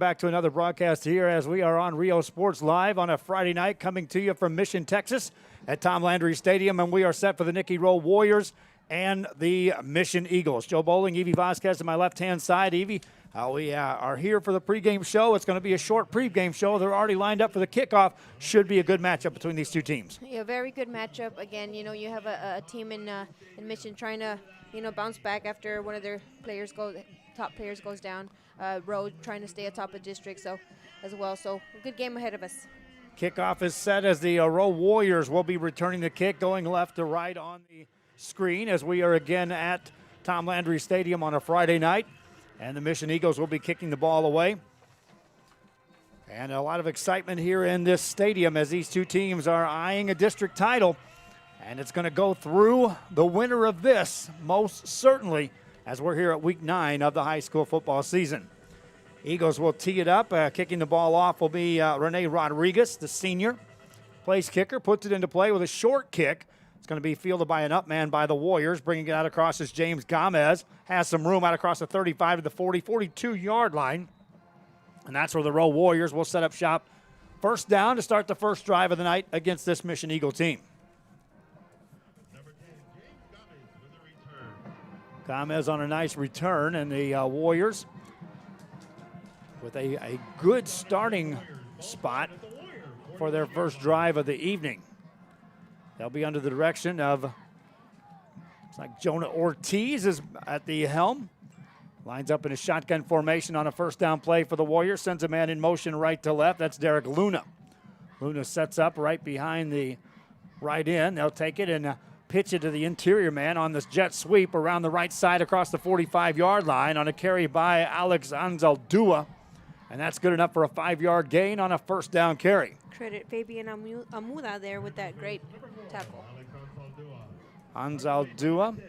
Back to another broadcast here as we are on Rio Sports Live on a Friday night, coming to you from Mission, Texas at Tom Landry Stadium, and we are set for the Nikki Rowe Warriors and the Mission Eagles. Joe Bowling, Evie Vasquez on my left-hand side. Evie, we are here for the pregame show. It's going to be a short pregame show. They're already lined up for the kickoff. Should be a good matchup between these two teams. Yeah, very good matchup. Again, you know, you have a team in Mission trying to, bounce back after one of their top players goes down. Rowe trying to stay atop of district as well. So a good game ahead of us. Kickoff is set as the Rowe Warriors will be returning the kick, going left to right on the screen as we are again at Tom Landry Stadium on a Friday night. And the Mission Eagles will be kicking the ball away. And a lot of excitement here in this stadium as these two teams are eyeing a district title. And it's going to go through the winner of this, most certainly, as we're here at week 9 of the high school football season. Eagles will tee it up. Kicking the ball off will be Renee Rodriguez, the senior. Place kicker, puts it into play with a short kick. It's going to be fielded by an up man by the Warriors. Bringing it out across is James Gomez. Has some room out across the 35 to the 40, 42-yard line. And that's where the Rowe Warriors will set up shop. First down to start the first drive of the night against this Mission Eagle team. Gomez on a nice return, and the Warriors with a good starting spot for their first drive of the evening. They'll be under the direction of, looks like Jonah Ortiz is at the helm. Lines up in a shotgun formation on a first down play for the Warriors. Sends a man in motion right to left. That's Derek Luna. Luna sets up right behind the right end. They'll take it and pitch it to the interior man on this jet sweep around the right side across the 45-yard line on a carry by Alex Anzaldua. And that's good enough for a 5-yard gain on a first down carry. Credit Fabian Amuda there with that great tackle. Anzaldua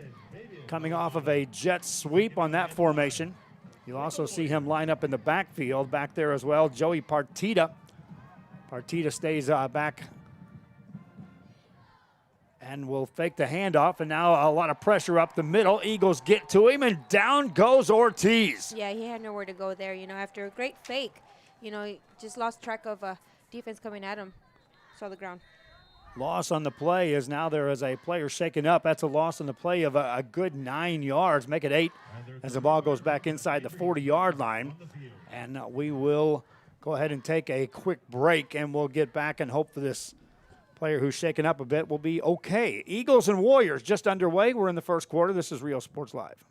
coming off of a jet sweep on that formation. You'll also see him line up in the backfield back there as well. Joey Partita. Partita stays back and will fake the handoff, and now a lot of pressure up the middle. Eagles get to him, and down goes Ortiz. Yeah, he had nowhere to go there. After a great fake, he just lost track of defense coming at him. Saw the ground. Loss on the play is now there is a player shaken up. That's a loss on the play of a good 9 yards. Make it 8 as the ball goes back inside the 40-yard line. And we will go ahead and take a quick break, and we'll get back and hope for this player who's shaken up a bit will be okay. Eagles and Warriors just underway. We're in the first quarter. This is Rio Sports Live.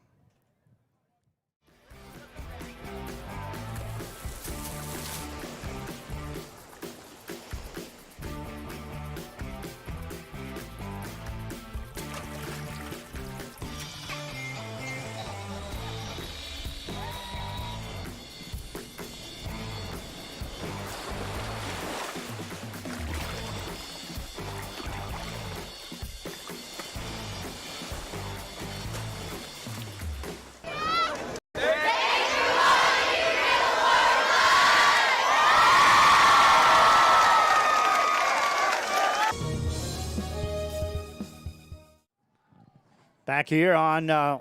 Back here on a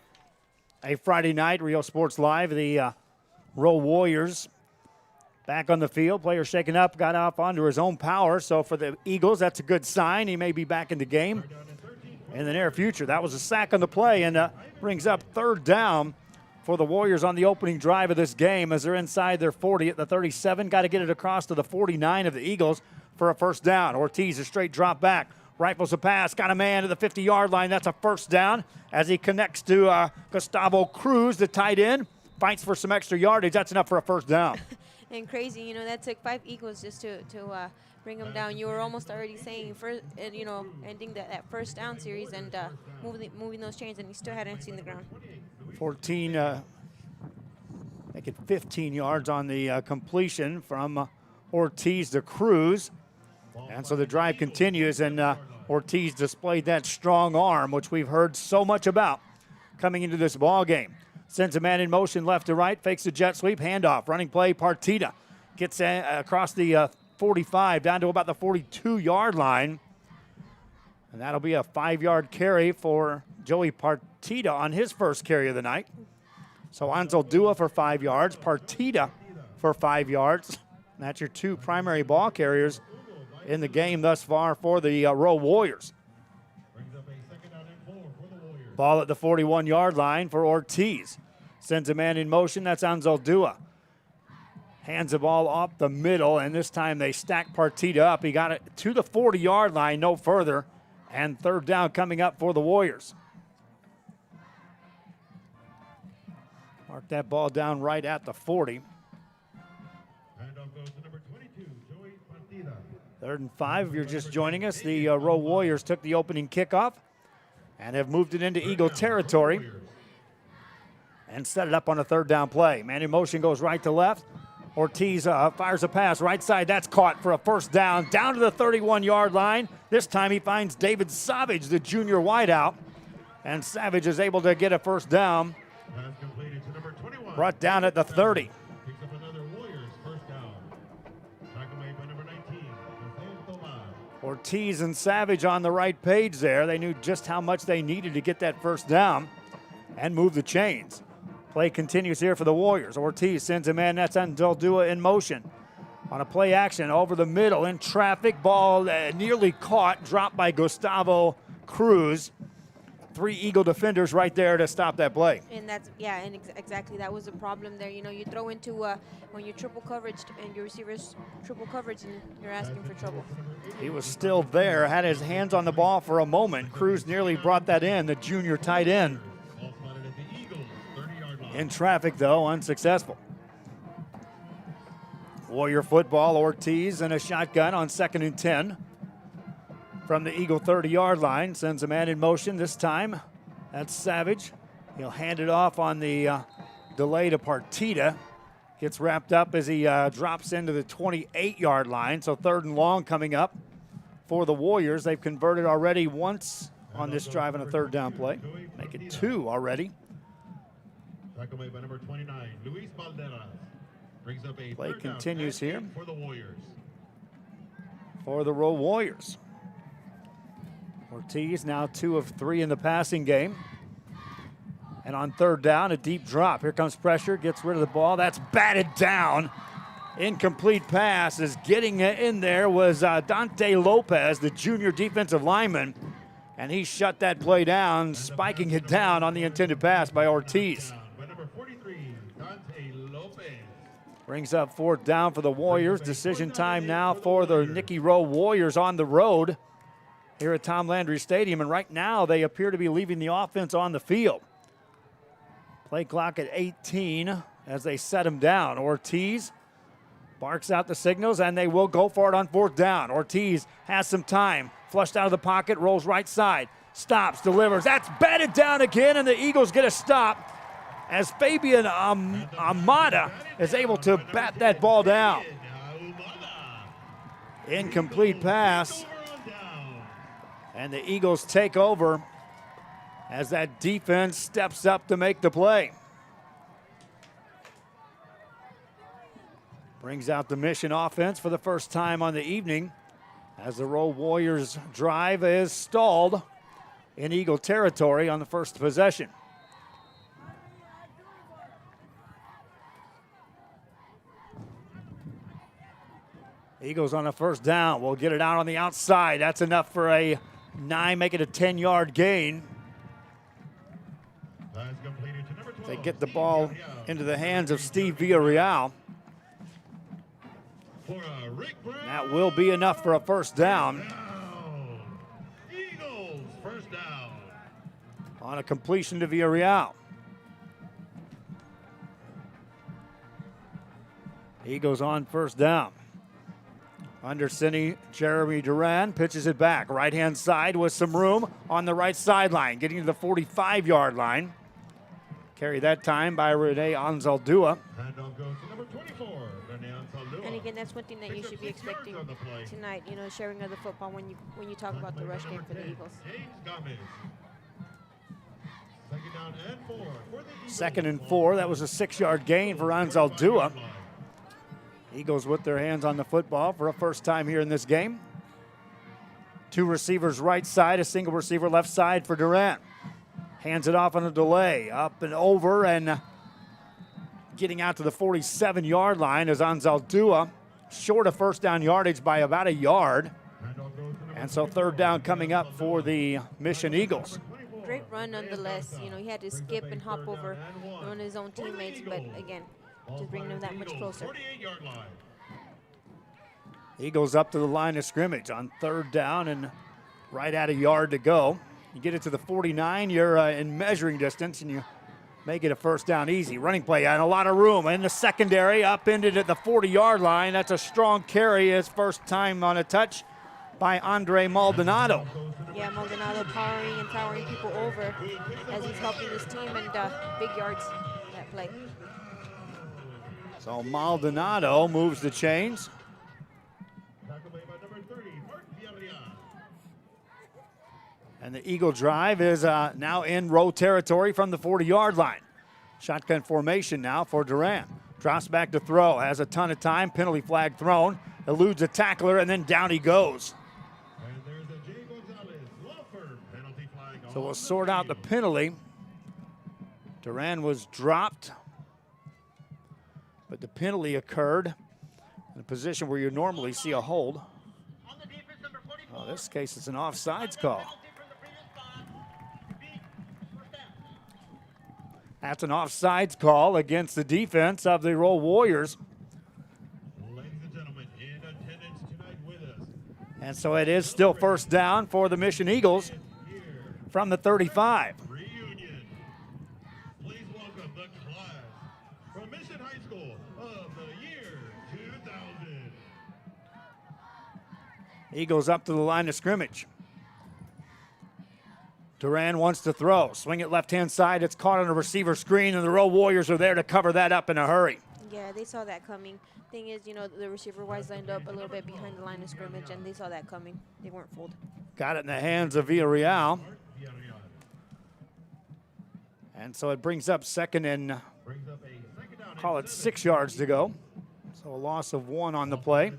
Friday night, Rio Sports Live, the Rowe Warriors back on the field. Player shaken up, got off onto his own power. So for the Eagles, that's a good sign. He may be back in the game in the near future. That was a sack on the play, and brings up third down for the Warriors on the opening drive of this game as they're inside their 40 at the 37. Got to get it across to the 49 of the Eagles for a first down. Ortiz, a straight drop back. Rifles a pass, got a man to the 50-yard line. That's a first down as he connects to Gustavo Cruz, the tight end. Fights for some extra yardage. That's enough for a first down. And crazy, that took 5 Eagles just to bring him down. You were almost already saying, ending that first down series and moving those chains, and he still hadn't seen the ground. 14, make it 15 yards on the completion from Ortiz to Cruz. And so the drive continues, and Ortiz displayed that strong arm, which we've heard so much about coming into this ball game. Sends a man in motion left to right, fakes a jet sweep, handoff, running play, Partita. Gets across the 45 down to about the 42-yard line. And that'll be a 5-yard carry for Joey Partita on his first carry of the night. So Anzaldua for 5 yards, Partita for 5 yards. That's your 2 primary ball carriers in the game thus far for the Rowe Warriors. Ball at the 41-yard line for Ortiz. Sends a man in motion. That's Anzaldúa. Hands the ball off the middle, and this time they stack Partita up. He got it to the 40-yard line, no further, and third down coming up for the Warriors. Mark that ball down right at the 40. Third and 5, if you're just joining us, the Rowe Warriors took the opening kickoff and have moved it into Eagle territory and set it up on a third down play. Man in motion goes right to left. Ortiz fires a pass right side. That's caught for a first down to the 31-yard line. This time he finds David Savage, the junior wideout, and Savage is able to get a first down. Brought down at the 30. Ortiz and Savage on the right page there. They knew just how much they needed to get that first down and move the chains. Play continues here for the Warriors. Ortiz sends a man, that's Anzaldúa in motion. On a play action over the middle in traffic. Ball nearly caught, dropped by Gustavo Cruz. 3 Eagle defenders right there to stop that play. And that's, exactly. That was the problem there. You know, you throw into, when you're triple coverage and your receivers triple coverage and you're asking for trouble. He was still there, had his hands on the ball for a moment. Cruz nearly brought that in, the junior tight end. In traffic, though, unsuccessful. Warrior football, Ortiz and a shotgun on 2nd and 10. From the Eagle 30-yard line, sends a man in motion this time. That's Savage. He'll hand it off on the delay to Partita. Gets wrapped up as he drops into the 28-yard line. So 3rd and long coming up for the Warriors. They've converted already once on this drive on a 3rd down play. Make it 2 already. Tackle made by number 29, Luis Valderas. Brings up a Play continues here for the Warriors. For the Rowe Warriors. Ortiz now 2 of 3 in the passing game. And on 3rd down, a deep drop. Here comes pressure, gets rid of the ball. That's batted down. Incomplete pass. Is getting in there was Dante Lopez, the junior defensive lineman. And he shut that play down, spiking it down on the intended pass by Ortiz. Brings up 4th down for the Warriors. Decision time now for the Nikki Rowe Warriors on the road here at Tom Landry Stadium. And right now they appear to be leaving the offense on the field. Play clock at 18 as they set him down. Ortiz barks out the signals and they will go for it on 4th down. Ortiz has some time. Flushed out of the pocket, rolls right side. Stops, delivers. That's batted down again and the Eagles get a stop as Fabian Amada is able to bat that ball down. Incomplete pass. And the Eagles take over as that defense steps up to make the play. Brings out the mission offense for the first time on the evening as the Rowe Warriors drive is stalled in Eagle territory on the first possession. Eagles on a 1st down. We'll get it out on the outside. That's enough for a 9, make it a 10-yard gain. They get the ball into the hands of Steve Villarreal. That will be enough for a 1st down. Eagles, 1st down. On a completion to Villarreal. Eagles on 1st down. Under center, Jeremy Duran pitches it back. Right-hand side with some room on the right sideline. Getting to the 45-yard line. Carry that time by Rene Anzaldúa. Handoff goes to number 24, Rene Anzaldúa. And again, that's one thing that you should be expecting tonight, you know, sharing of the football when you talk about the rush game for the Eagles. James Gomez. 2nd down and 4 for the Eagles. 2nd and 4. That was a 6-yard gain for Anzaldúa. Eagles with their hands on the football for a first time here in this game. 2 receivers right side, a single receiver left side for Durant. Hands it off on a delay, up and over, and getting out to the 47-yard line as Anzaldúa short of first down yardage by about a yard. And so third down coming up for the Mission Eagles. Great run nonetheless. You know, he had to skip and hop over one of his own teammates, but again, just bringing him that much closer. Eagles up to the line of scrimmage on third down and right at a yard to go. You get it to the 49, you're in measuring distance, and you make it a first down easy. Running play and a lot of room in the secondary, upended at the 40-yard line. That's a strong carry, his first time on a touch by Andre Maldonado. Yeah, Maldonado powering and towering people over as he's helping his team, and big yards that play. So Maldonado moves the chains. And the Eagle drive is now in Rowe territory from the 40-yard line. Shotgun formation now for Duran. Drops back to throw, has a ton of time, penalty flag thrown, eludes a tackler, and then down he goes. So we'll sort out the penalty. Duran was dropped, but the penalty occurred in a position where you normally see a hold. In this case, it's an offsides call. That's an offsides call against the defense of the Rowe Warriors. Ladies and gentlemen, in attendance tonight with us. And so it is still first down for the Mission Eagles from the 35. Reunion. Please welcome the class from Mission High School of the year 2000. Eagles up to the line of scrimmage. Duran wants to throw. Swing it left-hand side. It's caught on a receiver screen, and the Rowe Warriors are there to cover that up in a hurry. Yeah, they saw that coming. Thing is, you know, the receiver wise lined up a little bit behind the line of scrimmage, and they saw that coming. They weren't fooled. Got it in the hands of Villarreal. And so it brings up second and call it 6 yards to go. So a loss of 1 on the play.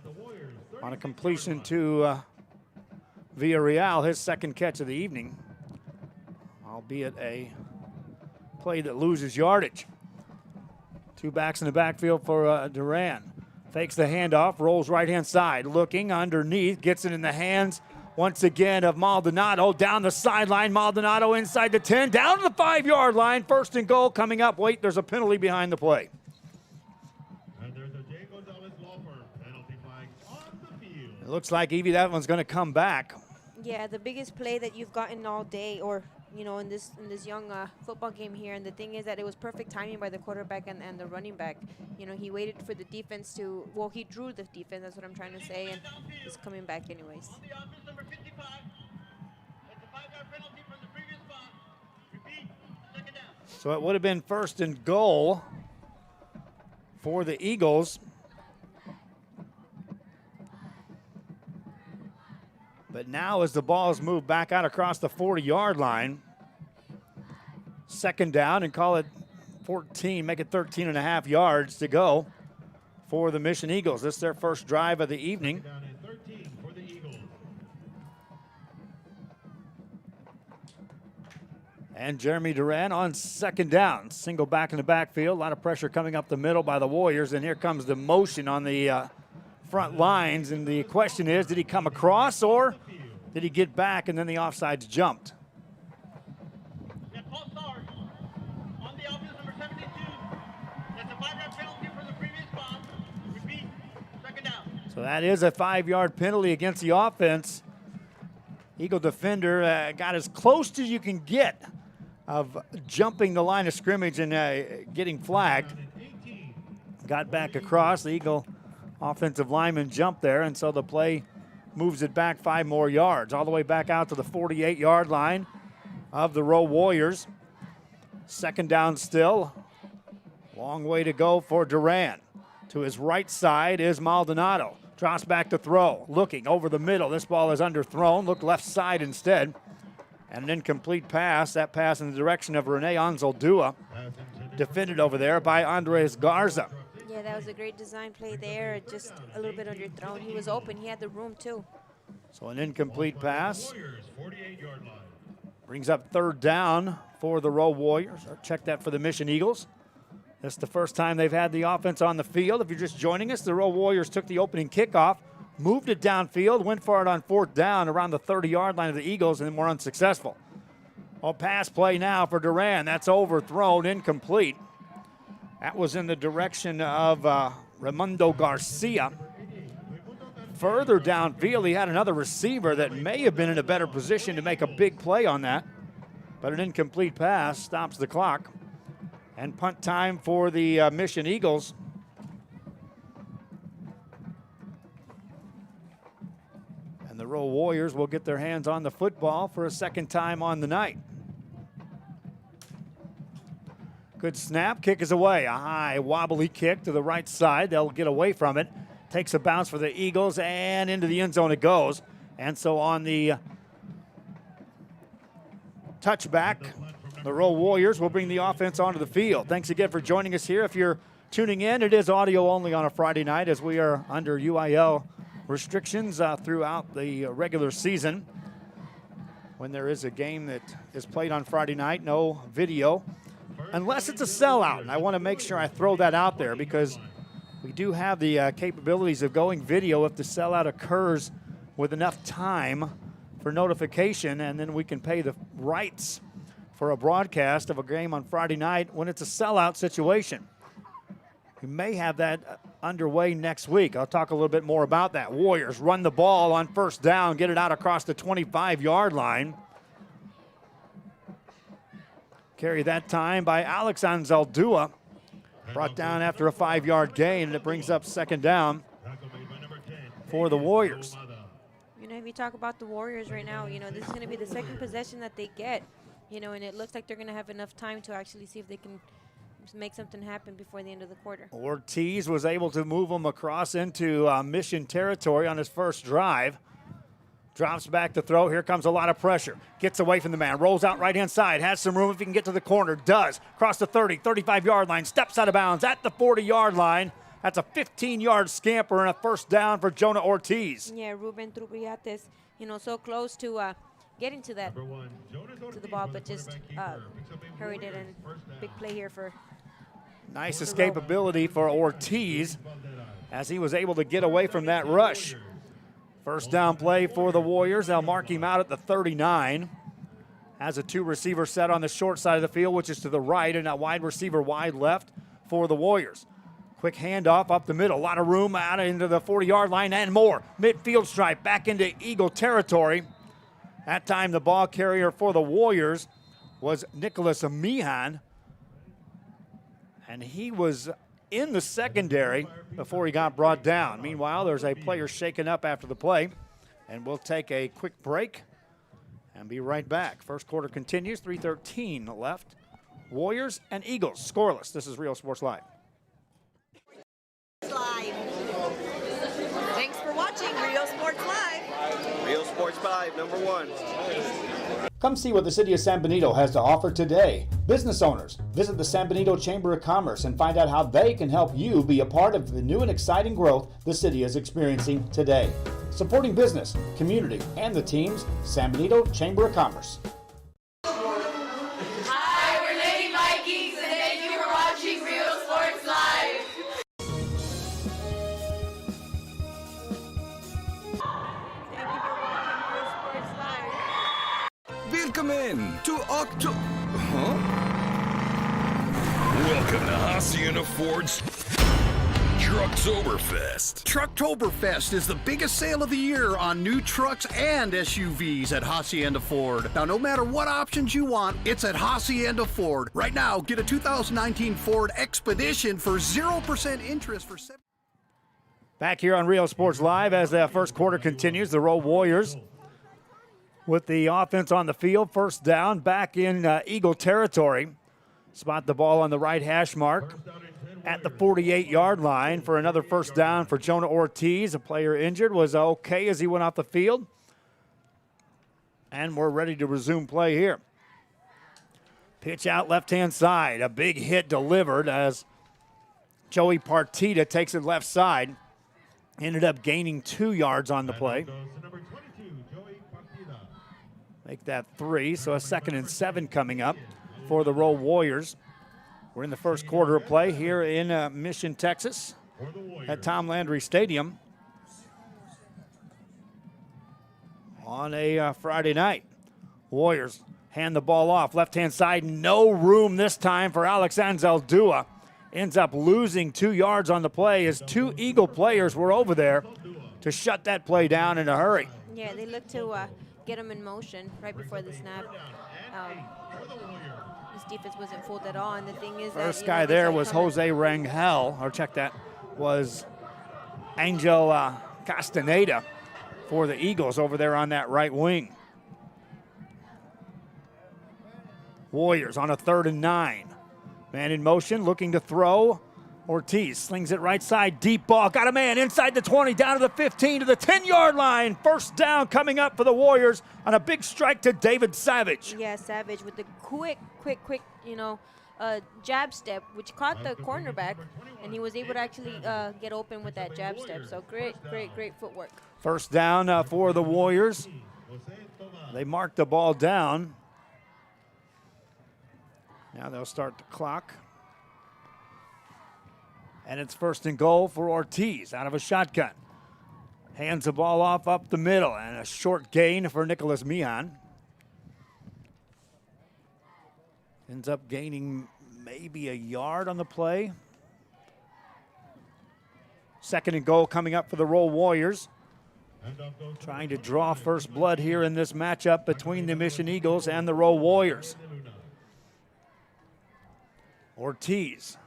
On a completion to Villarreal, his second catch of the evening. Albeit a play that loses yardage. 2 backs in the backfield for Duran. Fakes the handoff, rolls right-hand side. Looking underneath, gets it in the hands once again of Maldonado. Down the sideline, Maldonado inside the 10, down to the 5-yard line. First and goal coming up. Wait, there's a penalty behind the play. And there's a J. Gonzalez Law Firm penalty flag on the field. It looks like, Evie, that one's going to come back. Yeah, the biggest play that you've gotten all day, or you know, in this young football game here. And the thing is that it was perfect timing by the quarterback and the running back. You know, he waited for the defense to, well, he drew the defense, that's what I'm trying to say, and he's coming back anyways. So it would have been first and goal for the Eagles. But now as the ball is moved back out across the 40-yard line, second down and call it 14, make it 13 and a half yards to go for the Mission Eagles. This is their first drive of the evening. Down at 13 for the Eagles. And Jeremy Duran on second down. Single back in the backfield. A lot of pressure coming up the middle by the Warriors. And here comes the motion on the front lines. And the question is, did he come across or did he get back and then the offsides jumped? On the offense, number 72. That's a 5-yard penalty from the previous spot. Repeat, second down. So that is a 5-yard penalty against the offense. Eagle defender got as close as you can get of jumping the line of scrimmage and getting flagged. Got back across. The Eagle offensive lineman jumped there, and so the play moves it back 5 more yards, all the way back out to the 48-yard line of the Rowe Warriors. Second down still. Long way to go for Duran. To his right side is Maldonado. Drops back to throw. Looking over the middle. This ball is underthrown. Look left side instead. And an incomplete pass. That pass in the direction of Rene Anzaldúa. Defended over there by Andres Garza. Yeah, that was a great design play there. Just a little bit underthrown. He was open. He had the room, too. So an incomplete pass. Warriors, 48-yard line. Brings up third down for the Rowe Warriors. Or check that for the Mission Eagles. This is the first time they've had the offense on the field. If you're just joining us, the Rowe Warriors took the opening kickoff, moved it downfield, went for it on 4th down around the 30-yard line of the Eagles, and then were unsuccessful. A pass play now for Duran. That's overthrown, incomplete. That was in the direction of Raimundo Garcia. Further downfield, he had another receiver that may have been in a better position to make a big play on that, but an incomplete pass stops the clock. And punt time for the Mission Eagles. And the Rowe Warriors will get their hands on the football for a second time on the night. Good snap, kick is away. A high wobbly kick to the right side. They'll get away from it. Takes a bounce for the Eagles and into the end zone it goes. And so on the touchback, the Rowe Warriors will bring the offense onto the field. Thanks again for joining us here. If you're tuning in, it is audio only on a Friday night as we are under UIL restrictions throughout the regular season. When there is a game that is played on Friday night, no video, unless it's a sellout. And I want to make sure I throw that out there because we do have the capabilities of going video if the sellout occurs with enough time for notification, and then we can pay the rights for a broadcast of a game on Friday night when it's a sellout situation. We may have that underway next week. I'll talk a little bit more about that. Warriors run the ball on 1st down, get it out across the 25-yard line. Carry that time by Alex Anzaldua. Brought down after a 5-yard gain, and it brings up 2nd down for the Warriors. You know, if you talk about the Warriors right now, you know, this is going to be the second possession that they get. You know, and it looks like they're going to have enough time to actually see if they can make something happen before the end of the quarter. Ortiz was able to move them across into Mission territory on his first drive. Drops back to throw. Here comes a lot of pressure. Gets away from the man. Rolls out right-hand side. Has some room if he can get to the corner. Does. Across the 30, 35-yard line. Steps out of bounds at the 40-yard line. That's a 15-yard scamper and a 1st down for Jonah Ortiz. Yeah, Ruben Trubiates, you know, so close to getting to that, to the ball, but just hurried it, and big play here for nice escapability for Ortiz as he was able to get away from that rush. 1st down play for the Warriors. They'll mark him out at the 39. Has a 2-receiver set on the short side of the field, which is to the right, and a wide receiver wide left for the Warriors. Quick handoff up the middle. A lot of room out into the 40-yard line and more. Midfield stripe back into Eagle territory. That time the ball carrier for the Warriors was Nicholas Mihan. And he was in the secondary before he got brought down. Meanwhile, there's a player shaken up after the play. And we'll take a quick break and be right back. First quarter continues, 3:13 left. Warriors and Eagles scoreless. This is Real Sports Live. Thanks for watching Real Sports Live. Real Sports 5, number 1. Come see what the City of San Benito has to offer today. Business owners, visit the San Benito Chamber of Commerce and find out how they can help you be a part of the new and exciting growth the city is experiencing today. Supporting business, community, and the teams, San Benito Chamber of Commerce. Hi, we're Lady Vikings, and thank you for watching Real Sports Live. Thank you for watching Real Sports Live. Willkommen to Welcome to Hacienda Ford's Trucktoberfest. Trucktoberfest is the biggest sale of the year on new trucks and SUVs at Hacienda Ford. Now, no matter what options you want, it's at Hacienda Ford. Right now, get a 2019 Ford Expedition for 0% interest for 7. Back here on Real Sports Live as the first quarter continues, the Rowe Warriors with the offense on the field. 1st down, back in Eagle territory. Spot the ball on the right hash mark at the 48-yard line for another 1st down for Jonah Ortiz. A player injured, was okay as he went off the field. And we're ready to resume play here. Pitch out left-hand side. A big hit delivered as Joey Partita takes it left side. Ended up gaining 2 yards on the play. Make that 3, so a 2nd and 7 coming up for the Rowe Warriors. We're in the first quarter of play here in Mission, Texas For the Warriors. at Tom Landry Stadium on a Friday night. Warriors hand the ball off. Left-hand side, no room this time for Alex Anzaldua. Ends up losing 2 yards on the play as 2 Eagle players were over there to shut that play down in a hurry. Yeah, they look to get him in motion right before the snap. This defense wasn't fooled at all, and the thing is First that, guy there was Jose Rangel, or check that, was Angel Castaneda for the Eagles over there on that right wing. Warriors on a 3rd and 9. Man in motion, looking to throw. Ortiz slings it right side, deep ball, got a man inside the 20, down to the 15, to the 10-yard line. First down coming up for the Warriors on a big strike to David Savage. Yeah, Savage with the quick, jab step, which caught the cornerback, and he was able to actually get open with that jab step. So great footwork. First down for the Warriors. They marked the ball down. Now they'll start the clock. And it's 1st and goal for Ortiz out of a shotgun. Hands the ball off up the middle, and a short gain for Nicholas Mihan. Ends up gaining maybe a yard on the play. 2nd and goal coming up for the Rowe Warriors. Trying to draw first blood here in this matchup between the Mission Eagles and the Rowe Warriors. Ortiz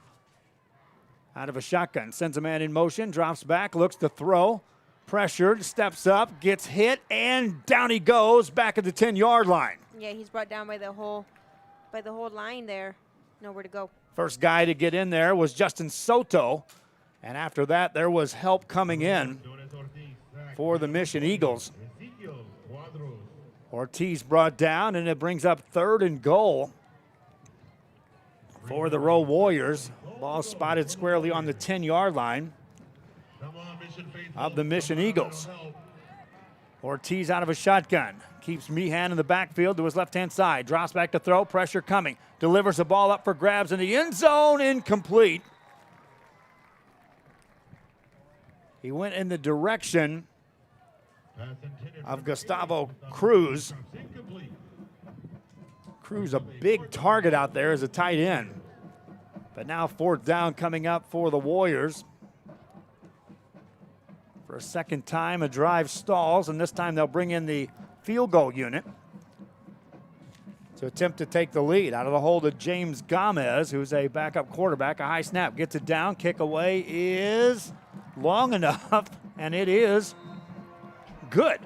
out of a shotgun, sends a man in motion, drops back, looks to throw, pressured, steps up, gets hit, and down he goes back at the 10-yard line. Yeah, he's brought down by the whole line there. Nowhere to go. First guy to get in there was Justin Soto, and after that there was help coming in for the Mission Eagles. Ortiz brought down, and it brings up 3rd and goal for the Rowe Warriors. Ball spotted squarely on the 10-yard line of the Mission Eagles. Ortiz out of a shotgun. Keeps Meehan in the backfield to his left-hand side. Drops back to throw. Pressure coming. Delivers the ball up for grabs in the end zone. Incomplete. He went in the direction of Gustavo Cruz. Cruz, a big target out there as a tight end. But now 4th down coming up for the Warriors. For a second time, a drive stalls, and this time they'll bring in the field goal unit to attempt to take the lead. Out of the hold of James Gomez, who's a backup quarterback. A high snap, gets it down. Kick away is long enough, and it is good.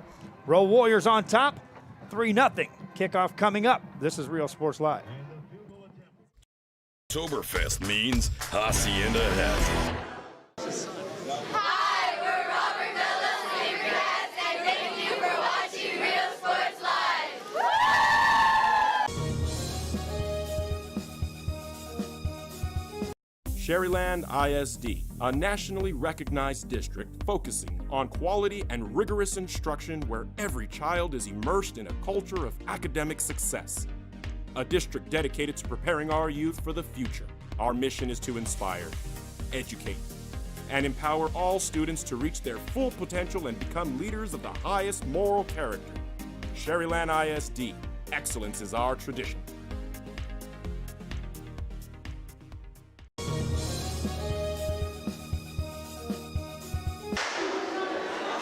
Rowe Warriors on top, 3-0. Kickoff coming up. This is Real Sports Live. Oktoberfest means Hacienda has it. Hi, we're Robert Mello's favorite hats, and thank you for watching Real Sports Live. Sherryland ISD, a nationally recognized district focusing on quality and rigorous instruction where every child is immersed in a culture of academic success. A district dedicated to preparing our youth for the future. Our mission is to inspire, educate, and empower all students to reach their full potential and become leaders of the highest moral character. Sherryland ISD, excellence is our tradition.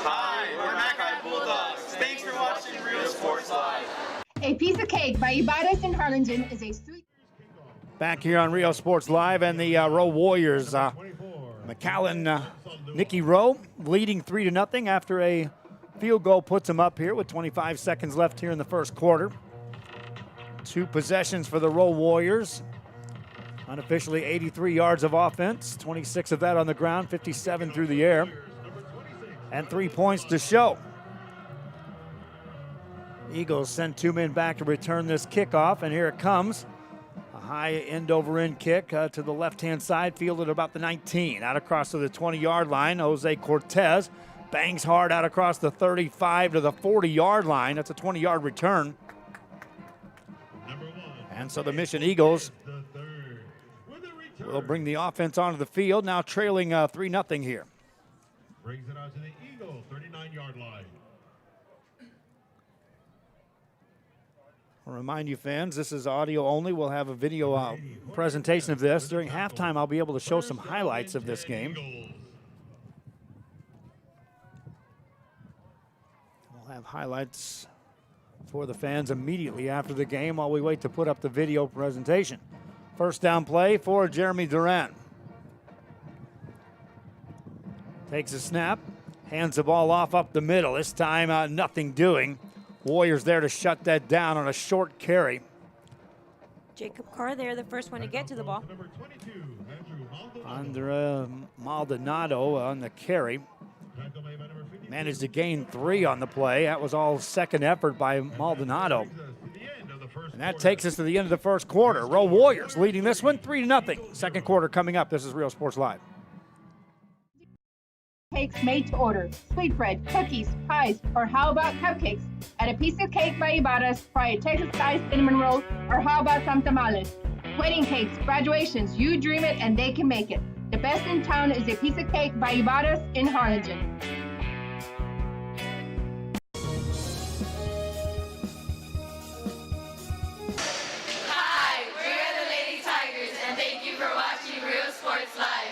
Hi, we're Mackay Bulldogs. Thanks for watching Real Sports Live. A Piece of Cake by Ibarez in Harlingen is a sweet. Back here on Real Sports Live, and the Rowe Warriors, McAllen, Nikki Rowe leading 3-0 after a field goal puts them up here with 25 seconds left here in the first quarter. 2 possessions for the Rowe Warriors. Unofficially 83 yards of offense, 26 of that on the ground, 57 through the air, and 3 points to show. Eagles send 2 men back to return this kickoff, and here it comes. A high end-over-end kick to the left-hand side, fielded about the 19. Out across to the 20-yard line, Jose Cortez bangs hard out across the 35 to the 40-yard line. That's a 20-yard return. And so the Mission Eagles will bring the offense onto the field, now trailing 3-0 here. Brings it out to the Eagle, 39-yard line. I'll remind you fans, this is audio only. We'll have a video presentation of this. During halftime, I'll be able to show some highlights of this game. We'll have highlights for the fans immediately after the game while we wait to put up the video presentation. First down play for Jeremy Duran. Takes a snap, hands the ball off up the middle. This time, nothing doing. Warriors there to shut that down on a short carry. Jacob Carr there, the first one to get to the ball. Number 22, Andrew Andrea Maldonado on the carry. Tackle made by number 52. Managed to gain 3 on the play. That was all second effort by Maldonado. And that takes us to the end of the first quarter. Rowe Warriors leading this one 3-0. Second quarter coming up. This is Real Sports Live. Cakes made to order, sweetbread, cookies, pies, or how about cupcakes? At a piece of cake by Ibarra's, try a Texas-style cinnamon roll, or how about some tamales? Wedding cakes, graduations, you dream it and they can make it. The best in town is a piece of cake by Ibarra's in Harlingen. Hi, we're the Lady Tigers, and thank you for watching Real Sports Live.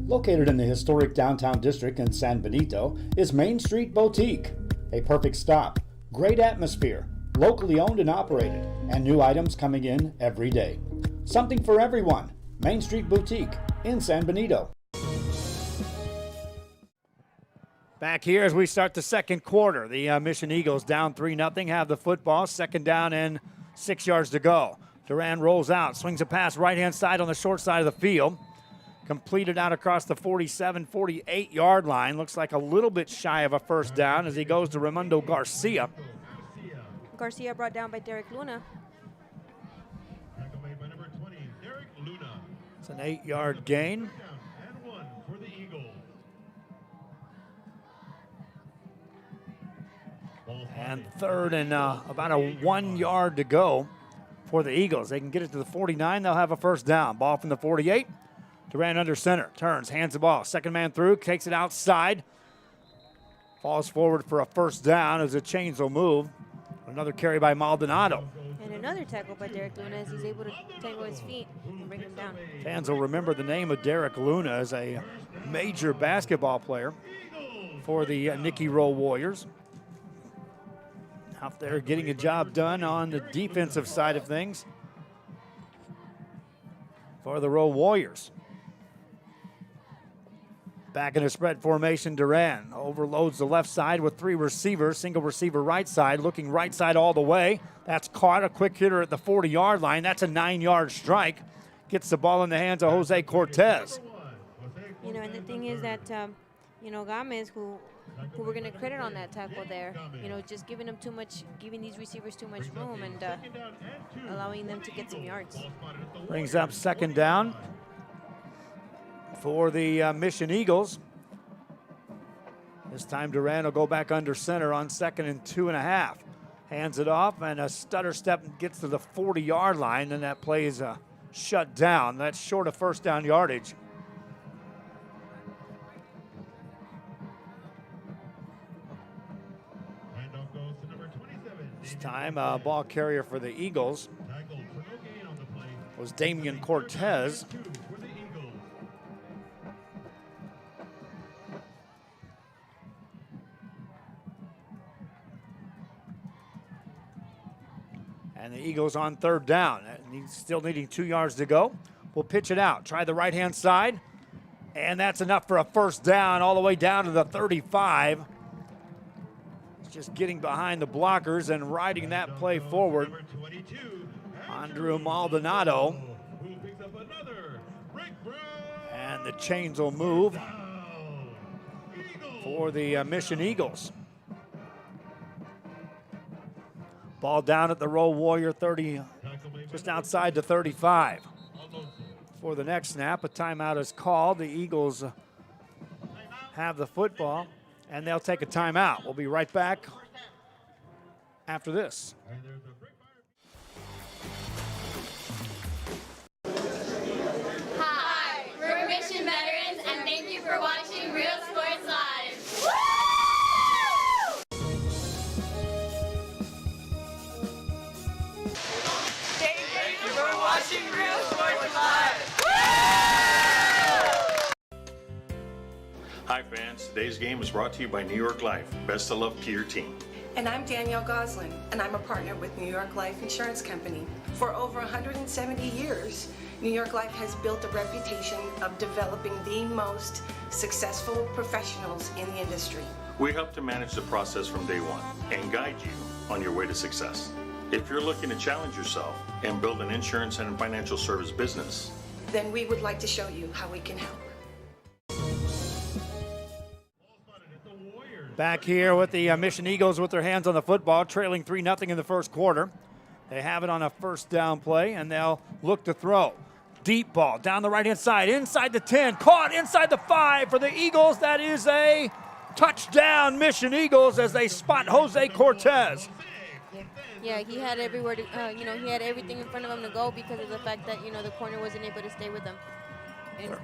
Located in the historic downtown district in San Benito is Main Street Boutique. A perfect stop, great atmosphere, locally owned and operated, and new items coming in every day. Something for everyone. Main Street Boutique in San Benito. Back here as we start the second quarter. The Mission Eagles down 3-0, have the football. Second down and 6 yards to go. Duran rolls out, swings a pass right-hand side on the short side of the field. Completed out across the 47, 48-yard line. Looks like a little bit shy of a first down as he goes to Raimundo Garcia. Garcia brought down by Derek Luna. Tackle made by number 20, Derek Luna. It's an 8-yard gain. And 1 for the Eagles. And third and about a 1 yard to go for the Eagles. They can get it to the 49. They'll have a first down. Ball from the 48. Duran under center. Turns, hands the ball. Second man through, takes it outside. Falls forward for a first down as the chains will move. Another carry by Maldonado. And another tackle by Derek Luna as he's able to tangle his feet and bring him down. Fans will remember the name of Derek Luna as a major basketball player for the Nikki Rowe Warriors. Out there getting a job done on the defensive side of things for the Rowe Warriors. Back in a spread formation, Duran overloads the left side with 3 receivers, single receiver right side, looking right side all the way. That's caught, a quick hitter at the 40-yard line. That's a 9-yard strike. Gets the ball in the hands of Jose Cortez. You know, and the thing is that, you know, Gomez, who we're going to credit on that tackle there, you know, just giving them too much, giving these receivers too much room and allowing them to get some yards. Brings up second down for the Mission Eagles. This time Duran will go back under center on 2nd and 2.5. Hands it off and a stutter step and gets to the 40-yard line, and that play is shut down. That's short of first down yardage. Handoff goes to number 27. This time ball carrier for the Eagles Tackled for no gain on the play. was Damian Cortez. 2 for the Eagles. And the Eagles on third down. Still needing 2 yards to go. We'll pitch it out. Try the right-hand side. And that's enough for a first down all the way down to the 35. Just getting behind the blockers and riding that play forward. Number 22, Andrew Maldonado. who picks up another break. And the chains will move Eagles. for the Mission Eagles. Ball down at the Rowe Warrior 30, just outside the 35. For the next snap, a timeout is called. The Eagles have the football, and they'll take a timeout. We'll be right back after this. And there's a Hi fans, today's game is brought to you by New York Life. Best of luck to your team. And I'm Danielle Goslin, and I'm a partner with New York Life Insurance Company. For over 170 years, New York Life has built a reputation of developing the most successful professionals in the industry. We help to manage the process from day one and guide you on your way to success. If you're looking to challenge yourself and build an insurance and financial service business, then we would like to show you how we can help. Back here with the Mission Eagles with their hands on the football, trailing 3-0 in the first quarter. They have it on a first down play, and they'll look to throw. Deep ball down the right-hand side, inside the 10, caught inside the 5 for the Eagles. That is a touchdown, Mission Eagles, as they spot Jose Cortez. Yeah, he had everywhere to, he had everything in front of him to go because of the fact that, the corner wasn't able to stay with him. And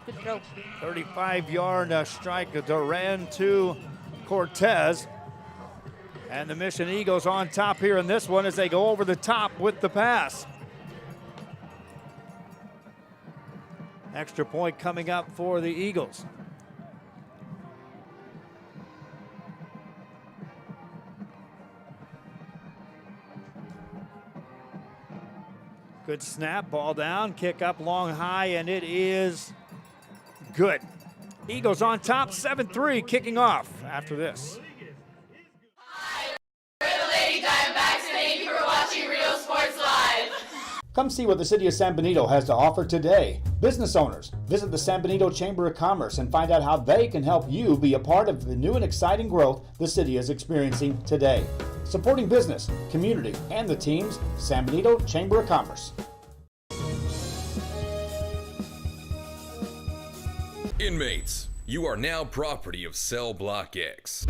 good throw. 35-yard strike of Duran to Cortez. And the Mission Eagles on top here in this one as they go over the top with the pass. Extra point coming up for the Eagles. Good snap, ball down, kick up long high, and it is good. Eagles on top, 7-3, kicking off after this. Hi, we're the Lady Diamondbacks, and thank you for watching Real Sports Live. Come see what the City of San Benito has to offer today. Business owners, visit the San Benito Chamber of Commerce and find out how they can help you be a part of the new and exciting growth the city is experiencing today. Supporting business, community, and the teams, San Benito Chamber of Commerce. Inmates, you are now property of Cell Block X.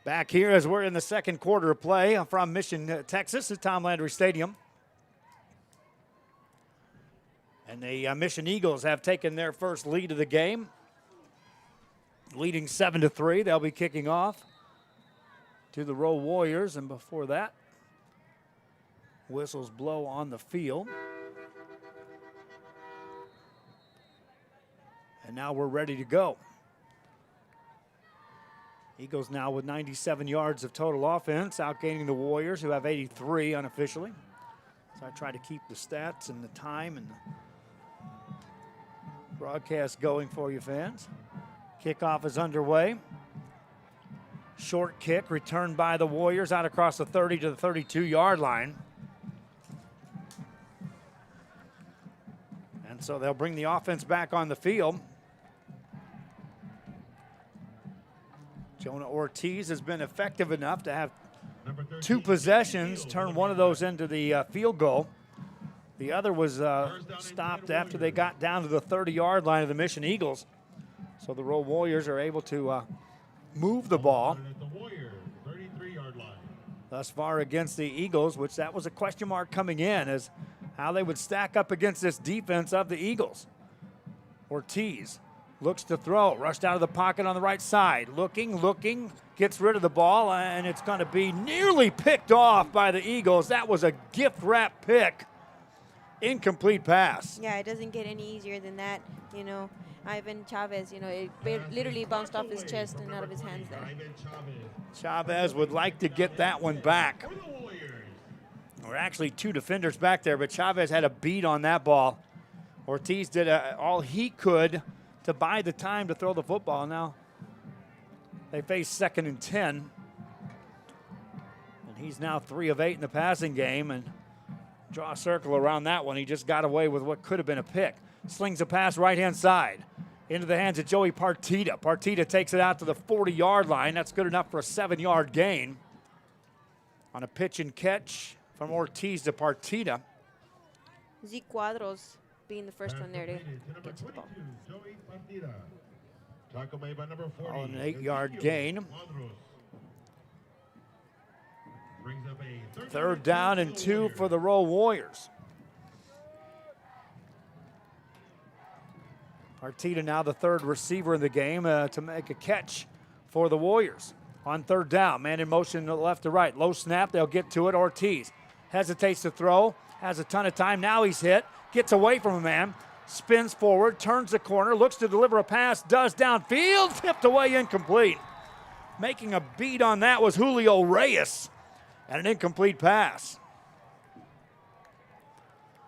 Back here as we're in the second quarter of play from Mission, Texas at Tom Landry Stadium. And the Mission Eagles have taken their first lead of the game, leading 7-3. They'll be kicking off to the Rowe Warriors, and before that, whistles blow on the field. And now we're ready to go. Eagles now with 97 yards of total offense, outgaining the Warriors, who have 83 unofficially. So I try to keep the stats and the time and the broadcast going for you fans. Kickoff is underway. Short kick returned by the Warriors out across the 30 to the 32-yard line. And so they'll bring the offense back on the field. Jonah Ortiz has been effective enough to have 2 possessions, turn one of those into the field goal. The other was stopped after they got down to the 30-yard line of the Mission Eagles. So the Rowe Warriors are able to move the ball. Thus far against the Eagles, which that was a question mark coming in, as how they would stack up against this defense of the Eagles. Ortiz looks to throw, rushed out of the pocket on the right side. Looking, gets rid of the ball, and it's going to be nearly picked off by the Eagles. That was a gift-wrap pick. Incomplete pass. Yeah, it doesn't get any easier than that. Ivan Chavez, it literally bounced off his chest and out of his hands there. Chavez would like to get that one back. There were actually 2 defenders back there, but Chavez had a beat on that ball. Ortiz did all he could to buy the time to throw the football. Now they face 2nd and 10. And he's now 3 of 8 in the passing game, and draw a circle around that one. He just got away with what could have been a pick. Slings a pass right-hand side into the hands of Joey Partita. Partita takes it out to the 40-yard line. That's good enough for a 7-yard gain on a pitch and catch from Ortiz to Partita. Zeke Cuadros being the first one there to get to the ball. On an 8-yard gain. 3rd down and 2 for the Rowe Warriors. Arteta now the third receiver in the game to make a catch for the Warriors. On third down, man in motion left to right. Low snap, they'll get to it. Ortiz hesitates to throw, has a ton of time. Now he's hit, gets away from a man, spins forward, turns the corner, looks to deliver a pass, does downfield, tipped away, incomplete. Making a beat on that was Julio Reyes, and an incomplete pass.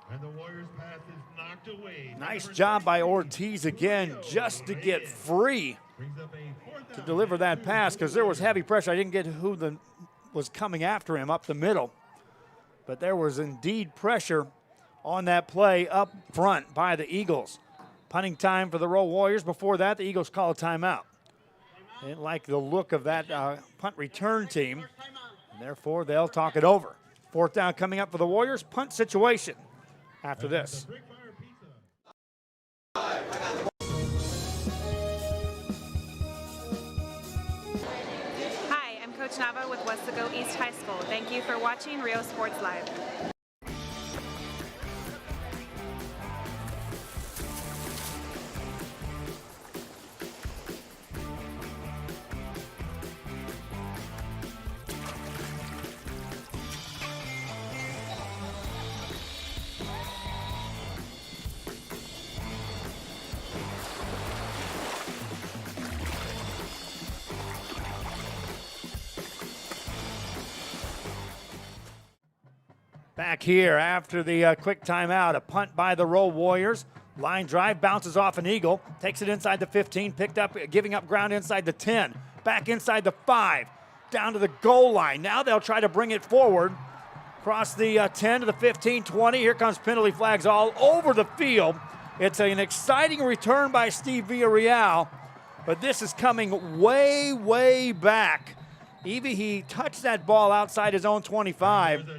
And the Warriors' pass is knocked away. Nice job by Ortiz again, just to get free to deliver that pass, because there was heavy pressure. I didn't get who was coming after him up the middle, but there was indeed pressure on that play up front by the Eagles. Punting time for the Rowe Warriors. Before that, the Eagles call a timeout. They didn't like the look of that punt return team, and therefore they'll talk it over. Fourth down coming up for the Warriors. Punt situation after this. Hi, I'm Coach Nava with Westago East High School. Thank you for watching Rio Sports Live. Back here after the quick timeout, a punt by the Rowe Warriors. Line drive, bounces off an Eagle, takes it inside the 15, picked up, giving up ground inside the 10, back inside the 5, down to the goal line. Now they'll try to bring it forward, across the 10 to the 15, 20. Here comes penalty flags all over the field. It's an exciting return by Steve Villarreal, but this is coming way, way back. He touched that ball outside his own 25,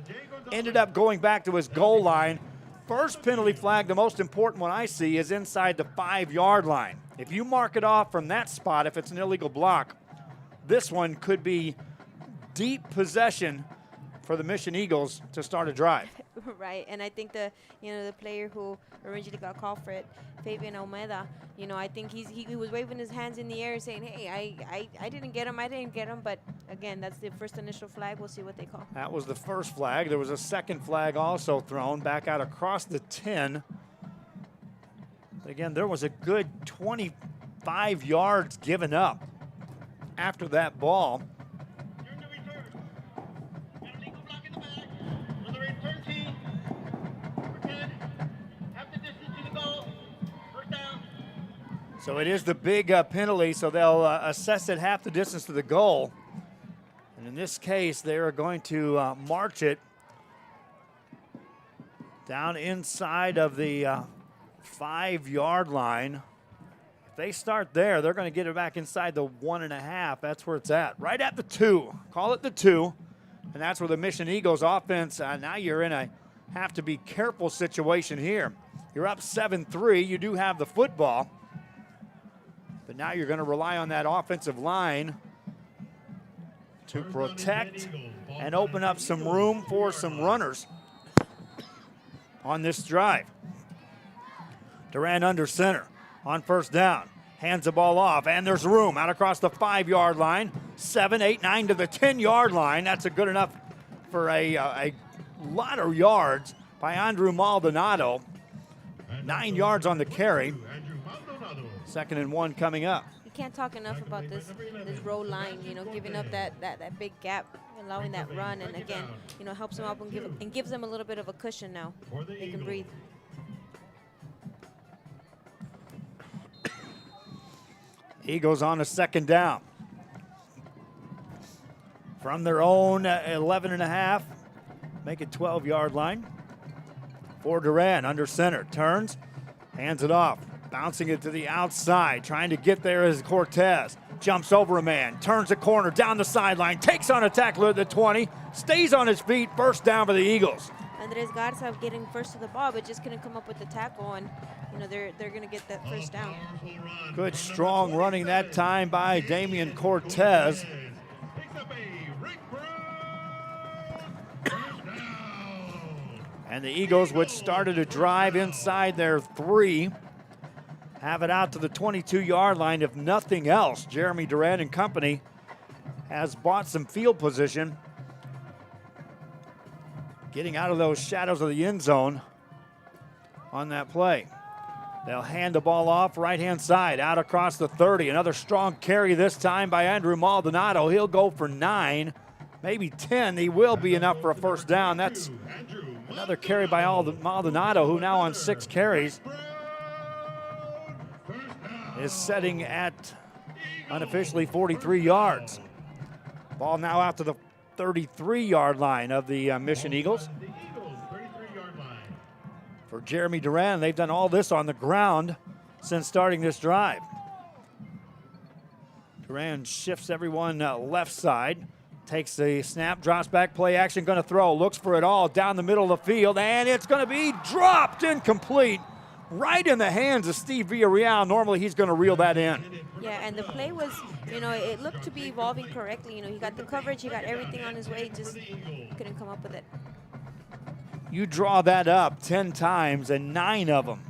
ended up going back to his goal line. First penalty flag, the most important one I see, is inside the 5-yard line. If you mark it off from that spot, if it's an illegal block, this one could be deep possession for the Mission Eagles to start a drive. Right, and I think the player who originally got called for it, Fabian Almeida, I think he was waving his hands in the air saying, hey, I didn't get him, but again, that's the first initial flag. We'll see what they call. That was the first flag. There was a second flag also thrown back out across the 10. But again, there was a good 25 yards given up after that ball. So it is the big penalty, so they'll assess it half the distance to the goal. And in this case, they are going to march it down inside of the 5-yard line. If they start there, they're going to get it back inside the 1.5. That's where it's at, right at the 2. Call it the 2. And that's where the Mission Eagles offense, now you're in a have to be careful situation here. You're up 7-3. You do have the football. But now you're going to rely on that offensive line to protect and open up some room for some runners on this drive. Duran under center on first down. Hands the ball off, and there's room out across the 5-yard line. 7, 8, 9 to the 10-yard line. That's a good enough for a lot of yards by Andrew Maldonado. 9 yards on the carry. 2nd and 1 coming up. You can't talk enough about this Rowe line, giving up that big gap, allowing that run, and again, helps them up and gives them a little bit of a cushion now. They can breathe. Eagles on a 2nd down. From their own 11.5, make it 12-yard line. For Duran under center, turns, hands it off. Bouncing it to the outside, trying to get there is Cortez. Jumps over a man, turns the corner, down the sideline, takes on a tackler at the 20, stays on his feet, first down for the Eagles. Andres Garza getting first to the ball, but just couldn't come up with the tackle, and they're going to get that first down. Good, strong running that time by Damian Cortez. And the Eagles, which started a drive inside their 3, have it out to the 22-yard line. If nothing else, Jeremy Duran and company has bought some field position, getting out of those shadows of the end zone on that play. They'll hand the ball off right-hand side, out across the 30. Another strong carry this time by Andrew Maldonado. He'll go for 9, maybe 10. He will be enough for a first down. That's another carry by Maldonado, who now on 6 carries is setting at unofficially 43 yards. Ball now out to the 33-yard line of the Mission Eagles. For Jeremy Duran, they've done all this on the ground since starting this drive. Duran shifts everyone left side, takes the snap, drops back, play action, going to throw, looks for it all down the middle of the field, and it's going to be dropped incomplete right in the hands of Steve Villarreal. Normally he's going to reel that in. Yeah, and the play was, it looked to be evolving correctly. He got the coverage, he got everything on his way, just couldn't come up with it. You draw that up 10 times and 9 of them,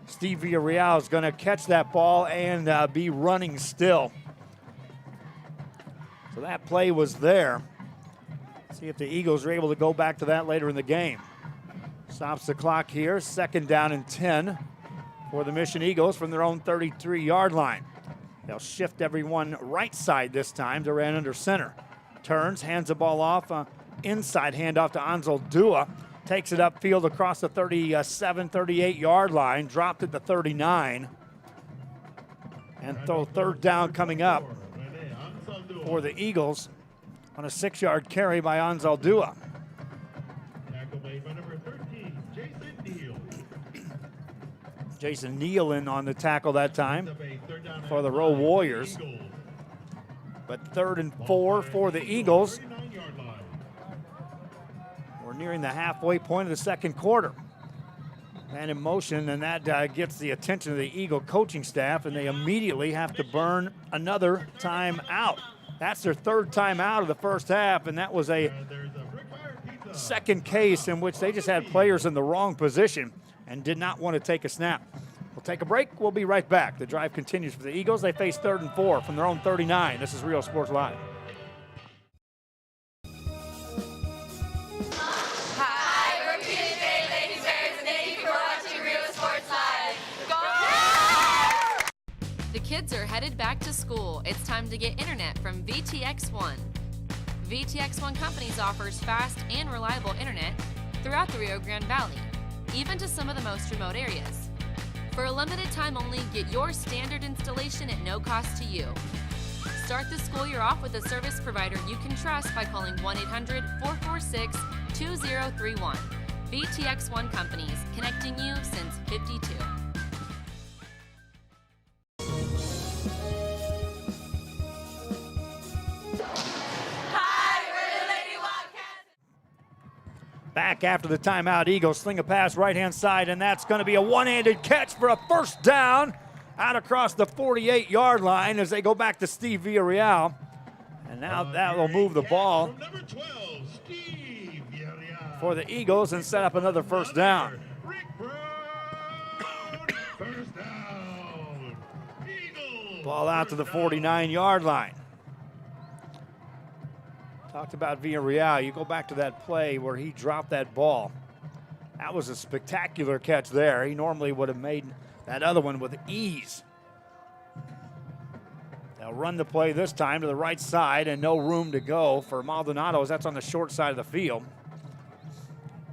Steve Villarreal is going to catch that ball and be running still. So that play was there. See if the Eagles are able to go back to that later in the game. Stops the clock here, 2nd down and 10 for the Mission Eagles from their own 33-yard line. They'll shift everyone right side this time. Duran under center. Turns, hands the ball off, inside handoff to Anzal Dua. Takes it upfield across the 37, 38-yard line, dropped at the 39. And throw 3rd down coming up for the Eagles on a 6-yard carry by Anzal Dua. Jason Neal in on the tackle that time for the Rowe Warriors. But 3rd and 4 for the Eagles. We're nearing the halfway point of the second quarter. Man in motion, and that gets the attention of the Eagle coaching staff, and they immediately have to burn another timeout. That's their 3rd timeout of the first half, and that was a second case in which they just had players in the wrong position and did not want to take a snap. We'll take a break. We'll be right back. The drive continues for the Eagles. They face 3rd and 4 from their own 39. This is Real Sports Live. The kids are headed back to school. It's time to get internet from VTX1. VTX1 Companies offers fast and reliable internet throughout the Rio Grande Valley, even to some of the most remote areas. For a limited time only, get your standard installation at no cost to you. Start the school year off with a service provider you can trust by calling 1-800-446-2031. VTX1 Companies, connecting you since '52. Back after the timeout, Eagles sling a pass right-hand side, and that's going to be a one-handed catch for a first down out across the 48-yard line as they go back to Steve Villarreal. And now that will move the ball for the Eagles and set up another first down. Ball out to the 49-yard line. Talked about Villarreal. You go back to that play where he dropped that ball. That was a spectacular catch there. He normally would have made that other one with ease. They'll run the play this time to the right side and no room to go for Maldonado as that's on the short side of the field.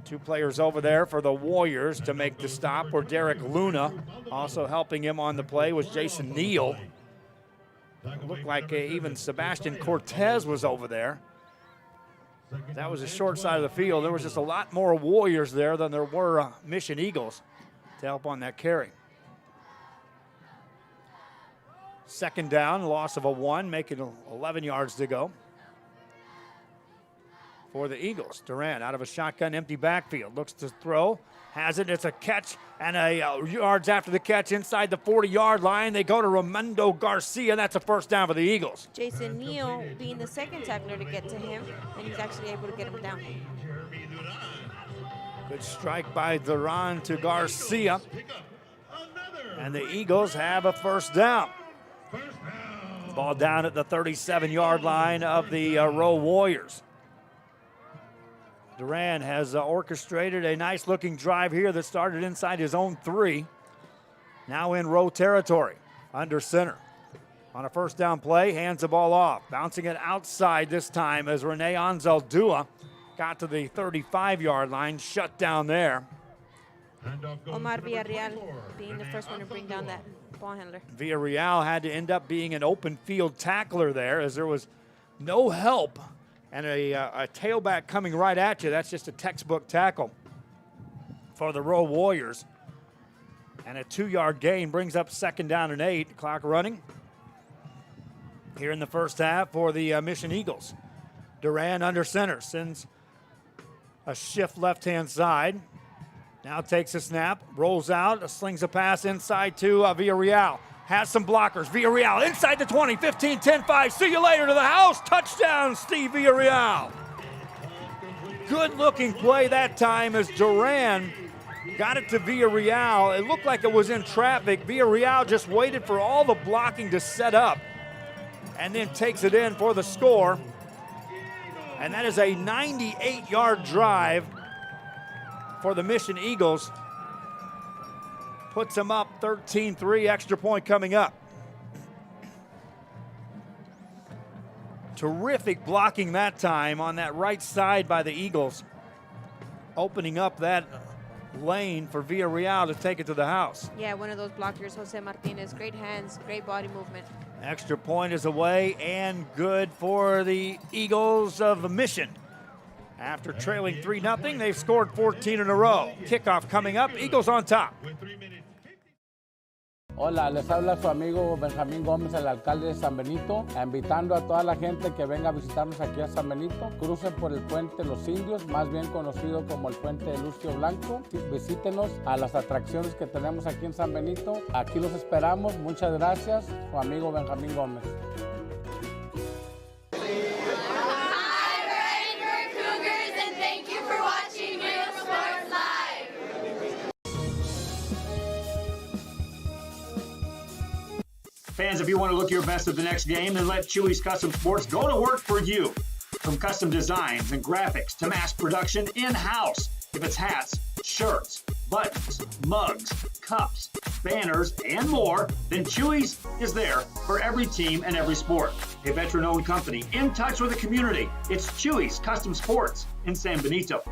2 players over there for the Warriors to make the stop were Derek Luna. Also helping him on the play was Jason Neal. It looked like even Sebastian Cortez was over there. That was the short side of the field. There was just a lot more Warriors there than there were Mission Eagles to help on that carry. 2nd down, loss of a 1, making 11 yards to go for the Eagles. Duran out of a shotgun, empty backfield. Looks to throw, has it. It's a catch, and yards after the catch inside the 40-yard line. They go to Raimundo Garcia. That's a first down for the Eagles. Jason Neal being the second tackler to get to him, and he's actually able to get him down. Good strike by Duran to Garcia. And the Eagles have a first down. Ball down at the 37-yard line of the Rowe Warriors. Duran has orchestrated a nice-looking drive here that started inside his own 3. Now in Rowe territory, under center. On a first down play, hands the ball off. Bouncing it outside this time as Rene Anzaldúa got to the 35-yard line, shut down there. Omar Villarreal being the first one to bring down that ball handler. Villarreal had to end up being an open field tackler there as there was no help and a tailback coming right at you. That's just a textbook tackle for the Rowe Warriors. And a 2-yard gain brings up second down and 8. Clock running here in the first half for the Mission Eagles. Duran under center, sends a shift left-hand side. Now takes a snap, rolls out, slings a pass inside to Villarreal. Has some blockers. Villarreal inside the 20, 15, 10, 5. See you later to the house. Touchdown, Steve Villarreal. Good looking play that time as Duran got it to Villarreal. It looked like it was in traffic. Villarreal just waited for all the blocking to set up and then takes it in for the score. And that is a 98-yard drive for the Mission Eagles. Puts them up 13-3, extra point coming up. Terrific blocking that time on that right side by the Eagles, opening up that lane for Villarreal to take it to the house. Yeah, one of those blockers, Jose Martinez. Great hands, great body movement. Extra point is away and good for the Eagles of Mission. After trailing 3-0, they've scored 14 in a row. Kickoff coming up, Eagles on top. Hola, les habla su amigo Benjamín Gómez, el alcalde de San Benito, invitando a toda la gente que venga a visitarnos aquí a San Benito. Crucen por el puente Los Indios, más bien conocido como el puente de Lucio Blanco. Visítenos a las atracciones que tenemos aquí en San Benito. Aquí los esperamos. Muchas gracias, su amigo Benjamín Gómez. Fans, if you want to look your best at the next game, then let Chewy's Custom Sports go to work for you. From custom designs and graphics to mass production in-house. If it's hats, shirts, buttons, mugs, cups, banners, and more, then Chewy's is there for every team and every sport. A veteran-owned company in touch with the community. It's Chewy's Custom Sports in San Benito.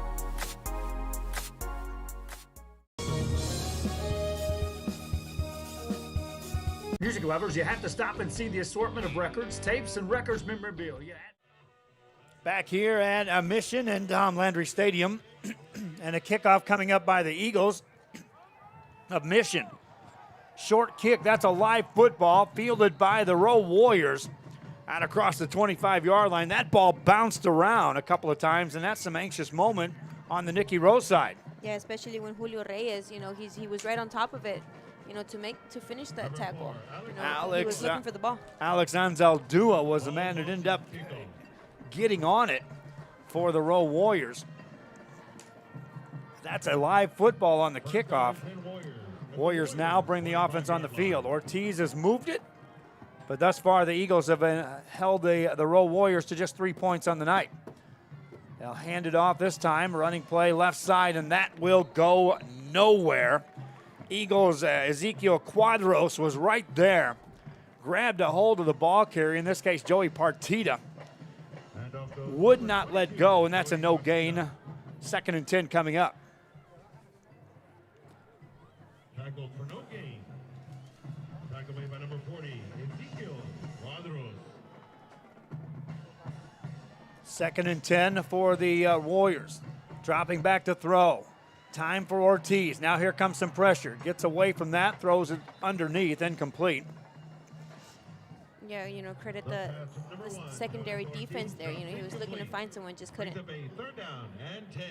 Music lovers, you have to stop and see the assortment of records, tapes, and records memorabilia. Back here at Mission and Tom Landry Stadium, and a kickoff coming up by the Eagles of Mission. Short kick, that's a live football fielded by the Rowe Warriors out across the 25-yard line. That ball bounced around a couple of times, and that's some anxious moment on the Nikki Rowe side. Yeah, especially when Julio Reyes, he was right on top of it. To finish that tackle. He was looking for the ball. Alex Anzaldúa was the man that ended up getting on it for the Rowe Warriors. That's a live football on the kickoff. Warriors now bring the offense on the field. Ortiz has moved it, but thus far the Eagles have held the Rowe Warriors to just 3 points on the night. They'll hand it off this time, running play left side, and that will go nowhere. Eagles, Ezequiel Cuadros was right there. Grabbed a hold of the ball carrier, in this case Joey Partida. Would not let go, and that's a no gain. 2nd and 10 coming up. Tackled for no gain. Tackle made by number 40, Ezequiel Cuadros. 2nd and 10 for the Warriors. Dropping back to throw. Time for Ortiz. Now here comes some pressure. Gets away from that, throws it underneath, incomplete. Yeah, credit the secondary defense there. He was looking to find someone, just couldn't. 3rd down and 10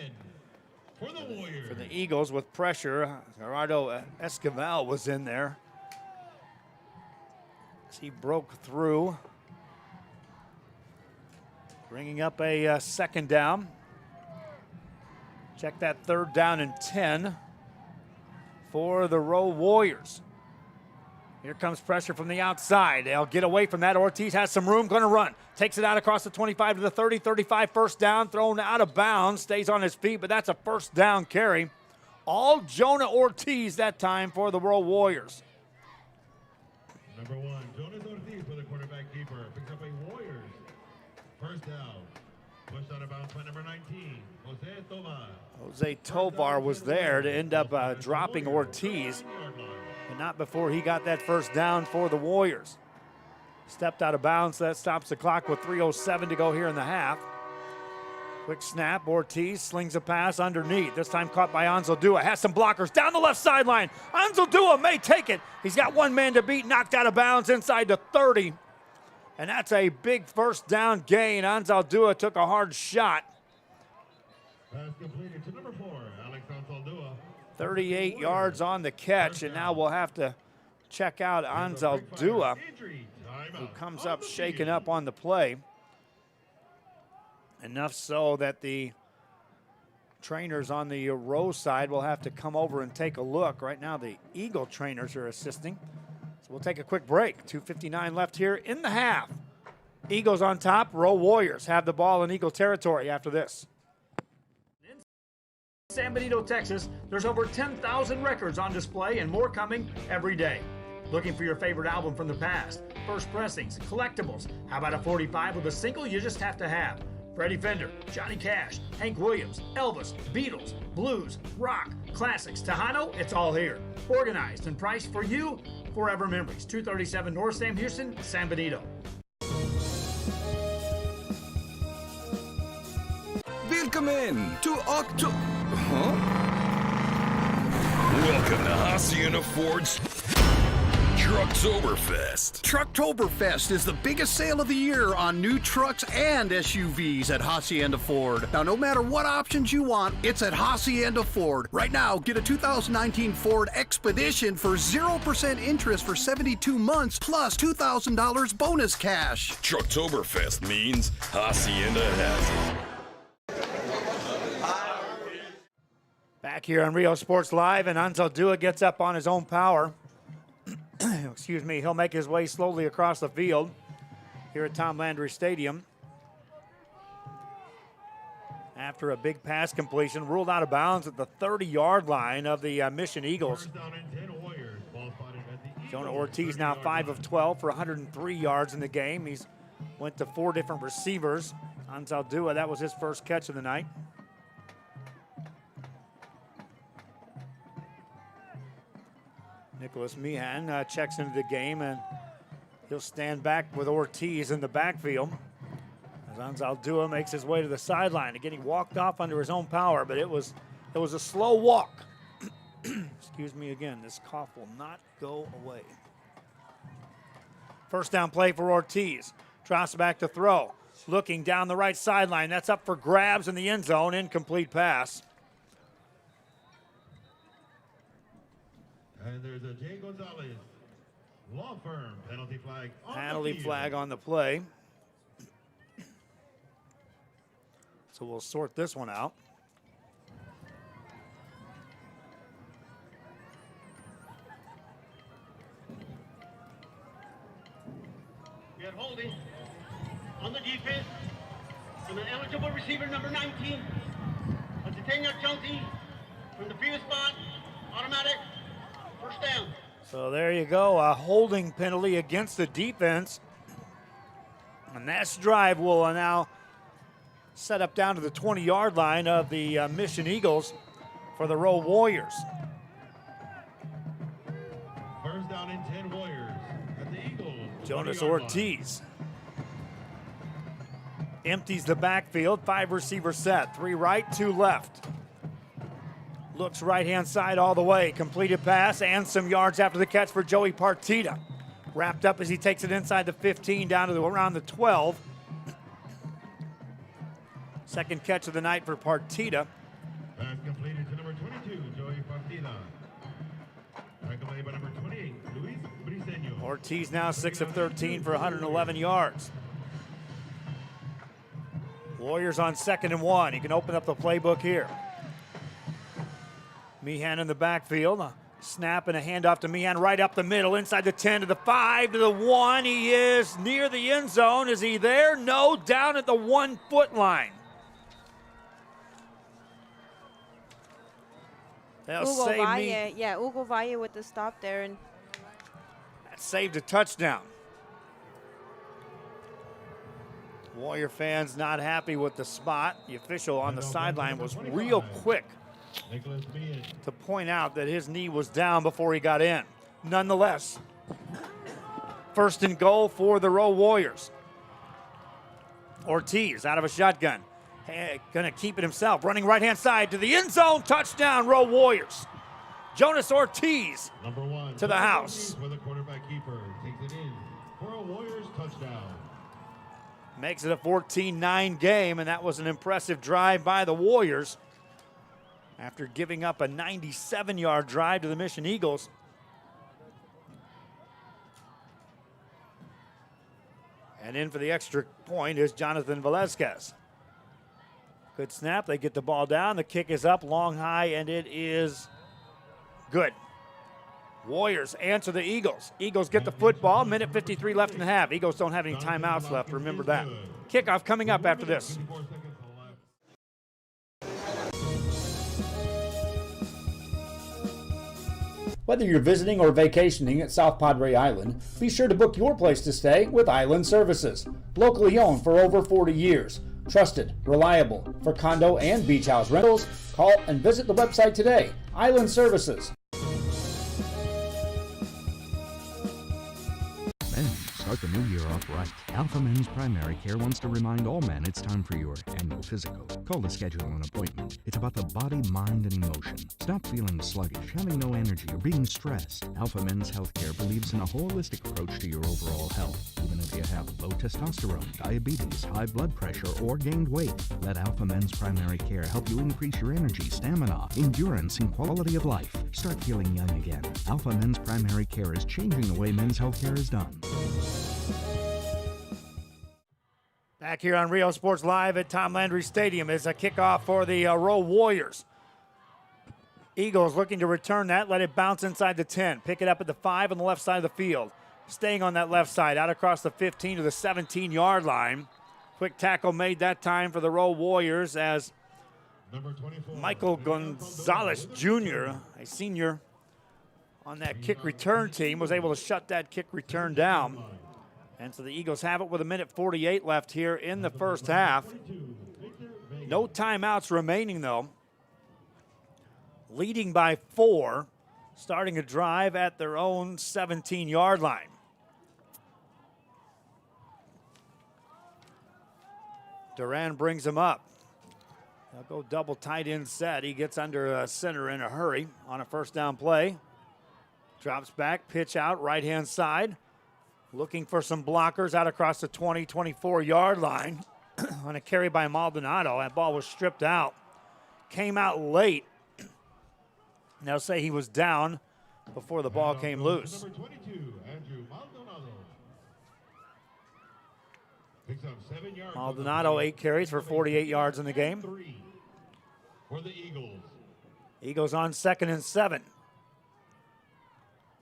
for the Warriors. For the Eagles with pressure, Gerardo Esquivel was in there. As he broke through. Bringing up a 2nd down. Check that 3rd down and 10 for the Rowe Warriors. Here comes pressure from the outside. They'll get away from that. Ortiz has some room, going to run. Takes it out across the 25 to the 30, 35, first down, thrown out of bounds, stays on his feet, but that's a first down carry. All Jonah Ortiz that time for the Rowe Warriors. Number 1, Jonas Ortiz for the quarterback keeper. Picks up a Warriors first down. Pushed out of bounds by number 19, Jose Tovar. Jose Tovar was there to end up dropping Ortiz, but not before he got that first down for the Warriors. Stepped out of bounds. That stops the clock with 3:07 to go here in the half. Quick snap. Ortiz slings a pass underneath. This time caught by Ansel Dua. Has some blockers down the left sideline. Ansel Dua may take it. He's got one man to beat. Knocked out of bounds inside the 30. And that's a big first down gain. Ansel Dua took a hard shot. Pass completed to number 4, Alex Ansel Dua. 38 yards on the catch, and now we'll have to check out Ansel Dua, who comes up shaken up on the play. Enough so that the trainers on the Rowe side will have to come over and take a look. Right now the Eagle trainers are assisting. So we'll take a quick break. 2:59 left here in the half. Eagles on top. Rowe Warriors have the ball in Eagle territory after this. In San Benito, Texas, there's over 10,000 records on display and more coming every day. Looking for your favorite album from the past? First pressings, collectibles. How about a 45 with a single you just have to have? Freddie Fender, Johnny Cash, Hank Williams, Elvis, Beatles, blues, rock, classics, Tejano, it's all here. Organized and priced for you. Forever Memories, 237 North Sam Houston, San Benito. Willkommen to Welcome to Hacienda Ford's Trucktoberfest. Trucktoberfest is the biggest sale of the year on new trucks and SUVs at Hacienda Ford. Now, no matter what options you want, it's at Hacienda Ford. Right now, get a 2019 Ford Expedition for 0% interest for 72 months plus $2,000 bonus cash. Trucktoberfest means Hacienda has it. Back here on Rio Sports Live, and Ansel Dua gets up on his own power. Excuse me, he'll make his way slowly across the field here at Tom Landry Stadium. After a big pass completion, ruled out of bounds at the 30-yard line of the Mission Eagles. Jonah Ortiz now 5 of 12 for 103 yards in the game. He's went to 4 different receivers. Ansel Dua, that was his first catch of the night. Nicholas Meehan checks into the game, and he'll stand back with Ortiz in the backfield as Ansel Dua makes his way to the sideline. Again, he walked off under his own power, but it was a slow walk. Excuse me again, this cough will not go away. First down play for Ortiz. Drops back to throw. Looking down the right sideline. That's up for grabs in the end zone. Incomplete pass. And there's a Jay Gonzalez law firm penalty flag on Penalty the field. flag on the play. So we'll sort this one out. We had holding on the defense on an eligible receiver number 19. A Titania Chunky from the previous spot, automatic, first down. So there you go, a holding penalty against the defense. And this drive will now set up down to the 20-yard line of the Mission Eagles for the Rowe Warriors. First down and 10 Warriors at the Eagles. Jonas 20-yard line. Ortiz empties the backfield, 5 receiver set, 3 right, 2 left. Looks right-hand side all the way. Completed pass and some yards after the catch for Joey Partita. Wrapped up as he takes it inside the 15 down to around the 12. Second catch of the night for Partita. Pass completed to number 22, Joey Partida. Accompanied by number 28, Luis Briseño. Ortiz now 6 of 13 for 111 yards. Warriors on 2nd and 1. He can open up the playbook here. Meehan in the backfield. Snap and a handoff to Meehan right up the middle, inside the 10 to the 5 to the 1. He is near the end zone. Is he there? No, down at the 1 foot line. They'll save me. Yeah, Hugo Valle with the stop there, and that saved a touchdown. Warrior fans not happy with the spot. The official on the sideline was real quick to point out that his knee was down before he got in. Nonetheless, first and goal for the Rowe Warriors. Ortiz out of a shotgun. Gonna keep it himself. Running right-hand side to the end zone. Touchdown, Rowe Warriors. Jonas Ortiz to the house. For the quarterback keeper, takes it in for a Warriors touchdown. Makes it a 14-9 game, and that was an impressive drive by the Warriors after giving up a 97-yard drive to the Mission Eagles. And in for the extra point is Jonathan Velasquez. Good snap. They get the ball down. The kick is up, long, high, and it is good. Warriors answer the Eagles. Eagles get the football. Minute 53 left in the half. Eagles don't have any timeouts left. Remember that. Kickoff coming up after this. Whether you're visiting or vacationing at South Padre Island, be sure to book your place to stay with Island Services. Locally owned for over 40 years. Trusted, reliable for condo and beach house rentals. Call and visit the website today. Island Services. Start the new year off right. Alpha Men's Primary Care wants to remind all men it's time for your annual physical. Call to schedule an appointment. It's about the body, mind, and emotion. Stop feeling sluggish, having no energy, or being stressed. Alpha Men's Healthcare believes in a holistic approach to your overall health. Even if you have low testosterone, diabetes, high blood pressure, or gained weight, let Alpha Men's Primary Care help you increase your energy, stamina, endurance, and quality of life. Start feeling young again. Alpha Men's Primary Care is changing the way men's healthcare is done. Back here on Rio Sports Live at Tom Landry Stadium is a kickoff for the Rowe Warriors. Eagles looking to return that, let it bounce inside the 10. Pick it up at the 5 on the left side of the field. Staying on that left side, out across the 15 to the 17-yard line. Quick tackle made that time for the Rowe Warriors as Michael Gonzalez Jr., a senior on that kick return team, was able to shut that kick return down. And so the Eagles have it with 1:48 left here in the first half. No timeouts remaining, though. Leading by 4, starting a drive at their own 17-yard line. Duran brings him up. They'll go double tight end set. He gets under center in a hurry on a first down play. Drops back, pitch out, right-hand side. Looking for some blockers out across the 20, 24-yard line on a carry by Maldonado. That ball was stripped out. Came out late. They'll say he was down before the ball came loose. Number 22, Andrew Maldonado. Picks up 7 yards. Maldonado, 8 carries for 48 yards in the game. 3 for the Eagles. Eagles on 2nd and 7.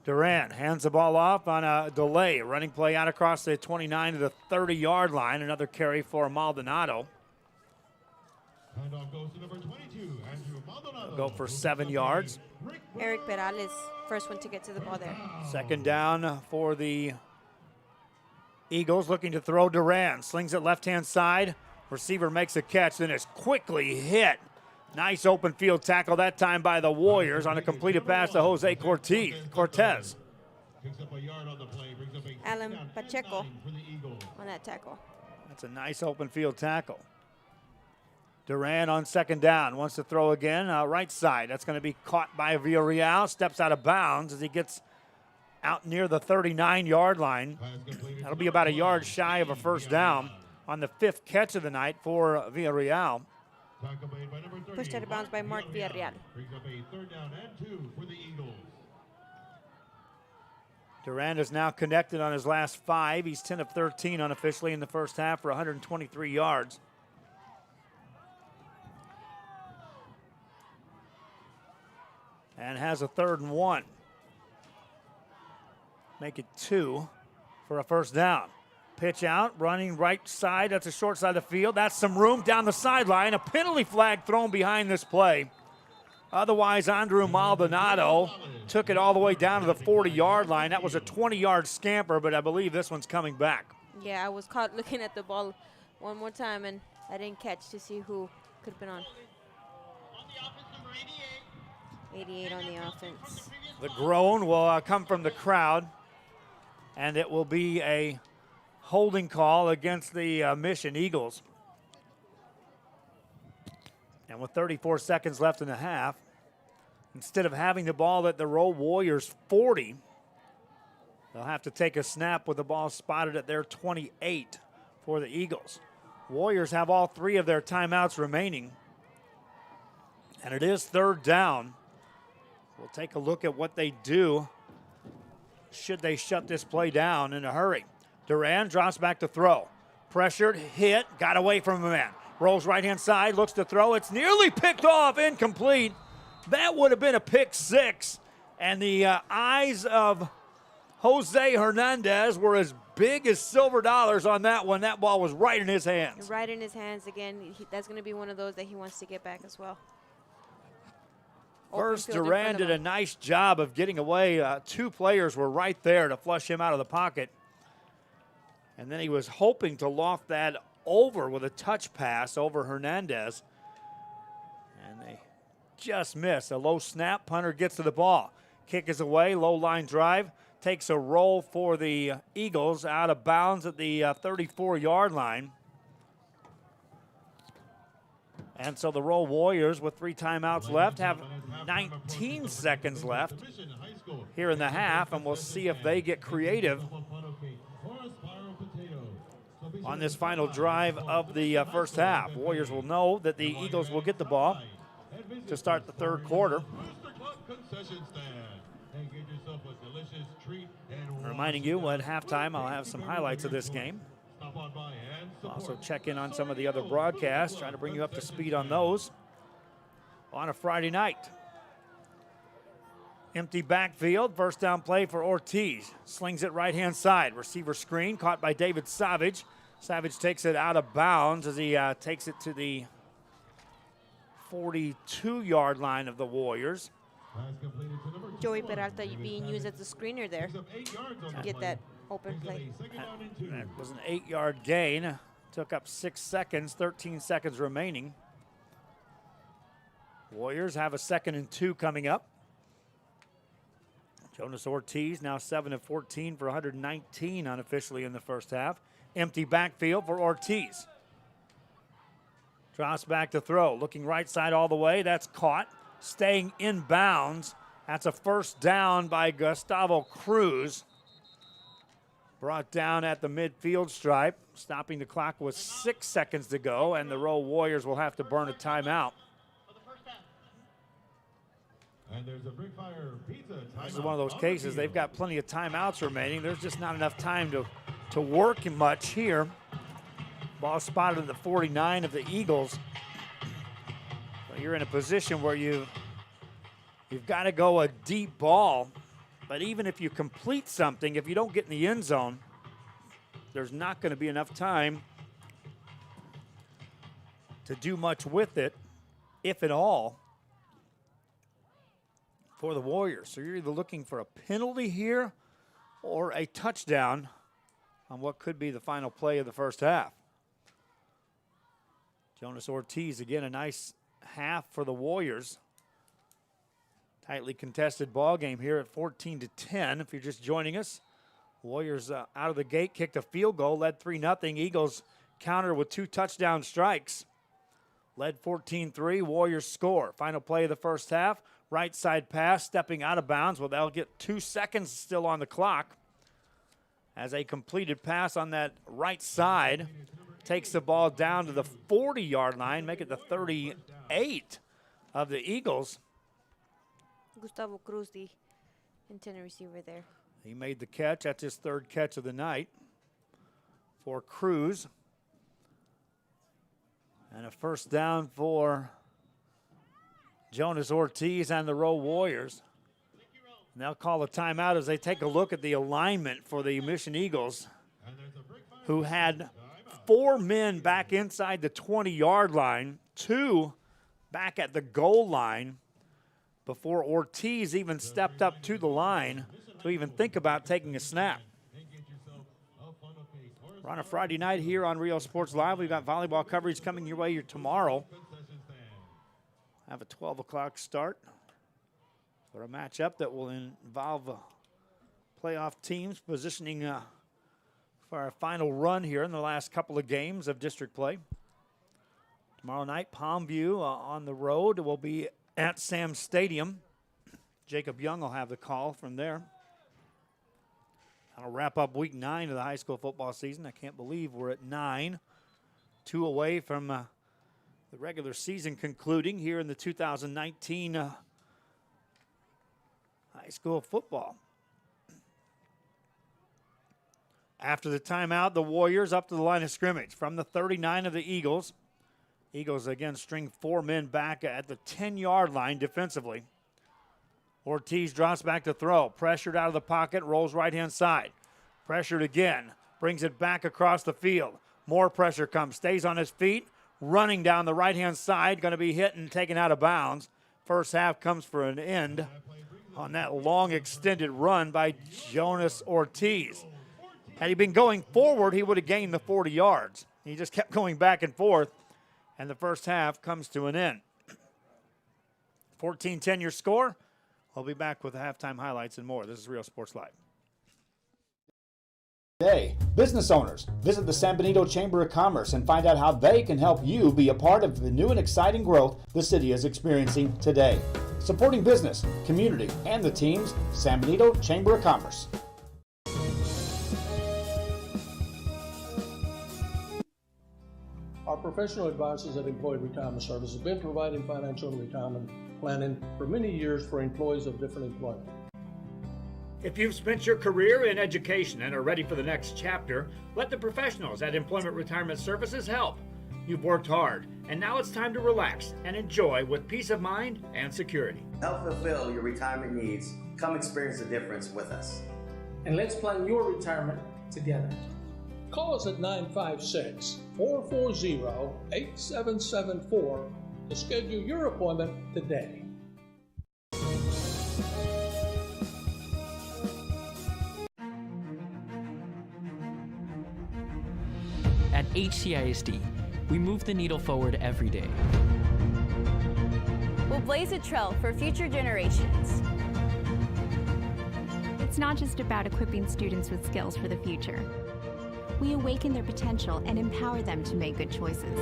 Duran hands the ball off on a delay. Running play out across the 29 to the 30-yard line. Another carry for Maldonado. Handoff goes to number 22, Andrew Maldonado. Go for 7 yards. Eric Perales, first one to get to the ball there. Second down for the Eagles, looking to throw. Duran slings it left-hand side. Receiver makes a catch, then is quickly hit. Nice open field tackle that time by the Warriors on a completed pass to Jose Cortez. Alan Pacheco on that tackle. That's a nice open field tackle. Duran on second down, wants to throw again, right side. That's going to be caught by Villarreal, steps out of bounds as he gets out near the 39-yard line. That'll be about a yard shy of a first down on the 5th catch of the night for Villarreal. Pushed out of bounds by Mark Villarreal. Brings up a 3rd down and 2 for the Eagles. Duran is now connected on his last 5. He's 10 of 13 unofficially in the first half for 123 yards. and has a 3rd and 1. Make it 2 for a first down. Pitch out, running right side. That's the short side of the field. That's some room down the sideline. A penalty flag thrown behind this play. Otherwise, Andrew Maldonado took it all the way down to the 40-yard line. That was a 20-yard scamper, but I believe this one's coming back. Yeah, I was caught looking at the ball one more time, and I didn't catch to see who could have been on. 88 on the offense. The groan will come from the crowd, and it will be a holding call against the Mission Eagles. And with 34 seconds left in the half, instead of having the ball at the Rowe Warriors 40, they'll have to take a snap with the ball spotted at their 28 for the Eagles. Warriors have all 3 of their timeouts remaining, and it is 3rd down. We'll take a look at what they do should they shut this play down in a hurry. Duran drops back to throw. Pressured, hit, got away from a man. Rolls right-hand side, looks to throw. It's nearly picked off, incomplete. That would have been a pick 6. And the eyes of Jose Hernandez were as big as silver dollars on that one. That ball was right in his hands. Right in his hands again. That's going to be one of those that he wants to get back as well. First, Duran did a nice job of getting away. 2 players were right there to flush him out of the pocket. And then he was hoping to loft that over with a touch pass over Hernandez. And they just miss. A low snap. Punter gets to the ball. Kick is away. Low line drive. Takes a roll for the Eagles out of bounds at the 34-yard line. And so the Rowe Warriors, with 3 timeouts left, have 19 seconds left here in the half, and we'll see if they get creative on this final drive of the first half. Warriors will know that the Eagles will get the ball to start the 3rd quarter. Reminding you, at halftime, I'll have some highlights of this game. Also check in on some of the other broadcasts, trying to bring you up to speed on those on a Friday night. Empty backfield, first down play for Ortiz. Slings it right-hand side. Receiver screen caught by David Savage. Savage takes it out of bounds as he takes it to the 42-yard line of the Warriors. Joey Peralta being used as a screener there to get that open play. That was an 8-yard gain. Took up 6 seconds, 13 seconds remaining. Warriors have a 2nd and 2 coming up. Jonas Ortiz now 7 of 14 for 119 unofficially in the first half. Empty backfield for Ortiz. Drops back to throw. Looking right side all the way. That's caught. Staying in bounds. That's a first down by Gustavo Cruz. Brought down at the midfield stripe. Stopping the clock with 6 seconds to go, and the Rowe Warriors will have to burn a timeout. And there's a Big Fire Pizza timeout. This is one of those cases. They've got plenty of timeouts remaining. There's just not enough time to work much here. Ball spotted at the 49 of the Eagles. So you're in a position where you've got to go a deep ball. But even if you complete something, if you don't get in the end zone, there's not going to be enough time to do much with it, if at all, for the Warriors. So you're either looking for a penalty here or a touchdown on what could be the final play of the first half. Jonas Ortiz, again, a nice half for the Warriors. Tightly contested ball game here at 14-10. If you're just joining us, Warriors out of the gate kicked a field goal, led 3-0. Eagles counter with 2 touchdown strikes. Led 14-3, Warriors score. Final play of the first half, right side pass, stepping out of bounds. Well, they'll get 2 seconds still on the clock as a completed pass on that right side takes the ball down to the 40-yard line, make it the 38 of the Eagles. Gustavo Cruz, the intended receiver there. He made the catch. That's his 3rd catch of the night for Cruz. And a first down for Jonas Ortiz and the Rowe Warriors. And they'll call a timeout as they take a look at the alignment for the Mission Eagles, who had 4 men back inside the 20-yard line, 2 back at the goal line before Ortiz even stepped up to the line to even think about taking a snap. We're on a Friday night here on Rio Sports Live. We've got volleyball coverage coming your way here tomorrow. Have a 12 o'clock start for a matchup that will involve playoff teams positioning for our final run here in the last couple of games of district play. Tomorrow night, Palmview on the road will be at Sam Stadium. Jacob Young will have the call from there. That'll wrap up week 9 of the high school football season. I can't believe we're at 9, 2 away from the regular season concluding here in the 2019 high school football. After the timeout, the Warriors up to the line of scrimmage from the 39 of the Eagles. Eagles again string 4 men back at the 10-yard line defensively. Ortiz drops back to throw. Pressured out of the pocket, rolls right-hand side. Pressured again, brings it back across the field. More pressure comes, stays on his feet, running down the right-hand side, going to be hit and taken out of bounds. First half comes for an end on that long extended run by Jonas Ortiz. Had he been going forward, he would have gained the 40 yards. He just kept going back and forth, and the first half comes to an end. 14-10 your score. We'll be back with the halftime highlights and more. This is Real Sports Live. Today, business owners, visit the San Benito Chamber of Commerce and find out how they can help you be a part of the new and exciting growth the city is experiencing today. Supporting business, community, and the teams, San Benito Chamber of Commerce. Our professional advisors at Employee Retirement Service have been providing financial and retirement planning for many years for employees of different employment. If you've spent your career in education and are ready for the next chapter, let the professionals at Employment Retirement Services help. You've worked hard, and now it's time to relax and enjoy with peace of mind and security. Help fulfill your retirement needs. Come experience the difference with us. And let's plan your retirement together. Call us at 956-440-8774 to schedule your appointment today. At HCISD, we move the needle forward every day. We'll blaze a trail for future generations. It's not just about equipping students with skills for the future. We awaken their potential and empower them to make good choices.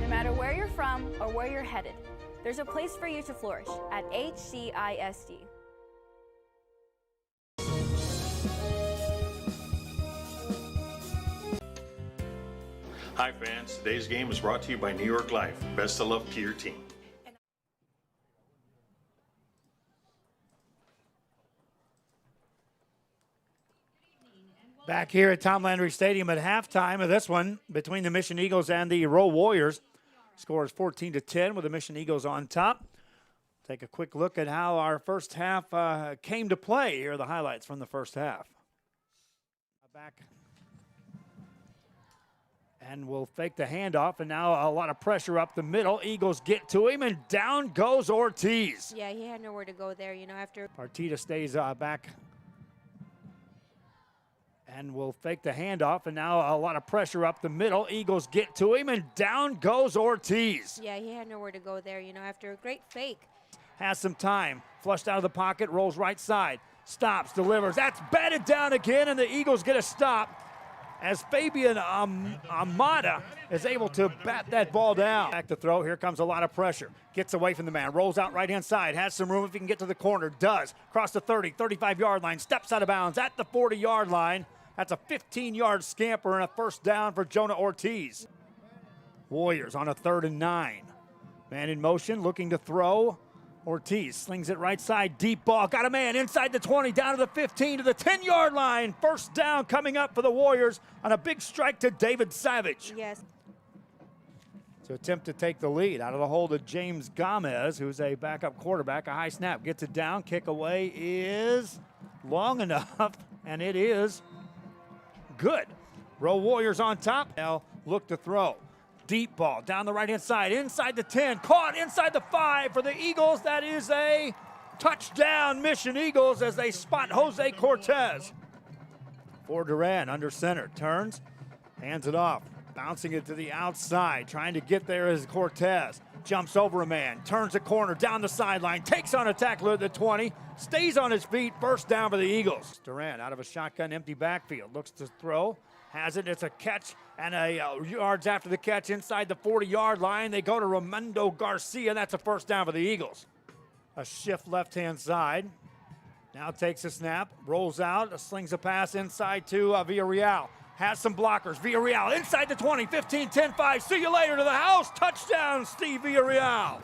No matter where you're from or where you're headed, there's a place for you to flourish at HCISD. Hi fans, today's game is brought to you by New York Life. Best of luck to your team. Back here at Tom Landry Stadium at halftime of this one between the Mission Eagles and the Rowe Warriors. Score is 14-10 with the Mission Eagles on top. Take a quick look at how our first half came to play. Here are the highlights from the first half. Back. And we'll fake the handoff, and now a lot of pressure up the middle. Eagles get to him, and down goes Ortiz. Yeah, he had nowhere to go there, you know, after. Partita stays back. And we'll fake the handoff, and now a lot of pressure up the middle. Eagles get to him, and down goes Ortiz. Yeah, he had nowhere to go there, you know, after a great fake. Has some time. Flushed out of the pocket, rolls right side. Stops, delivers. That's batted down again, and the Eagles get a stop as Fabian Amada is able to bat that ball down. Back to throw. Here comes a lot of pressure. Gets away from the man. Rolls out right-hand side. Has some room if he can get to the corner. Does. Cross the 30, 35-yard line. Steps out of bounds at the 40-yard line. That's a 15-yard scamper and a first down for Jonah Ortiz. Warriors on a 3rd and 9. Man in motion, looking to throw. Ortiz slings it right side, deep ball. Got a man inside the 20, down to the 15, to the 10-yard line. First down coming up for the Warriors on a big strike to David Savage. Yes. to attempt to take the lead. Out of the hold of James Gomez, who's a backup quarterback. A high snap, gets it down. Kick away is long enough, and it is good. Rowe Warriors on top. Now look to throw. Deep ball down the right-hand side, inside the 10, caught inside the 5 for the Eagles. That is a touchdown, Mission Eagles, as they spot Jose Cortez. For Duran, under center, turns, hands it off, bouncing it to the outside, trying to get there is Cortez. Jumps over a man, turns the corner, down the sideline, takes on a tackler at the 20, stays on his feet, first down for the Eagles. Duran out of a shotgun, empty backfield, looks to throw, has it, it's a catch, and yards after the catch inside the 40-yard line. They go to Ramondo Garcia, that's a first down for the Eagles. A shift left-hand side. Now takes a snap, rolls out, slings a pass inside to Villarreal. Has some blockers. Villarreal inside the 20, 15, 10, 5. See you later to the house. Touchdown, Steve Villarreal.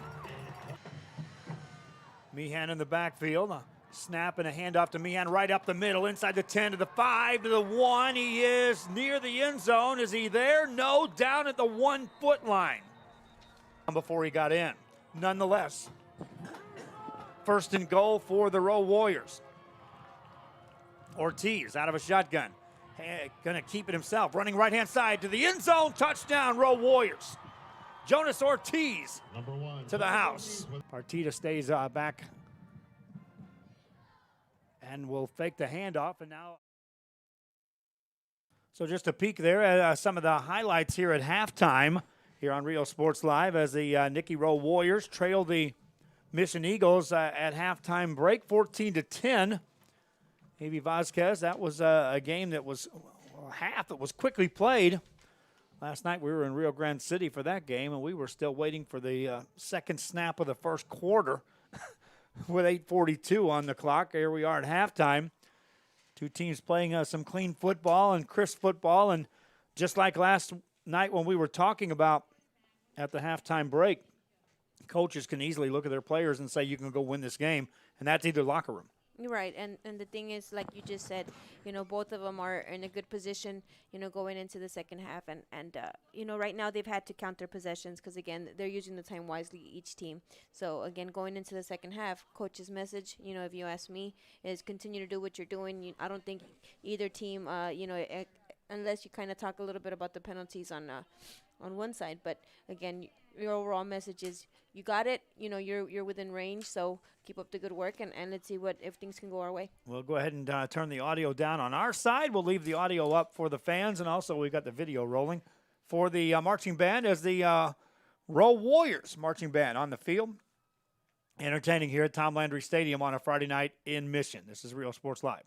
Meehan in the backfield. A snap and a handoff to Meehan right up the middle, inside the 10 to the 5 to the 1. He is near the end zone. Is he there? No, down at the 1-foot line before he got in. Nonetheless, first and goal for the Rowe Warriors. Ortiz out of a shotgun. Gonna keep it himself. Running right-hand side to the end zone. Touchdown, Rowe Warriors. Jonas Ortiz to the house. Partita stays back and will fake the handoff. And now, so just a peek there at some of the highlights here at halftime here on Rio Sports Live as the Nikki Rowe Warriors trail the Mission Eagles at halftime break, 14-10. Avi Vasquez, that was a game that was half. It was quickly played. Last night we were in Rio Grande City for that game, and we were still waiting for the second snap of the first quarter with 8:42 on the clock. Here we are at halftime. Two teams playing some clean football and crisp football, and just like last night when we were talking about at the halftime break, coaches can easily look at their players and say, you can go win this game, and that's either locker room. You're right, and the thing is, like you just said, both of them are in a good position, going into the second half, and right now they've had to count their possessions because, again, they're using the time wisely, each team. So, again, going into the second half, coach's message, if you ask me, is continue to do what you're doing. I don't think either team, unless you kind of talk a little bit about the penalties on one side, but, again, your overall message is you got it, you're within range, so keep up the good work, and let's see if things can go our way. We'll go ahead and turn the audio down on our side. We'll leave the audio up for the fans, and also we've got the video rolling for the marching band as the Rowe Warriors marching band on the field, entertaining here at Tom Landry Stadium on a Friday night in Mission. This is Rio Sports Live.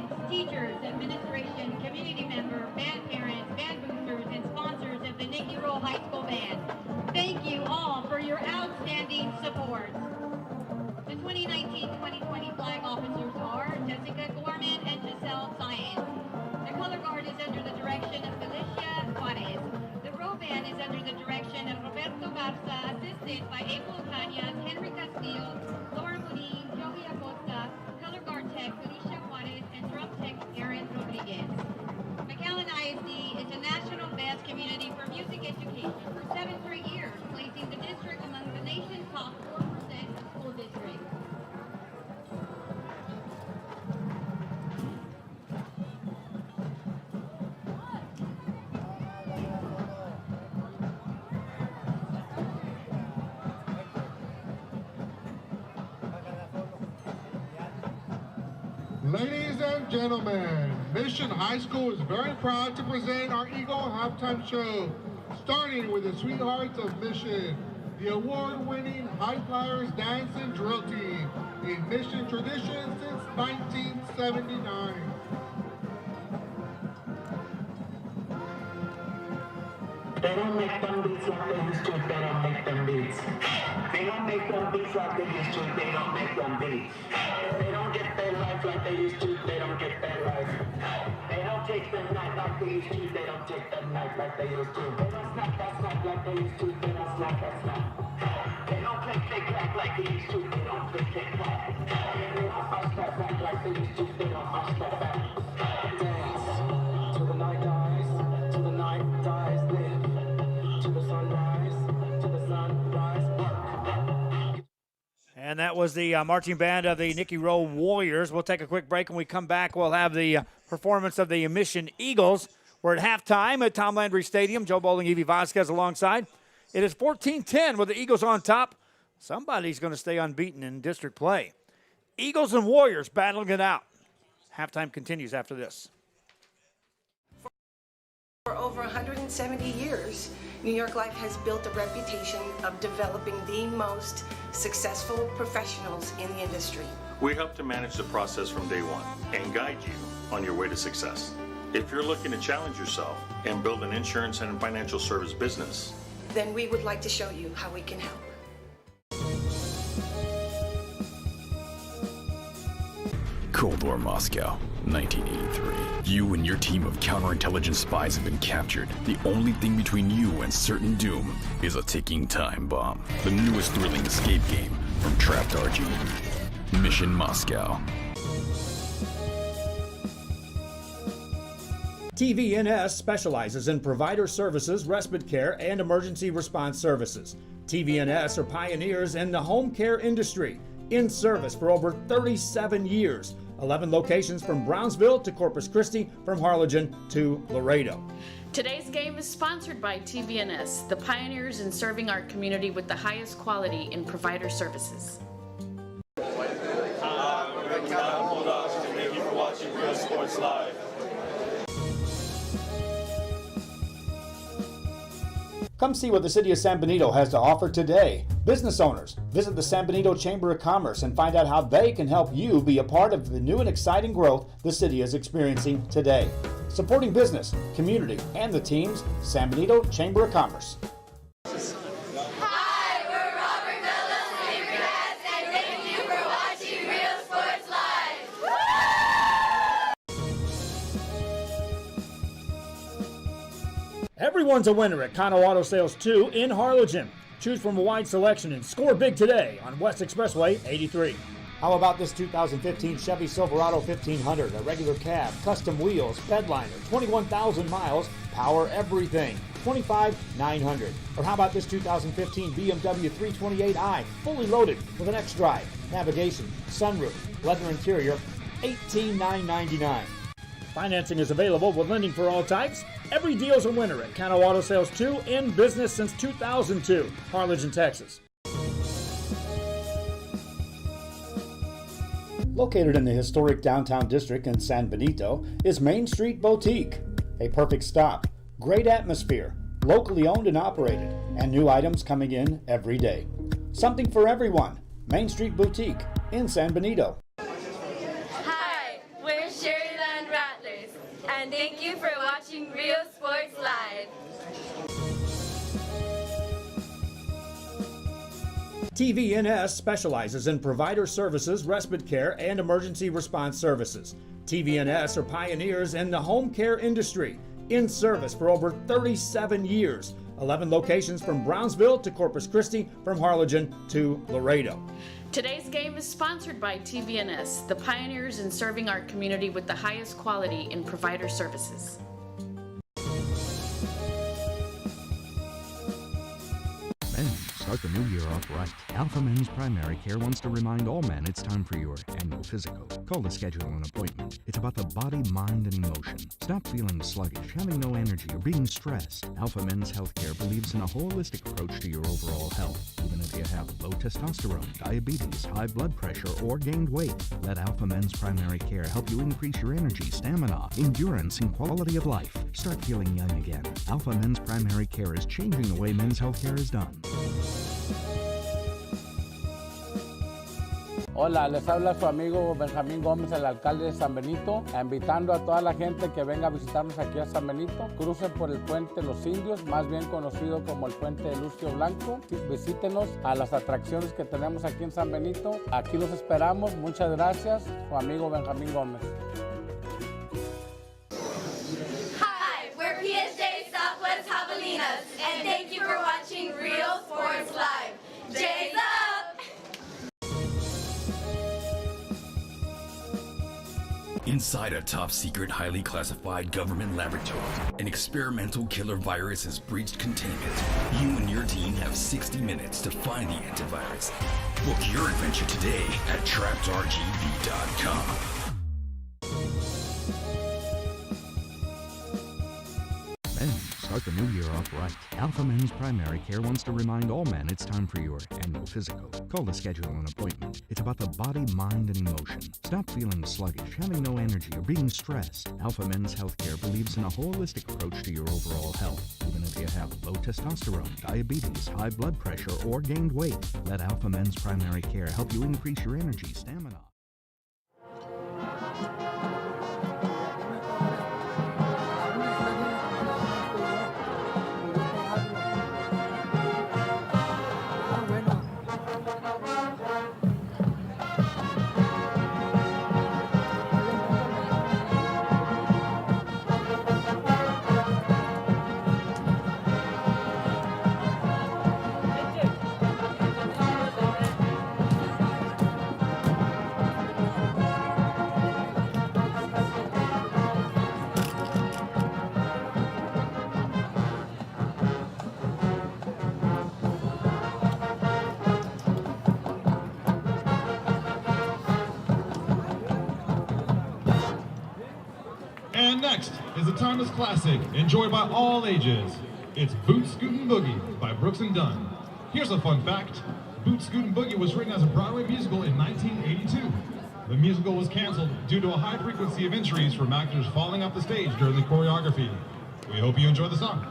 parents, teachers, administration, community member, band parents, band boosters, and sponsors of the Nikki Rowe High School Band. Thank you all for your outstanding support. The 2019-2020 flag officers are Jessica Gorman and Giselle Science. The color guard is under the direction of Felicia Juarez. The Rowe Band is under the direction of Roberto Garza, assisted by April Cañas, Henry Castillo, Laura Bonin, Joey Acosta, color guard tech Felicia Juarez, and drum tech Aaron Rodriguez. McAllen ISD is a national best community for music education for 7 straight years, placing the district among the nation's top 4% of school districts. Ladies and gentlemen, Mission High School is very proud to present our Eagle Halftime Show, starting with the Sweethearts of Mission, the award-winning High Flyers Dance and Drill Team, in Mission tradition since 1979. They don't make them beats like they used to, they don't make them beats. They don't make them beats like they used to, they don't make them beats. They don't get their life like they used to, they don't get their life. They don't take the night like they used to, they don't take the night like they used to. They don't snap that snap like they used to, they don't snap that snap. They don't play click-clack like they used to, they don't play click-clack. They don't bust that back like they used to, they don't bust that back. Dance till the night dies, till the night dies, live. To the sunrise, to the sunrise, work. And that was the marching band of the Nikki Rowe Warriors. We'll take a quick break. When we come back, we'll have the performance of the Mission Eagles. We're at halftime at Tom Landry Stadium. Joe Bowling, Evie Vasquez alongside. It is 14-10 with the Eagles on top. Somebody's going to stay unbeaten in district play. Eagles and Warriors battling it out. Halftime continues after this. For over 170 years, New York Life has built a reputation of developing the most successful professionals in the industry. We help to manage the process from day one and guide you on your way to success. If you're looking to challenge yourself and build an insurance and financial service business, then we would like to show you how we can help. Cold War Moscow, 1983. You and your team of counterintelligence spies have been captured. The only thing between you and certain doom is a ticking time bomb. The newest thrilling escape game from Trapped RG. Mission Moscow. TVNS specializes in provider services, respite care, and emergency response services. TVNS are pioneers in the home care industry, in service for over 37 years. 11 locations from Brownsville to Corpus Christi, from Harlingen to Laredo. Today's game is sponsored by TVNS, the pioneers in serving our community with the highest quality in provider services. Thank you for watching Real Sports Live. Come see what the City of San Benito has to offer today. Business owners, visit the San Benito Chamber of Commerce and find out how they can help you be a part of the new and exciting growth the city is experiencing today. Supporting business, community, and the teams, San Benito Chamber of Commerce. Hi, we're Robert Fellows Sabercats, and thank you for watching Real Sports Live. Everyone's a winner at Kano Auto Sales 2 in Harlingen. Choose from a wide selection and score big today on West Expressway 83. How about this 2015 Chevy Silverado 1500, a regular cab, custom wheels, bedliner, 21,000 miles, power everything, $25,900. Or how about this 2015 BMW 328i, fully loaded with an X-Drive, navigation, sunroof, leather interior, $18,999. Financing is available with lending for all types. Every deal's a winner at Kano Auto Sales 2, in business since 2002, Harlingen, Texas. Located in the historic downtown district in San Benito is Main Street Boutique. A perfect stop, great atmosphere, locally owned and operated, and new items coming in every day. Something for everyone. Main Street Boutique in San Benito. Hi, we're Sherry And thank you for watching Real Sports Live. TVNS specializes in provider services, respite care, and emergency response services. TVNS are pioneers in the home care industry, in service for over 37 years. 11 locations from Brownsville to Corpus Christi, from Harlingen to Laredo. Today's game is sponsored by TVNS, the pioneers in serving our community with the highest quality in provider services. Men, start the new year off right. Alpha Men's Primary Care wants to remind all men it's time for your annual physical. Call to schedule an appointment. It's about the body, mind, and emotion. Stop feeling sluggish, having no energy, or being stressed. Alpha Men's Healthcare believes in a holistic approach to your overall health. Even if you have low testosterone, diabetes, high blood pressure, or gained weight, let Alpha Men's Primary Care help you increase your energy, stamina, endurance, and quality of life. Start feeling young again. Alpha Men's Primary Care is changing the way men's healthcare is done. Hola, les habla su amigo Benjamín Gómez, el alcalde de San Benito, invitando a toda la gente que venga a visitarnos aquí a San Benito. Crucen por el puente Los Indios, más bien conocido como el puente de Lucio Blanco. Visítenos a las atracciones que tenemos aquí en San Benito. Aquí los esperamos. Muchas gracias, su amigo Benjamín Gómez. Hi, we're PSJ Southwest Javelinas, and thank you for watching Real Sports Live. J's up! Inside a top-secret, highly classified government laboratory, an experimental killer virus has breached containment. You and your team have 60 minutes to find the antivirus. Book your adventure today at trappedrgv.com. Men, start the new year off right. Alpha Men's Primary Care wants to remind all men it's time for your annual physical. Call to schedule an appointment. It's about the body, mind, and emotion. Stop feeling sluggish, having no energy, or being stressed. Alpha Men's Healthcare believes in a holistic approach to your overall health. Even if you have low testosterone, diabetes, high blood pressure, or gained weight, let Alpha Men's Primary Care help you increase your energy, stamina. And next is a timeless classic enjoyed by all ages. It's Boot Scootin' Boogie by Brooks and Dunn. Here's a fun fact. Boot Scootin' Boogie was written as a Broadway musical in 1982. The musical was canceled due to a high frequency of injuries from actors falling off the stage during the choreography. We hope you enjoy the song.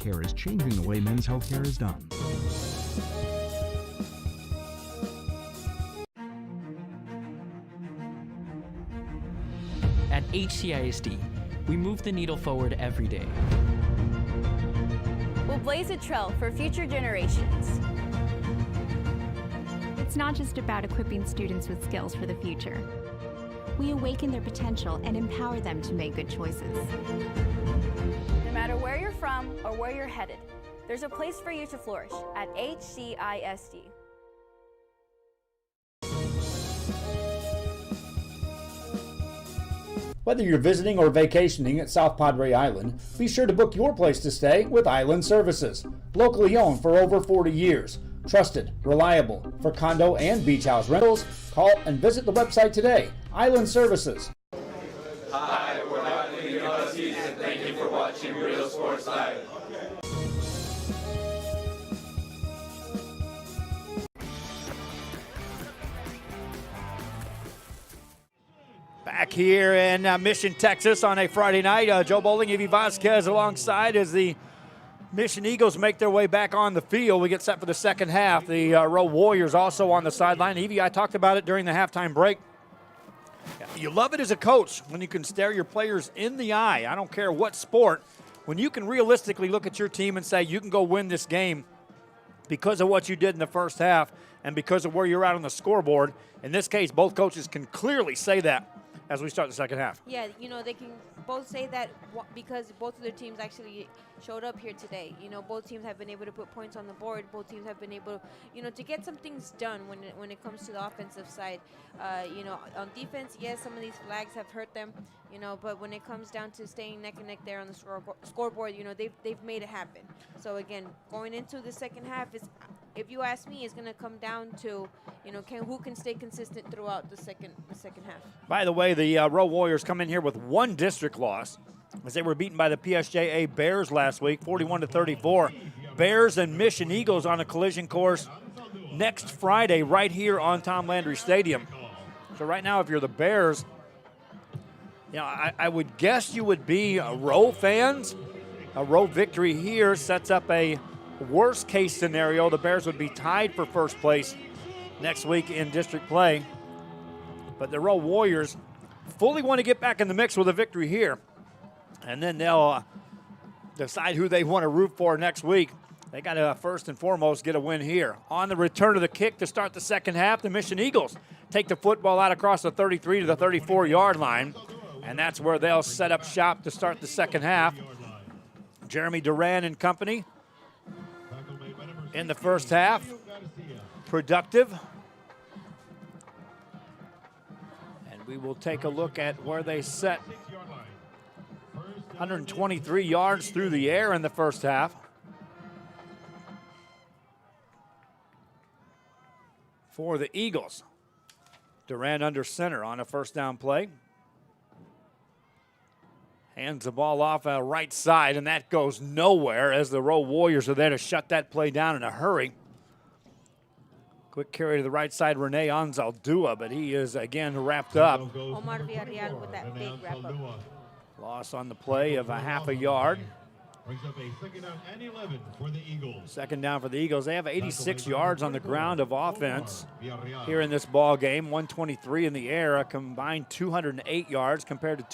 Healthcare is changing the way men's healthcare is done. At HCISD, we move the needle forward every day. We'll blaze a trail for future generations. It's not just about equipping students with skills for the future. We awaken their potential and empower them to make good choices. No matter where you're from or where you're headed, there's a place for you to flourish at HCISD. Whether you're visiting or vacationing at South Padre Island, be sure to book your place to stay with Island Services. Locally owned for over 40 years. Trusted, reliable for condo and beach house rentals. Call and visit the website today. Island Services. Hi, we're Island Universities, and thank you for watching Real Sports Live. Back here in Mission, Texas on a Friday night. Joe Bowling, Evie Vasquez alongside as the Mission Eagles make their way back on the field. We get set for the second half. The Rowe Warriors also on the sideline. Evie, I talked about it during the halftime break. You love it as a coach when you can stare your players in the eye. I don't care what sport. When you can realistically look at your team and say you can go win this game because of what you did in the first half and because of where you're at on the scoreboard. In this case, both coaches can clearly say that as we start the second half. Yeah, you know, they can both say that because both of their teams actually showed up here today. You know, both teams have been able to put points on the board. Both teams have been able, you know, to get some things done when it comes to the offensive side. You know, on defense, yes, some of these flags have hurt them, you know, but when it comes down to staying neck and neck there on the scoreboard, you know, they've made it happen. So again, going into the second half is, if you ask me, it's going to come down to, you know, who can stay consistent throughout the second half. By the way, the Rowe Warriors come in here with one district loss as they were beaten by the PSJA Bears last week, 41-34. Bears and Mission Eagles on a collision course next Friday right here on Tom Landry Stadium. So right now, if you're the Bears, you know, I would guess you would be Rowe fans. A Rowe victory here sets up a worst case scenario. The Bears would be tied for first place next week in district play. But the Rowe Warriors fully want to get back in the mix with a victory here. And then they'll decide who they want to root for next week. They got to first and foremost get a win here. On the return of the kick to start the second half, the Mission Eagles take the football out across the 33 to the 34-yard line. And that's where they'll set up shop to start the second half. Jeremy Duran and company in the first half. Productive. And we will take a look at where they set 123 yards through the air in the first half. For the Eagles. Duran under center on a first down play. Hands the ball off right side, and that goes nowhere as the Rowe Warriors are there to shut that play down in a hurry. Quick carry to the right side, Rene Anzaldua, but he is again wrapped up. Omar Villarreal with that big wrap up. Loss on the play of a half a yard. Brings up a second down and 11 for the Eagles. Second down for the Eagles. They have 86 yards on the ground of offense here in this ball game. 123 in the air, a combined 208 yards compared to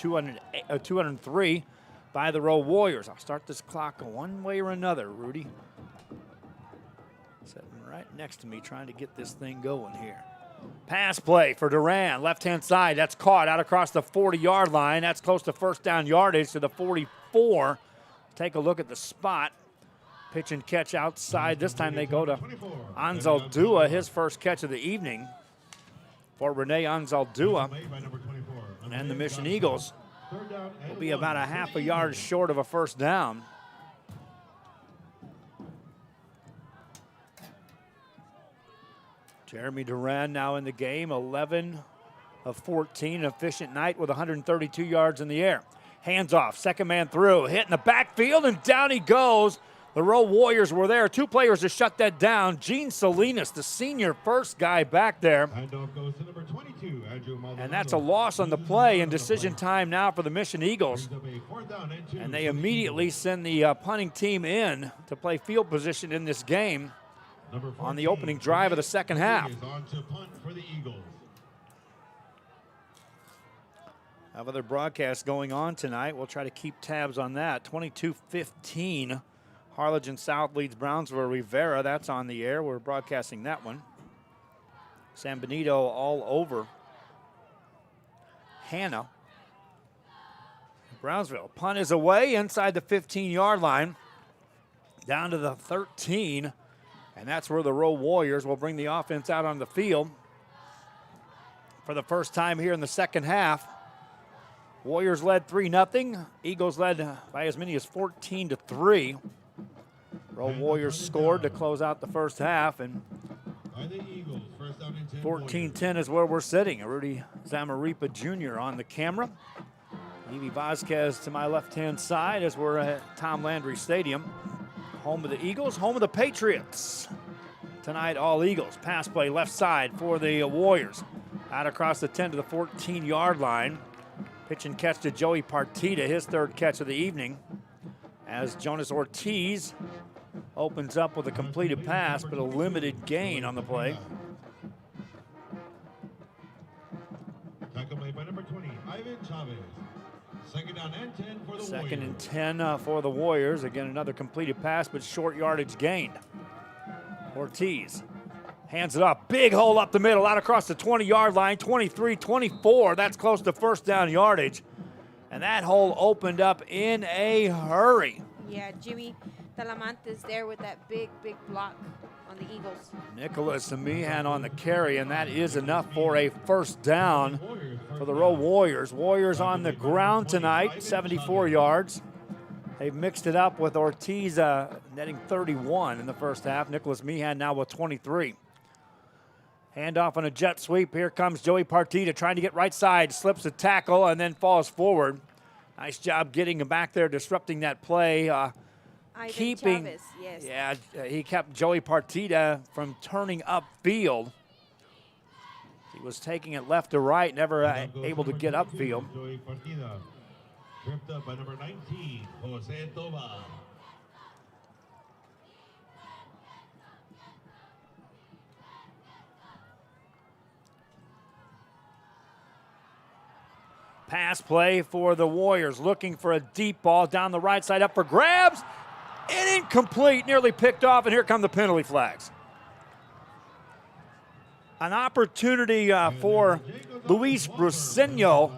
203 by the Rowe Warriors. I'll start this clock one way or another, Rudy. Sitting right next to me trying to get this thing going here. Pass play for Duran, left-hand side. That's caught out across the 40-yard line. That's close to first down yardage to the 44. Take a look at the spot. Pitch and catch outside. This time they go to Anzaldua, his first catch of the evening for Rene Anzaldua. And the Mission Eagles will be about a half a yard short of a first down. Jeremy Duran now in the game, 11 of 14. Efficient night with 132 yards in the air. Hands off, second man through, hit in the backfield, and down he goes The Rowe Warriors were there. 2 players to shut that down. Gene Salinas, the senior first guy back there. Handoff goes to number 22, Andrew Maldonado. And that's a loss on the play, and decision time now for the Mission Eagles. Brings up a 4th down and 2 And they for the immediately send the punting team in to play field position in this game Number on the 14, opening drive of the second half. is on to punt for the Eagles. Have other broadcasts going on tonight. We'll try to keep tabs on that. 22-15. Harlingen South leads Brownsville Rivera. That's on the air. We're broadcasting that one. San Benito all over Hannah. Brownsville. Punt is away inside the 15-yard line. Down to the 13. And that's where the Rowe Warriors will bring the offense out on the field for the first time here in the second half. Warriors led 3-0. Eagles led by as many as 14-3. Rowe Warriors scored to close out the first half, and 14-10 is where we're sitting. Rudy Zamaripa Jr. on the camera. Evie Vasquez to my left-hand side as we're at Tom Landry Stadium. Home of the Eagles, home of the Patriots. Tonight, all Eagles. Pass play left side for the Warriors. Out across the 10 to the 14-yard line. Pitch and catch to Joey Partita, his 3rd catch of the evening. As Jonas Ortiz opens up with a completed pass, but a limited gain on the play. Tackle made by number 20, Ivan Chavez. 2nd down and 10 for the Warriors. 2nd and 10 for the Warriors. Again, another completed pass, but short yardage gained. Ortiz hands it up. Big hole up the middle, out across the 20-yard line, 23, 24. That's close to first down yardage. And that hole opened up in a hurry. Yeah, Jimmy Talamantes there with that big block on the Eagles. Nicholas Meehan on the carry, and that is enough for a first down for the Rowe Warriors. Warriors on the ground tonight, 74 yards. They've mixed it up with Ortiz netting 31 in the first half. Nicholas Meehan now with 23. Handoff on a jet sweep. Here comes Joey Partita trying to get right side, slips a tackle, and then falls forward. Nice job getting him back there, disrupting that play. Keeping, Chavez, yes. Yeah, he kept Joey Partita from turning upfield. He was taking it left to right, never able to get upfield. Joey Partita, tripped up by number 19, Jose Toba. Pass play for the Warriors, looking for a deep ball down the right side, up for grabs, and incomplete, nearly picked off, and here come the penalty flags. An opportunity for Luis Bruceño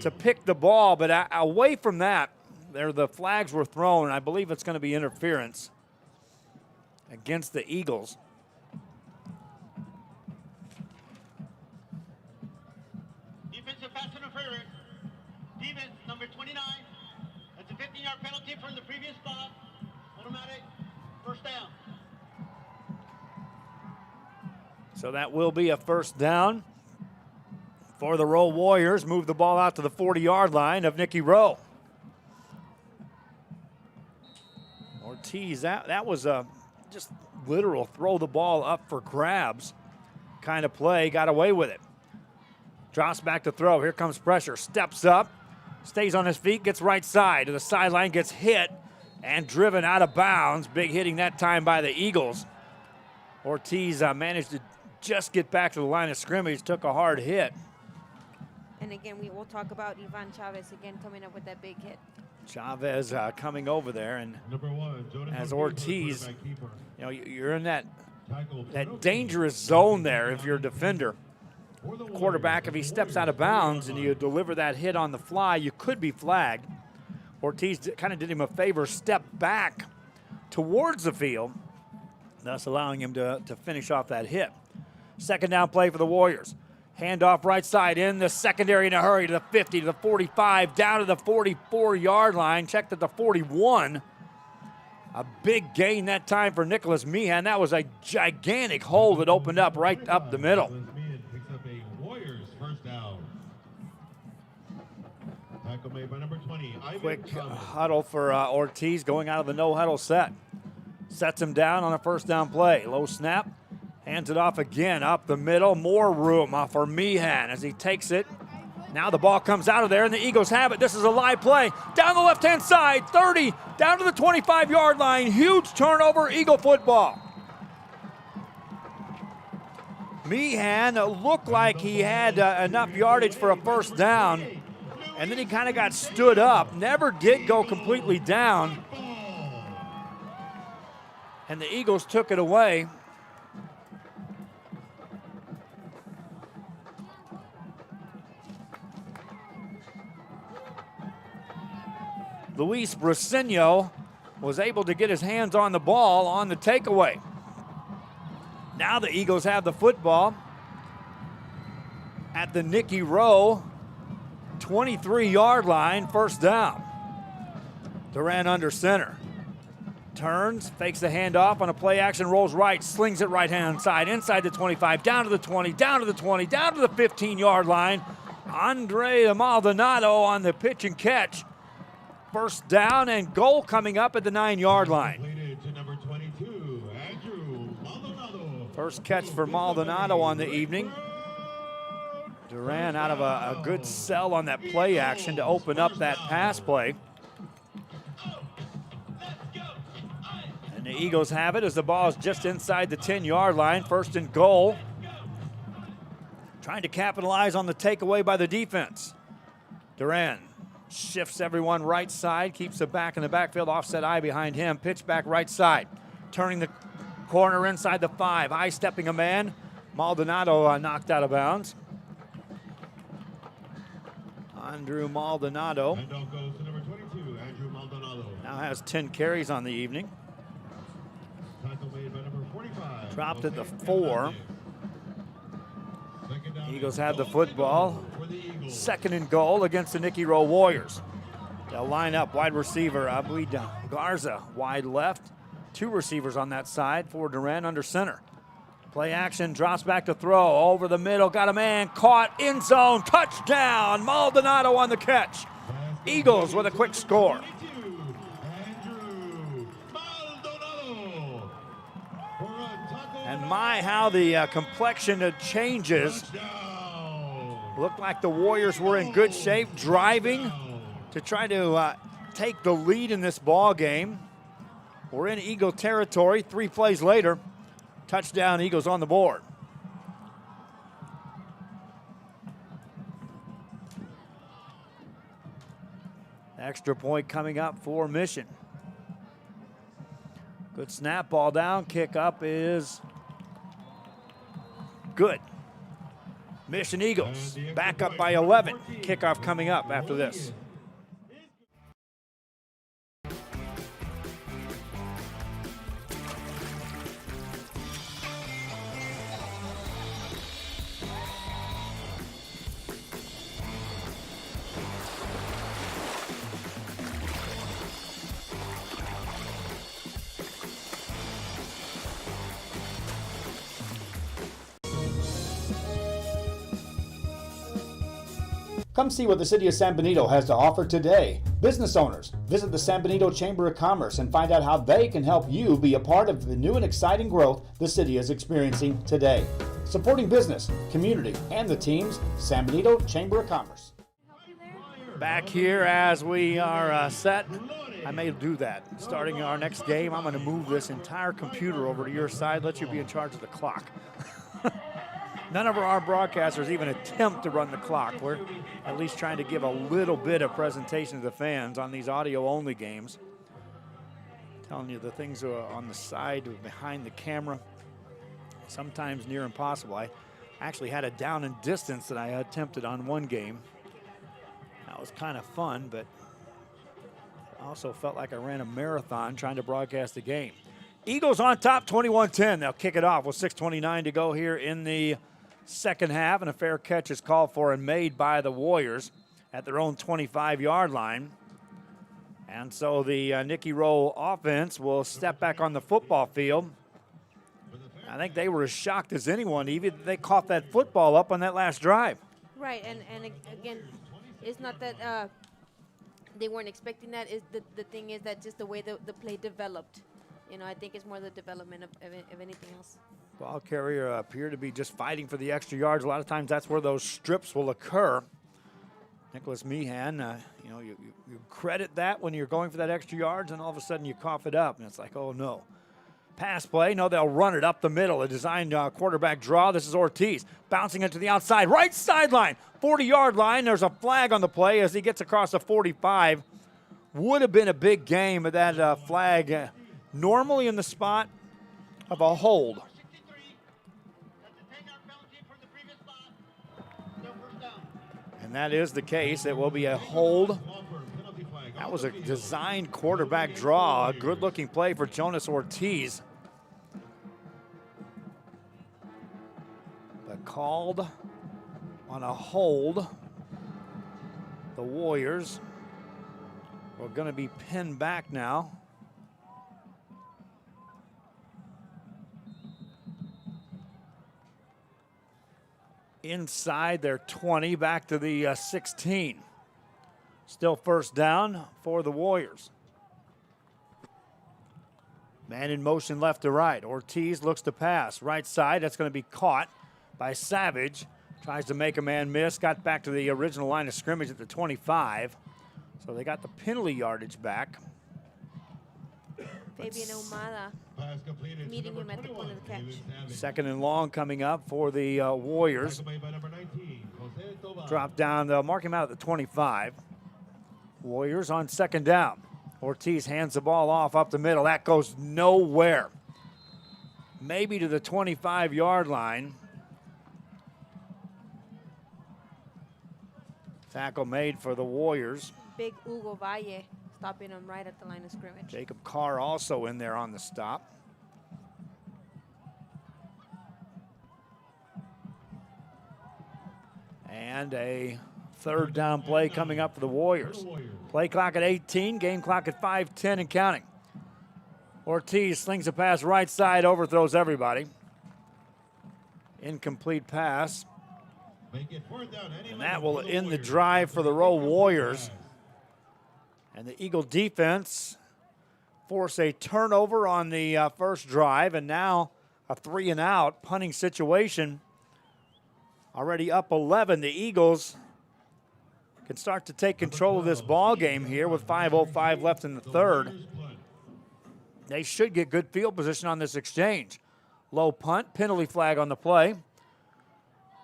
to pick the ball, but away from that, the flags were thrown. I believe it's going to be interference against the Eagles. Defensive pass interference. Defense number 29. That's a 15-yard penalty from the previous spot. Automatic first down. So that will be a first down for the Rowe Warriors. Move the ball out to the 40-yard line of Nikki Rowe. Ortiz, that was a just literal throw the ball up for grabs kind of play. Got away with it. Drops back to throw. Here comes pressure. Steps up. Stays on his feet. Gets right side to the sideline. Gets hit and driven out of bounds. Big hitting that time by the Eagles. Ortiz managed to just get back to the line of scrimmage. Took a hard hit. And again, we will talk about Ivan Chavez again coming up with that big hit. Chavez coming over there, and as Ortiz, you're in that dangerous zone there if you're a defender. Quarterback, if he steps out of bounds and you deliver that hit on the fly, you could be flagged. Ortiz kind of did him a favor, step back towards the field, thus allowing him to finish off that hit. Second down play for the Warriors. Handoff right side in the secondary in a hurry to the 50, to the 45, down to the 44-yard line. Checked at the 41. A big gain that time for Nicholas Meehan. That was a gigantic hole that opened up right up the middle. Picks up a Warriors first down. Tackle made by number 20, Quick huddle for Ortiz going out of the no-huddle set. Sets him down on a first down play. Low snap. Hands it off again up the middle. More room for Meehan as he takes it. Now the ball comes out of there, and the Eagles have it. This is a live play. Down the left-hand side, 30, down to the 25-yard line. Huge turnover, Eagle football. Meehan looked like he had enough yardage for a first down, and then he kind of got stood up. Never did go completely down. And the Eagles took it away. Luis Briceño was able to get his hands on the ball on the takeaway. Now the Eagles have the football at the Nikki Rowe 23-yard line, first down. Duran under center. Turns, fakes the handoff on a play action, rolls right, slings it right-hand side, inside the 25, down to the 20, down to the 20, down to the 15-yard line. Andre Maldonado on the pitch and catch. First down and goal coming up at the 9-yard line. First catch for Maldonado on the evening. Duran out of a good sell on that play action to open up that pass play. And the Eagles have it as the ball is just inside the 10-yard line. First and goal. Trying to capitalize on the takeaway by the defense. Duran shifts everyone right side, keeps the back in the backfield, offset eye behind him, pitch back right side. Turning the corner inside the 5, eye stepping a man. Maldonado knocked out of bounds. Andrew Maldonado now has 10 carries on the evening. Dropped at the 4. Eagles have the football. Second and goal against the Nikki Rowe Warriors. They'll line up wide receiver Abui Garza wide left. 2 receivers on that side for Duran under center. Play action, drops back to throw. Over the middle, got a man caught, end zone, touchdown. Maldonado on the catch. Eagles with a quick score. And my, how the complexion changes. Looked like the Warriors were in good shape, driving to try to take the lead in this ball game. We're in Eagle territory. 3 plays later, touchdown, Eagles on the board. Extra point coming up for Mission. Good snap, ball down, kick up is good. Mission Eagles back up by 11. Kickoff coming up after this. Come see what the City of San Benito has to offer today. Business owners, visit the San Benito Chamber of Commerce and find out how they can help you be a part of the new and exciting growth the city is experiencing today. Supporting business, community, and the teams, San Benito Chamber of Commerce. Back here as we are set. I may do that. Starting our next game, I'm going to move this entire computer over to your side, let you be in charge of the clock. None of our broadcasters even attempt to run the clock. We're at least trying to give a little bit of presentation to the fans on these audio-only games. I'm telling you, the things are on the side behind the camera, sometimes near impossible. I actually had a down and distance that I attempted on one game. That was kind of fun, but I also felt like I ran a marathon trying to broadcast the game. Eagles on top, 21-10. They'll kick it off with 6:29 to go here in the second half, and a fair catch is called for and made by the Warriors at their own 25-yard line. And so the Nikki Rowe offense will step back on the football field. I think they were as shocked as anyone, even they caught that football up on that last drive. Right, and again, it's not that they weren't expecting that. Is the thing is that just the way the play developed. You know, I think it's more the development of anything else. Ball carrier appeared to be just fighting for the extra yards. A lot of times that's where those strips will occur. Nicholas Meehan, you know, you credit that when you're going for that extra yards, and all of a sudden you cough it up, and it's like, oh no. Pass play, no, they'll run it up the middle. A designed quarterback draw. This is Ortiz bouncing into the outside, right sideline, 40-yard line. There's a flag on the play as he gets across the 45. Would have been a big game, but that flag normally in the spot of a hold. And that is the case. It will be a hold. That was a designed quarterback draw. A good-looking play for Jonas Ortiz. But called on a hold. The Warriors are going to be pinned back now. Inside their 20, back to the 16. Still first down for the Warriors. Man in motion left to right. Ortiz looks to pass. Right side, that's going to be caught by Savage. Tries to make a man miss. Got back to the original line of scrimmage at the 25. So they got the penalty yardage back. Fabian Omada meeting him at the point of the catch. Second and long coming up for the Warriors. Drop down, they'll mark him out at the 25. Warriors on second down. Ortiz hands the ball off up the middle. That goes nowhere. Maybe to the 25-yard line. Tackle made for the Warriors. Big Hugo Valle stopping him right at the line of scrimmage. Jacob Carr also in there on the stop. And a third down play coming up for the Warriors. Play clock at 18, game clock at 5:10 and counting. Ortiz slings a pass right side, overthrows everybody. Incomplete pass. And that will end the drive for the Rowe Warriors. And the Eagle defense force a turnover on the first drive, and now a 3-and-out punting situation. Already up 11. The Eagles can start to take control of this ball game here with 5:05 left in the third. They should get good field position on this exchange. Low punt, penalty flag on the play.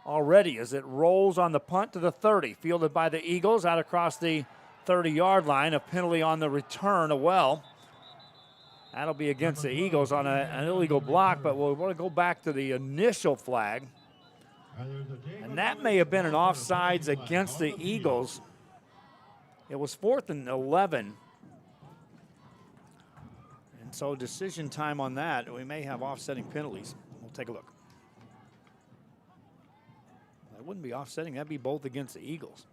Already as it rolls on the punt to the 30. Fielded by the Eagles out across the 30-yard line. A penalty on the return, that'll be against the Eagles on an illegal block, but we'll want to go back to the initial flag. And that may have been an offsides against the Eagles. It was 4th and 11. And so decision time on that. We may have offsetting penalties. We'll take a look. That wouldn't be offsetting. That'd be both against the Eagles.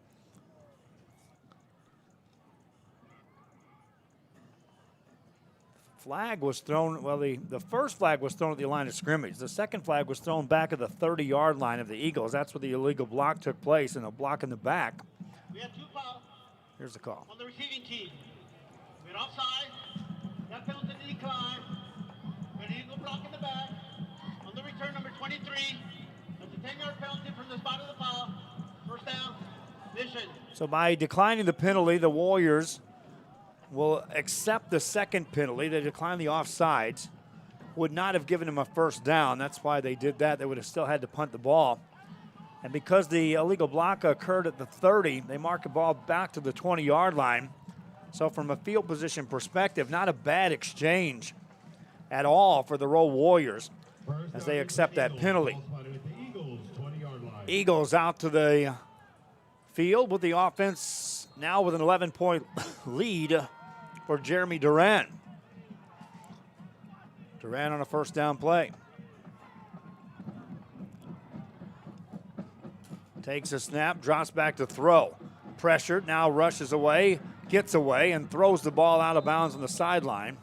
Flag was thrown, well, the first flag was thrown at the line of scrimmage. The second flag was thrown back at the 30-yard line of the Eagles. That's where the illegal block took place, and a block in the back. We had 2 fouls. Here's the call. On the receiving team. We had offside. That penalty decline. We had an illegal block in the back. On the return, number 23. That's a 10-yard penalty from the spot of the foul. First down. Mission. So by declining the penalty, the Warriors will accept the second penalty. They decline the offsides. Would not have given him a first down. That's why they did that. They would have still had to punt the ball. And because the illegal block occurred at the 30, they mark the ball back to the 20-yard line. So from a field position perspective, not a bad exchange at all for the Rowe Warriors as they accept that penalty. Eagles out to the field with the offense now with an 11-point lead for Jeremy Duran. Duran on a first down play. Takes a snap, drops back to throw. Pressured, now rushes away, gets away, and throws the ball out of bounds on the sideline.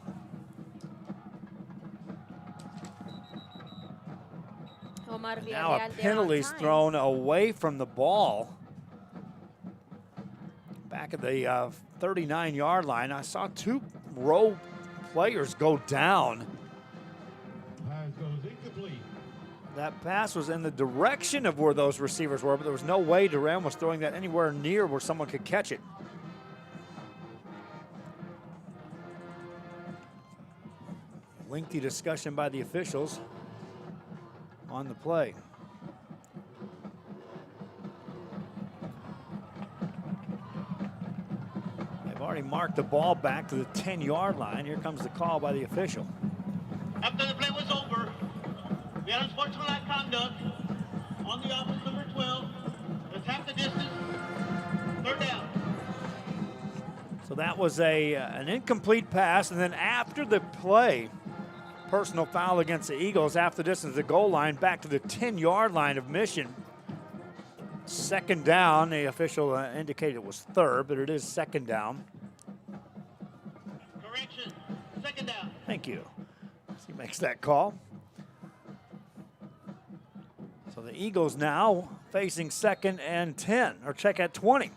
Now a penalty's thrown away from the ball. Back back at the 39-yard line. I saw two Rowe players go down. Pass goes incomplete. That pass was in the direction of where those receivers were, but there was no way Duran was throwing that anywhere near where someone could catch it. Lengthy discussion by the officials on the play. They've already marked the ball back to the 10-yard line. Here comes the call by the official. After the play was over, we had unsportsmanlike conduct on the offense number 12. Let's half the distance. Third down. So that was an incomplete pass, and then after the play, personal foul against the Eagles after the distance, the goal line back to the 10-yard line of Mission. Second down. The official indicated it was third, but it is second down. Correction, second down. Thank you. He makes that call. So the Eagles now facing 2nd and 10, or check at 20.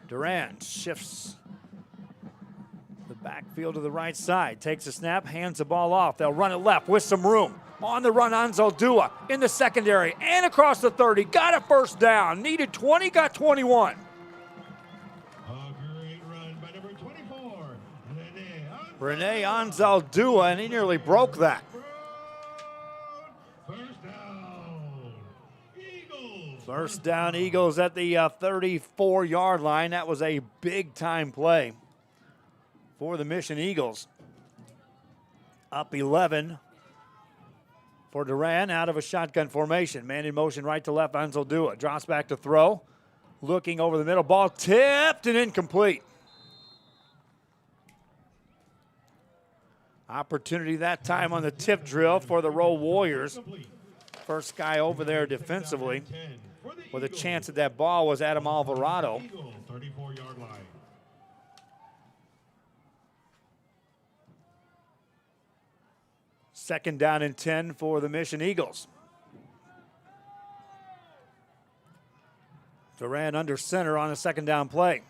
Duran shifts the backfield to the right side, takes a snap, hands the ball off. They'll run it left with some room. On the run, Anzaldua in the secondary and across the 30. Got a first down. Needed 20, got 21. Rene Anzaldua, and he nearly broke that. First down, Eagles at the 34-yard line. That was a big-time play for the Mission Eagles. Up 11 for Duran out of a shotgun formation. Man in motion right to left, Anzaldua drops back to throw. Looking over the middle, ball tipped and incomplete. Opportunity that time on the tip drill for the Rowe Warriors. First guy over there defensively with a chance at that ball was Adam Alvarado. 34-yard line. Second down and 10 for the Mission Eagles. Duran under center on a second down play.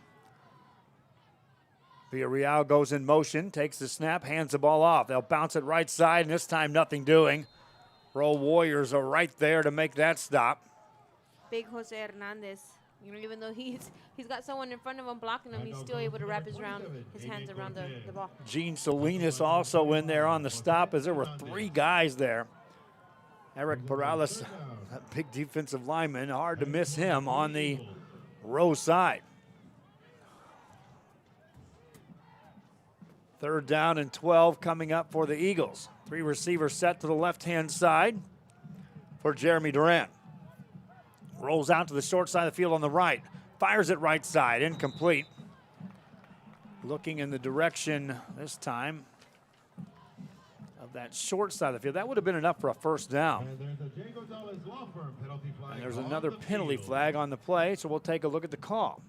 Villarreal goes in motion, takes the snap, hands the ball off. They'll bounce it right side, and this time nothing doing. Rowe Warriors are right there to make that stop. Big Jose Hernandez. You know, even though he's got someone in front of him blocking him, he's still able to wrap his hands around the ball. Gene Salinas also in there on the stop as there were three guys there. Eric Perales, a big defensive lineman, hard to miss him on the Rowe side. Third down and 12 coming up for the Eagles. Three receivers set to the left-hand side for Jeremy Duran. Rolls out to the short side of the field on the right. Fires it right side, incomplete. Looking in the direction this time of that short side of the field. That would have been enough for a first down. And there's another penalty flag on the play, so we'll take a look at the call.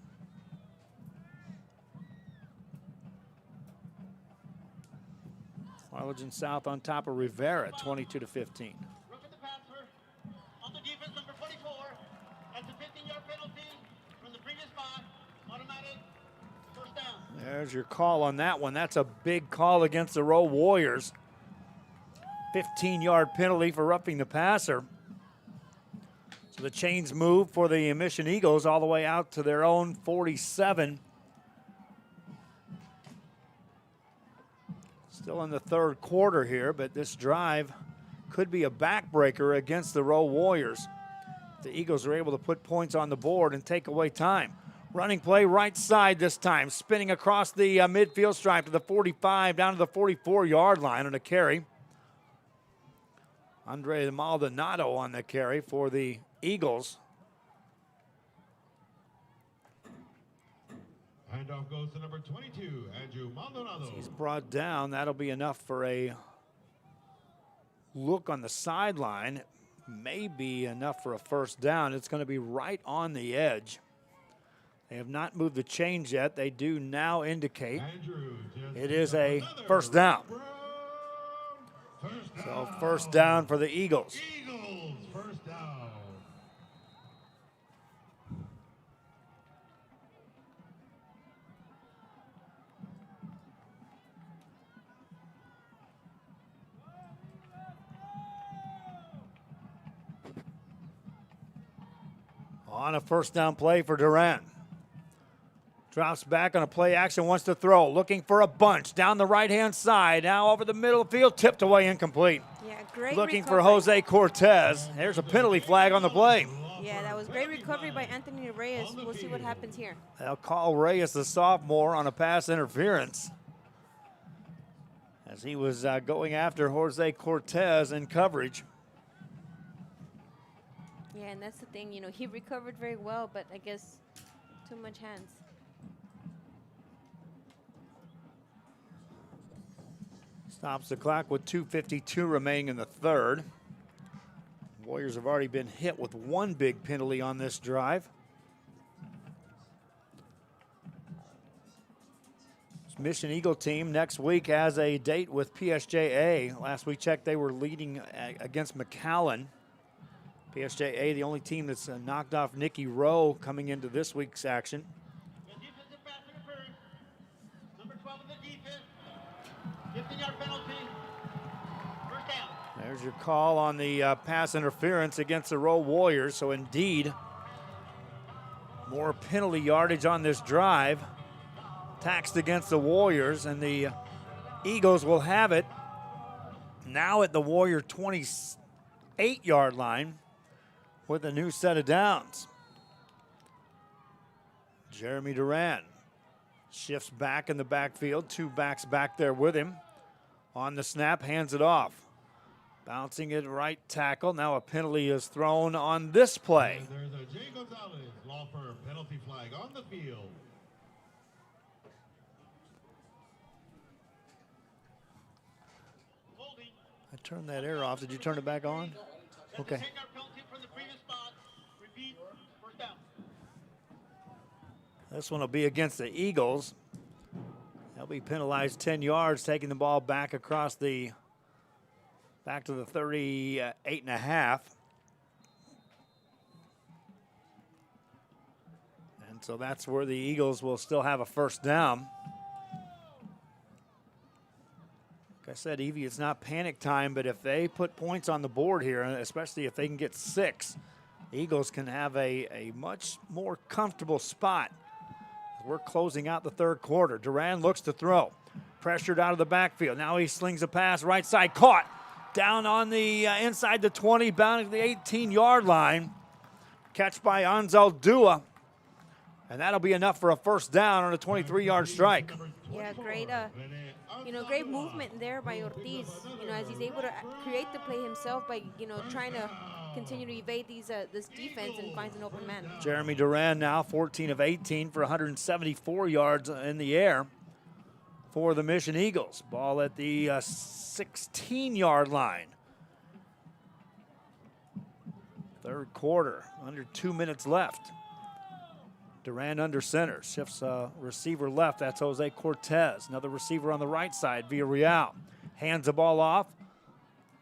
Arlington South on top of Rivera, 22-15. Look at the passer on the defense, number 44. That's a 15-yard penalty from the previous spot. Automatic first down. There's your call on that one. That's a big call against the Rowe Warriors. 15-yard penalty for roughing the passer. So the chains move for the Mission Eagles all the way out to their own 47. Still in the third quarter here, but this drive could be a backbreaker against the Rowe Warriors. The Eagles are able to put points on the board and take away time. Running play right side this time, spinning across the midfield stripe to the 45, down to the 44-yard line on a carry. Andre Maldonado on the carry for the Eagles. Handoff goes to number 22, Andrew Maldonado. He's brought down. That'll be enough for a look on the sideline. Maybe enough for a first down. It's going to be right on the edge. They have not moved the chains yet. They do now indicate it is a first down. So first down for the Eagles. First down. On a first down play for Duran. Drops back on a play action, wants to throw. Looking for a bunch down the right-hand side. Now over the middle of the field, tipped away, incomplete. Yeah, great Looking recovery. for Jose Cortez. There's a penalty flag on the play. Yeah, that was great recovery by Anthony Reyes. We'll see what happens here. They'll call Reyes, the sophomore, on a pass interference, as he was going after Jose Cortez in coverage. Yeah, and that's the thing. You know, he recovered very well, but I guess too much hands. Stops the clock with 2:52 remaining in the third. Warriors have already been hit with one big penalty on this drive. This Mission Eagle team next week has a date with PSJA. Last we checked, they were leading against McAllen. PSJA, the only team that's knocked off Nikki Rowe coming into this week's action. Number 12 in the defense. 15-yard penalty. First down. There's your call on the pass interference against the Rowe Warriors. So indeed, more penalty yardage on this drive. Taxed against the Warriors, and the Eagles will have it now at the Warrior 28-yard line with a new set of downs. Jeremy Duran shifts back in the backfield. Two backs back there with him. On the snap, hands it off. Bouncing it right tackle. Now a penalty is thrown on this play. And there's a Jay Gonzalez law firm penalty flag on the field. I turned that air off. Did you turn it back on? Okay. This one will be against the Eagles. They'll be penalized 10 yards, taking the ball back across the, back to the 38.5. And so that's where the Eagles will still have a first down. Like I said, Evie, it's not panic time, but if they put points on the board here, especially if they can get 6, Eagles can have a much more comfortable spot. We're closing out the third quarter. Duran looks to throw. Pressured out of the backfield. Now he slings a pass right side. Caught. Down on the inside the 20, bound to the 18-yard line. Catch by Anzal Dua. And that'll be enough for a first down on a 23-yard strike. Yeah, great, great movement there by Ortiz. As he's able to create the play himself by, trying to continue to evade this defense and finds an open man. Jeremy Duran now 14 of 18 for 174 yards in the air for the Mission Eagles. Ball at the 16-yard line. Third quarter, under 2 minutes left. Duran under center, shifts receiver left. That's Jose Cortez. Another receiver on the right side, Villarreal. Hands the ball off.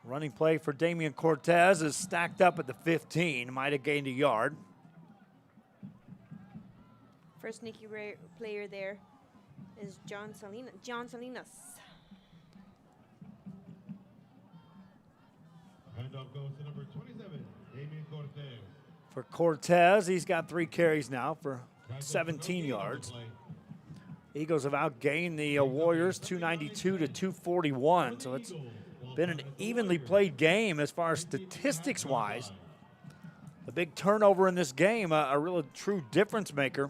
Running play for Damian Cortez is stacked up at the 15. Might have gained a yard. First Nikki player there is John Salinas. Handoff goes to number 27, Damian Cortez. For Cortez, he's got 3 carries now for 17 yards. Eagles have outgained the Warriors 292 to 241, so it's been an evenly played game as far as statistics-wise. The big turnover in this game, a real true difference maker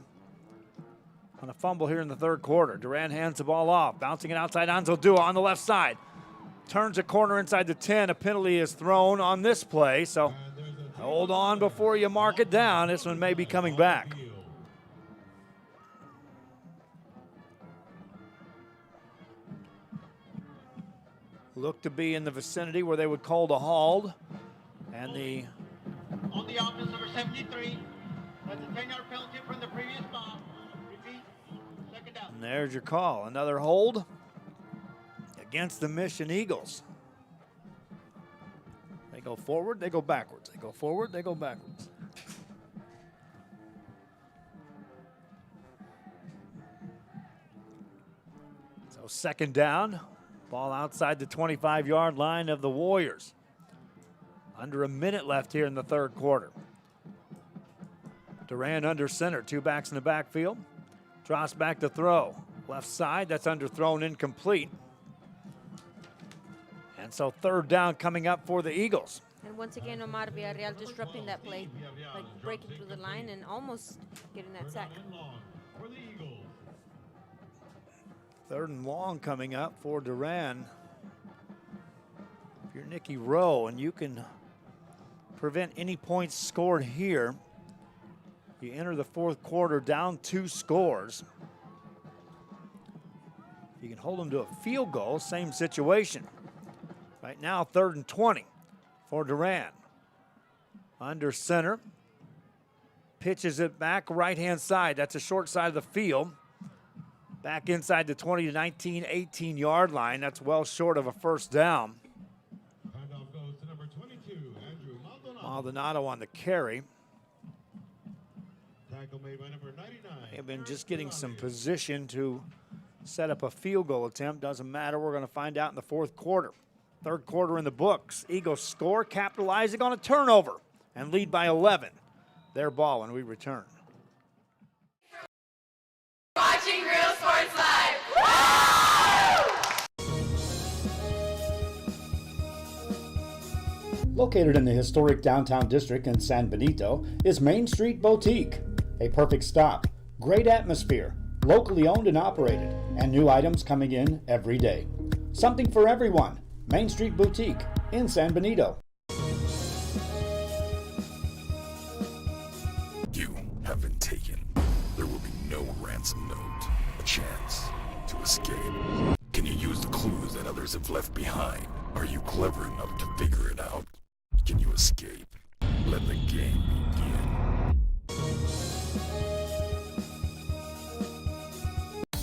on a fumble here in the third quarter. Duran hands the ball off, bouncing it outside. Anzal Dua on the left side. Turns a corner inside the 10. A penalty is thrown on this play, so hold on before you mark it down. This one may be coming back. Look to be in the vicinity where they would call the hold. And the... On the offense, number 73. That's a 10-yard penalty from the previous spot. Repeat, second down. And there's your call. Another hold against the Mission Eagles. They go forward, they go backwards. They go forward, they go backwards. So second down. Ball outside the 25-yard line of the Warriors. Under a minute left here in the third quarter. Duran under center, 2 backs in the backfield. Drops back to throw. Left side, that's underthrown, incomplete. And so 3rd down coming up for the Eagles. And once again, Omar Villarreal disrupting that play, like breaking through the line and almost getting that sack. 3rd and long coming up for Duran. If you're Nikki Rowe and you can prevent any points scored here, you enter the 4th quarter down 2 scores. You can hold them to a field goal, same situation. Right now, 3rd and 20 for Duran. Under center. Pitches it back right-hand side. That's a short side of the field. Back inside the 20 to 19, 18-yard line. That's well short of a 1st down. Handoff goes to number 22, Andrew Maldonado on the carry. Tackle made by number 99. They've been just getting some position to set up a field goal attempt. Doesn't matter. We're going to find out in the 4th quarter. 3rd quarter in the books. Eagles score, capitalizing on a turnover, and lead by 11. Their ball when we return. Watching Real Sports Live. Located in the historic downtown district in San Benito is Main Street Boutique. A perfect stop, great atmosphere, locally owned and operated, and new items coming in every day. Something for everyone. Main Street Boutique in San Benito. You have been taken. There will be no ransom note, a chance to escape. Can you use the clues that others have left behind? Are you clever enough to figure it out? Can you escape? Let the game begin.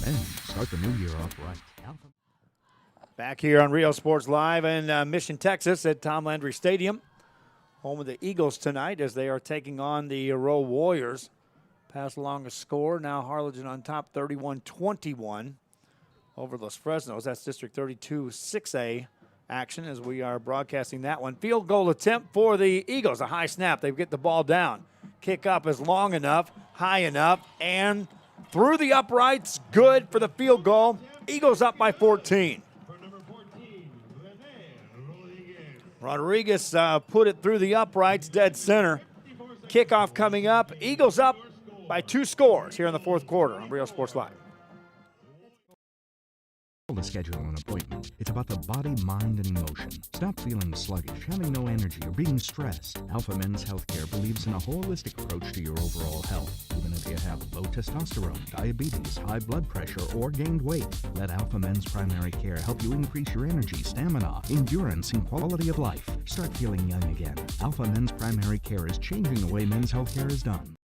Men, start the new year off right. Back here on Real Sports Live in Mission, Texas at Tom Landry Stadium. Home of the Eagles tonight as they are taking on the Rowe Warriors. Pass along a score. Now Harlingen on top 31-21 over Los Fresnos. That's District 32 6A action as we are broadcasting that one. Field goal attempt for the Eagles. A high snap. They get the ball down. Kick up is long enough, high enough, and through the uprights. Good for the field goal. Eagles up by 14. Rodriguez put it through the uprights, dead center. Kickoff coming up. Eagles up by 2 scores here in the 4th quarter on Real Sports Live. To schedule an appointment. It's about the body, mind, and emotion. Stop feeling sluggish, having no energy, or being stressed. Alpha Men's Healthcare believes in a holistic approach to your overall health. Even if you have low testosterone, diabetes, high blood pressure, or gained weight, let Alpha Men's Primary Care help you increase your energy, stamina, endurance, and quality of life. Start feeling young again. Alpha Men's Primary Care is changing the way men's healthcare is done.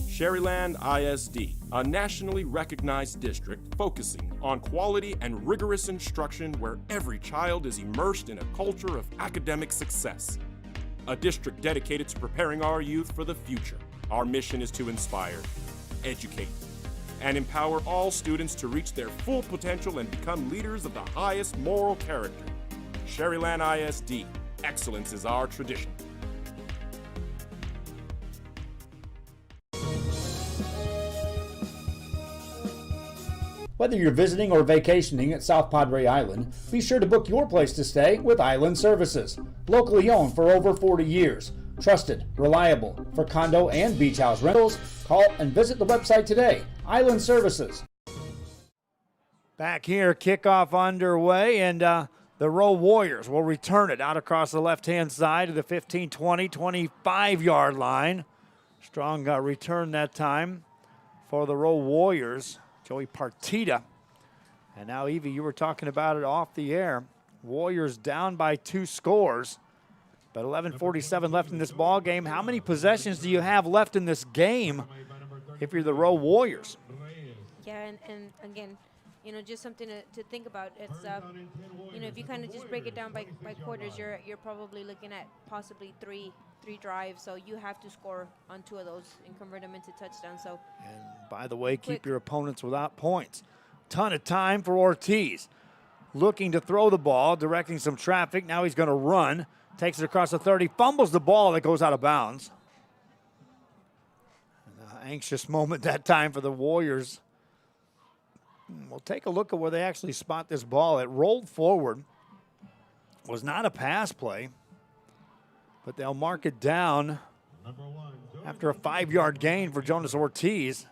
Sherryland ISD, a nationally recognized district focusing on quality and rigorous instruction where every child is immersed in a culture of academic success. A district dedicated to preparing our youth for the future. Our mission is to inspire, educate, and empower all students to reach their full potential and become leaders of the highest moral character. Sherryland ISD, excellence is our tradition. Whether you're visiting or vacationing at South Padre Island, be sure to book your place to stay with Island Services. Locally owned for over 40 years. Trusted, reliable for condo and beach house rentals. Call and visit the website today. Island Services. Back here, kickoff underway, and the Rowe Warriors will return it out across the left-hand side of the 15, 20, 25-yard line. Strong return that time for the Rowe Warriors. Joey Partita. And now, Evie, you were talking about it off the air. Warriors down by 2 scores, but 11:47 left in this ball game. How many possessions do you have left in this game if you're the Rowe Warriors? Yeah, and again, you know, just something to think about. It's, you know, if you kind of just break it down by quarters, you're probably looking at possibly three drives. So you have to score on 2 of those and convert them into touchdowns. So, and by the way, keep your opponents without points. Ton of time for Ortiz. looking to throw the ball, directing some traffic. Now he's going to run. Takes it across the 30, fumbles the ball that goes out of bounds. An anxious moment that time for the Warriors. We'll take a look at where they actually spot this ball. It rolled forward. Was not a pass play, but they'll mark it down after a 5-yard gain for Jonas Ortiz.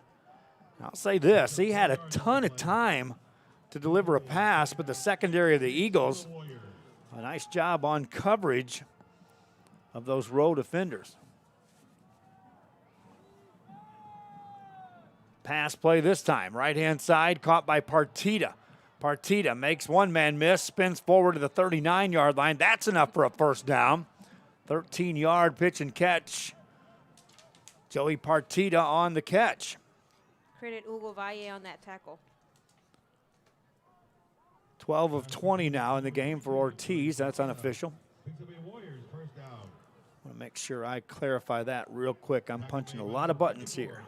I'll say this, he had a ton of time to deliver a pass, but the secondary of the Eagles, a nice job on coverage of those Rowe defenders. Pass play this time, right-hand side, caught by Partita. Partita makes one man miss, spins forward to the 39-yard line. That's enough for a first down. 13-yard pitch and catch. Joey Partita on the catch. Credit Hugo Valle on that tackle. 12 of 20 now in the game for Ortiz. That's unofficial. I want to make sure I clarify that real quick. I'm punching a lot of buttons here.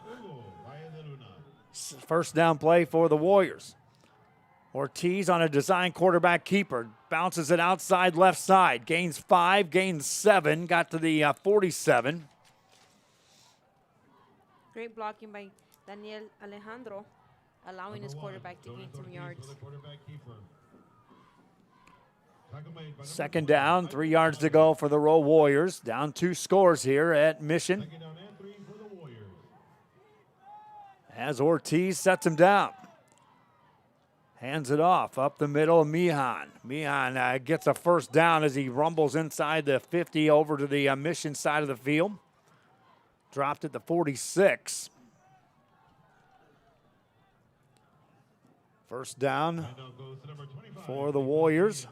First down play for the Warriors. Ortiz on a design quarterback keeper. Bounces it outside left side. Gains 5, gains 7. Got to the 47. Great blocking by Daniel Alejandro, allowing his quarterback to gain some yards. Second down, 3 yards to go for the Rowe Warriors. Down 2 scores here at Mission. As Ortiz sets him down. Hands it off up the middle of Mihan. Mihan gets a first down as he rumbles inside the 50 over to the Mission side of the field. Dropped at the 46. First down for the Warriors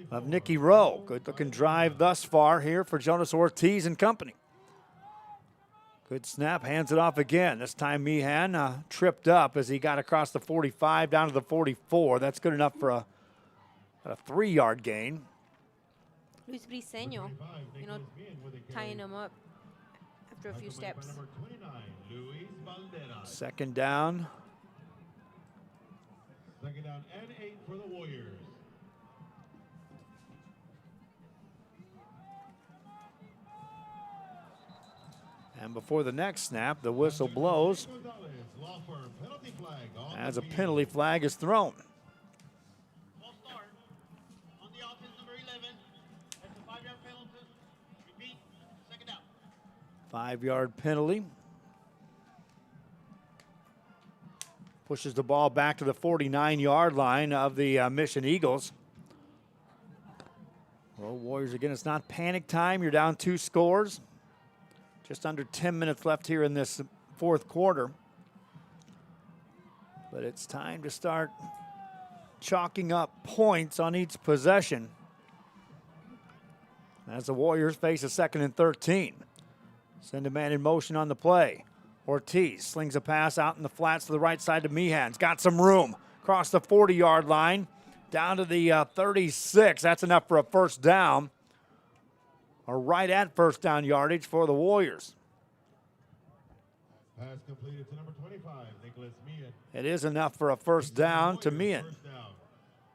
of Nikki Rowe. Good looking drive thus far here for Jonas Ortiz and company. Good snap, hands it off again. This time Mihan tripped up as he got across the 45 down to the 44. That's good enough for a 3-yard gain. Luis Briseño, tying him up after a few steps. Second down. Second down and 8 for the Warriors. And before the next snap, the whistle blows as a penalty flag is thrown. 5-yard penalty. Pushes the ball back to the 49-yard line of the Mission Eagles. Well, Warriors, again, it's not panic time. You're down 2 scores. Just under 10 minutes left here in this fourth quarter. But it's time to start chalking up points on each possession as the Warriors face a 2nd and 13. Send a man in motion on the play. Ortiz slings a pass out in the flats to the right side to Mihan's. Got some room. Across the 40-yard line. Down to the 36. That's enough for a first down. Or right at first down yardage for the Warriors. Pass completed to number 25, Nicholas Mian. It is enough for a first down to Mian.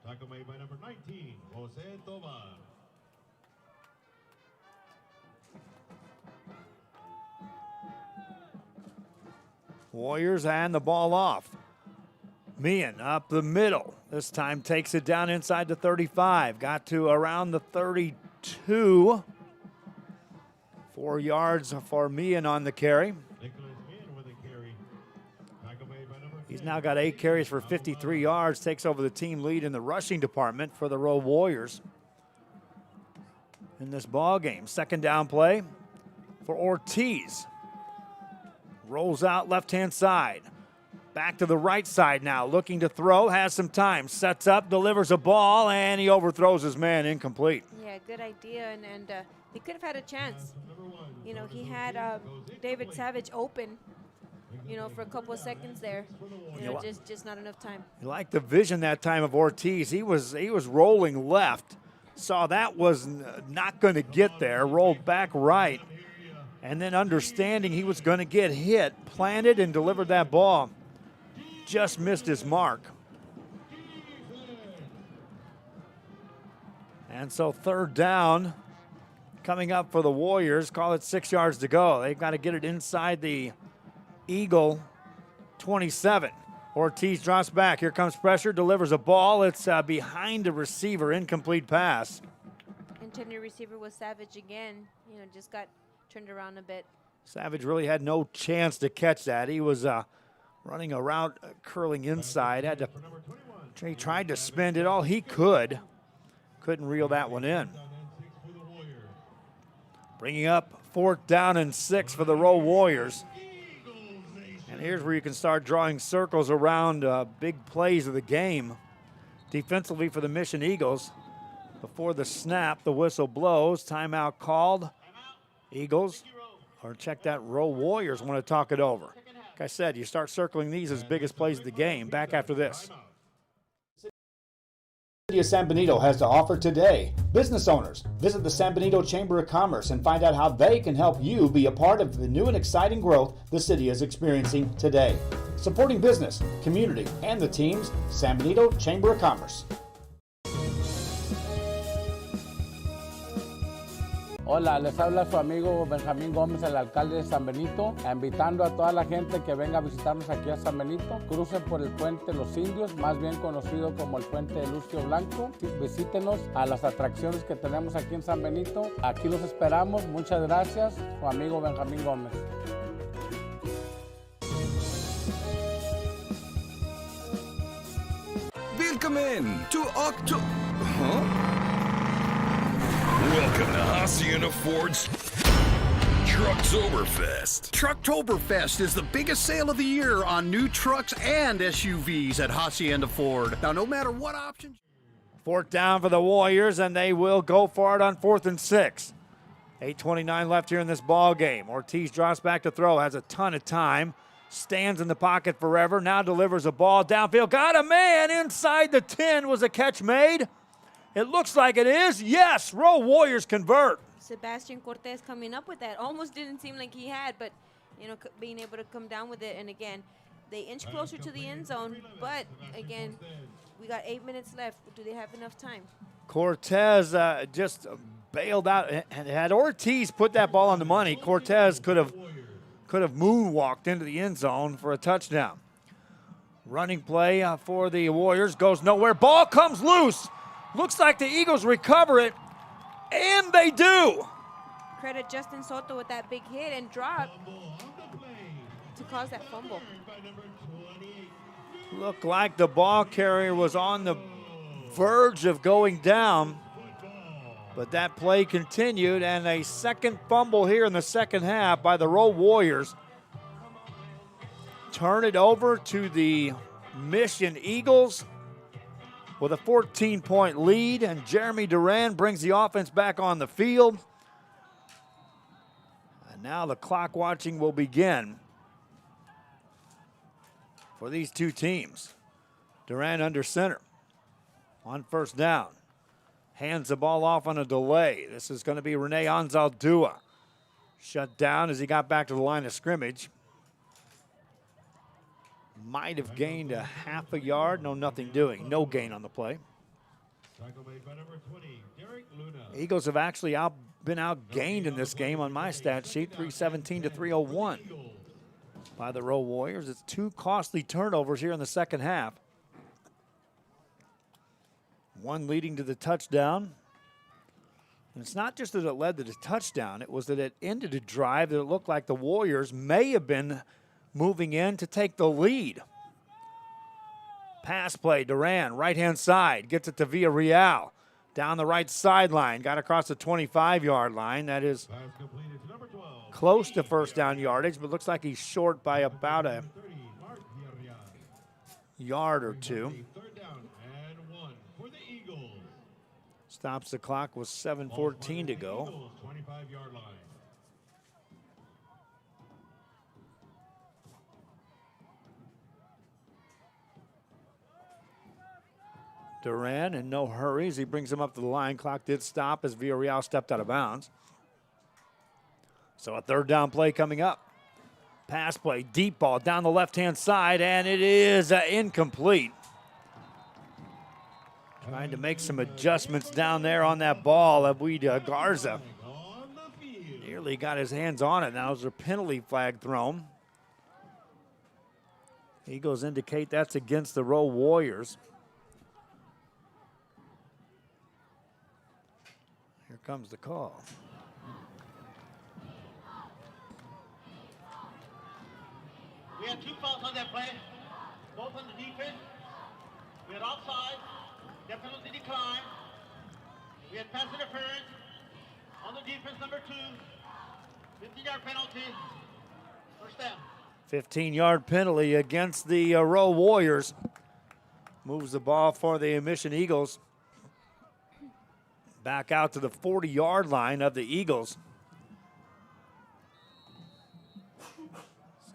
Tackle made by number 19, Jose Tovar. Warriors hand the ball off. Mian up the middle. This time takes it down inside the 35. Got to around the 32. 4 yards for Mian on the carry. He's now got 8 carries for 53 yards. Takes over the team lead in the rushing department for the Rowe Warriors in this ball game. Second down play for Ortiz. Rolls out left-hand side. Back to the right side now, looking to throw, has some time, sets up, delivers a ball, and he overthrows his man, incomplete. Yeah, good idea, and he could have had a chance. You know, he had David Savage open, you know, for a couple of seconds there. You know, just not enough time. You like the vision that time of Ortiz. He was rolling left, saw that was not going to get there, rolled back right, and then understanding he was going to get hit, planted and delivered that ball. Just missed his mark. And so third down coming up for the Warriors. Call it 6 yards to go. They've got to get it inside the Eagle 27. Ortiz drops back. Here comes pressure, delivers a ball. It's behind the receiver, incomplete pass. Intended receiver was Savage again. Just got turned around a bit. Savage really had no chance to catch that. He was running a route, curling inside. He tried to spin it all he could. Couldn't reel that one in. Bringing up 4th down and 6 for the Rowe Warriors. And here's where you can start drawing circles around big plays of the game. Defensively for the Mission Eagles. Before the snap, the whistle blows. Timeout called. Eagles, or check that, Rowe Warriors want to talk it over. Like I said, you start circling these as biggest plays of the game. Back after this. City of San Benito has to offer today. Business owners, visit the San Benito Chamber of Commerce and find out how they can help you be a part of the new and exciting growth the city is experiencing today. Supporting business, community, and the teams, San Benito Chamber of Commerce. Hola, les habla su amigo Benjamín Gómez, el alcalde de San Benito, invitando a toda la gente que venga a visitarnos aquí a San Benito. Crucen por el puente Los Indios, más bien conocido como el puente de Lucio Blanco. Visítenos a las atracciones que tenemos aquí en San Benito. Aquí los esperamos. Muchas gracias, su amigo Benjamín Gómez. Willkommen to October. Welcome to Hacienda Ford's Trucktoberfest. Trucktoberfest is the biggest sale of the year on new trucks and SUVs at Hacienda Ford. Now, no matter what options. 4th down for the Warriors, and they will go for it on 4th and 6. 8:29 left here in this ball game. Ortiz drops back to throw, has a ton of time, stands in the pocket forever, now delivers a ball downfield. Got a man inside the 10. Was a catch made? It looks like it is. Yes, Rowe Warriors convert. Sebastian Cortez coming up with that. Almost didn't seem like he had, but, being able to come down with it. And again, they inch closer to the end zone, but again, we got 8 minutes left. Do they have enough time? Cortez just bailed out. And had Ortiz put that ball on the money, Cortez could have moonwalked into the end zone for a touchdown. Running play for the Warriors goes nowhere. Ball comes loose. Looks like the Eagles recover it, and they do. Credit Justin Soto with that big hit and drop to cause that fumble. Looked like the ball carrier was on the verge of going down, but that play continued, and a second fumble here in the second half by the Rowe Warriors. Turn it over to the Mission Eagles with a 14-point lead, and Jeremy Duran brings the offense back on the field. And now the clock watching will begin for these two teams. Duran under center on 1st down. Hands the ball off on a delay. This is going to be Rene Anzaldúa. Shut down as he got back to the line of scrimmage. Might have gained a half a yard. No, nothing doing. No gain on the play. Eagles have actually been outgained in this game on my stat sheet, 317 to 301 by the Rowe Warriors. It's 2 costly turnovers here in the second half. One leading to the touchdown. And it's not just that it led to the touchdown. It was that it ended a drive that it looked like the Warriors may have been moving in to take the lead. Pass play, Duran, right-hand side, gets it to Villarreal. Down the right sideline, got across the 25-yard line. That is close to first down yardage, but looks like he's short by about a yard or two. Stops the clock with 7:14 to go. Duran in no hurry as he brings him up to the line. Clock did stop as Villarreal stepped out of bounds. So a 3rd down play coming up. Pass play, deep ball down the left-hand side, and it is incomplete. Trying to make some adjustments down there on that ball. Abuida Garza nearly got his hands on it. Now there's a penalty flag thrown. Eagles indicate that's against the Rowe Warriors. Here comes the call. We had 2 fouls on that play, both on the defense. We had offside, that penalty decline. We had pass interference on the defense, number 2. 15-yard penalty, first down. 15-yard penalty against the Rowe Warriors. Moves the ball for the Mission Eagles. Back out to the 40-yard line of the Eagles.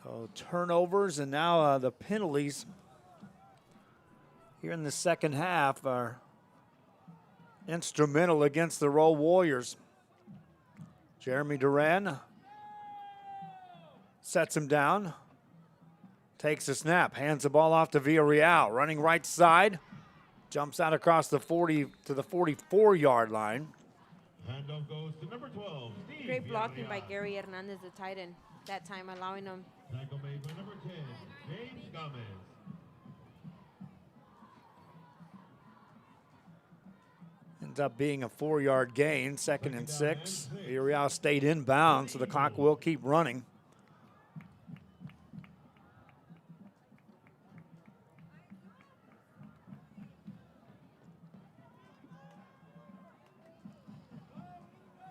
So turnovers and now the penalties here in the second half are instrumental against the Rowe Warriors. Jeremy Duran sets him down. Takes a snap, hands the ball off to Villarreal, running right side, jumps out across the 40 to the 44-yard line. Handoff goes to number 12, Steve Great blocking Villarreal. by Gary Hernandez, the tight end, that time allowing him. Tackle made by number 10, James Gomez. Ends up being a 4-yard gain, 2nd and 6. Villarreal stayed inbound, so the clock will keep running.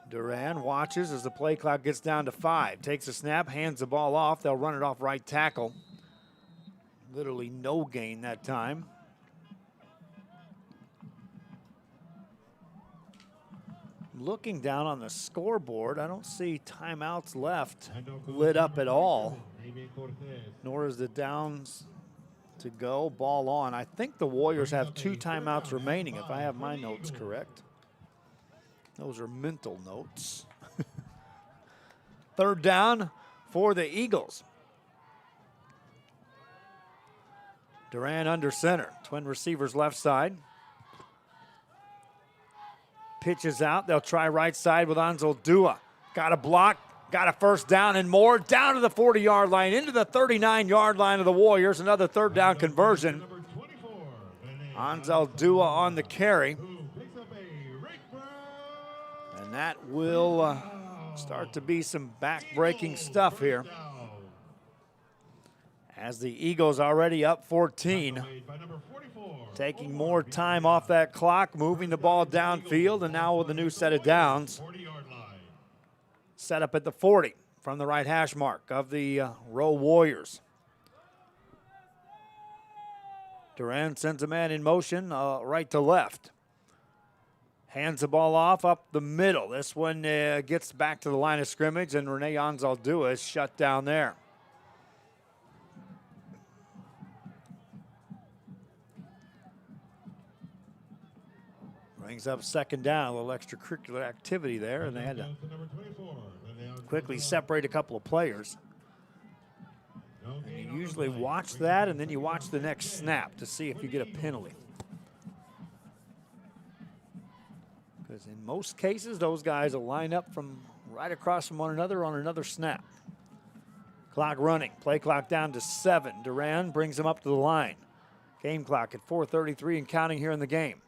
Duran watches as the play clock gets down to 5. Takes a snap, hands the ball off. They'll run it off right tackle. Literally no gain that time. Looking down on the scoreboard, I don't see timeouts left lit up at all. Nor is the downs to go. Ball on. I think the Warriors have 2 timeouts remaining, if I have my notes correct. Those are mental notes. 3rd down for the Eagles. Duran under center. Twin receivers left side. Pitches out. They'll try right side with Anzal Dua. Got a block. Got a first down and more. Down to the 40-yard line. Into the 39-yard line of the Warriors. Another 3rd down conversion. Anzal Dua on the carry. And that will start to be some back-breaking stuff here. As the Eagles already up 14. Taking more time off that clock, moving the ball downfield, and now with a new set of downs. Set up at the 40 from the right hash mark of the Rowe Warriors. Duran sends a man in motion right to left. Hands the ball off up the middle. This one gets back to the line of scrimmage, and Rene Anzaldúa is shut down there. Brings up 2nd down, a little extracurricular activity there, and they had to quickly separate a couple of players. And you usually watch that, and then you watch the next snap to see if you get a penalty. Because in most cases, those guys will line up from right across from one another on another snap. Clock running, play clock down to 7. Duran brings them up to the line. Game clock at 4:33 and counting here in the game.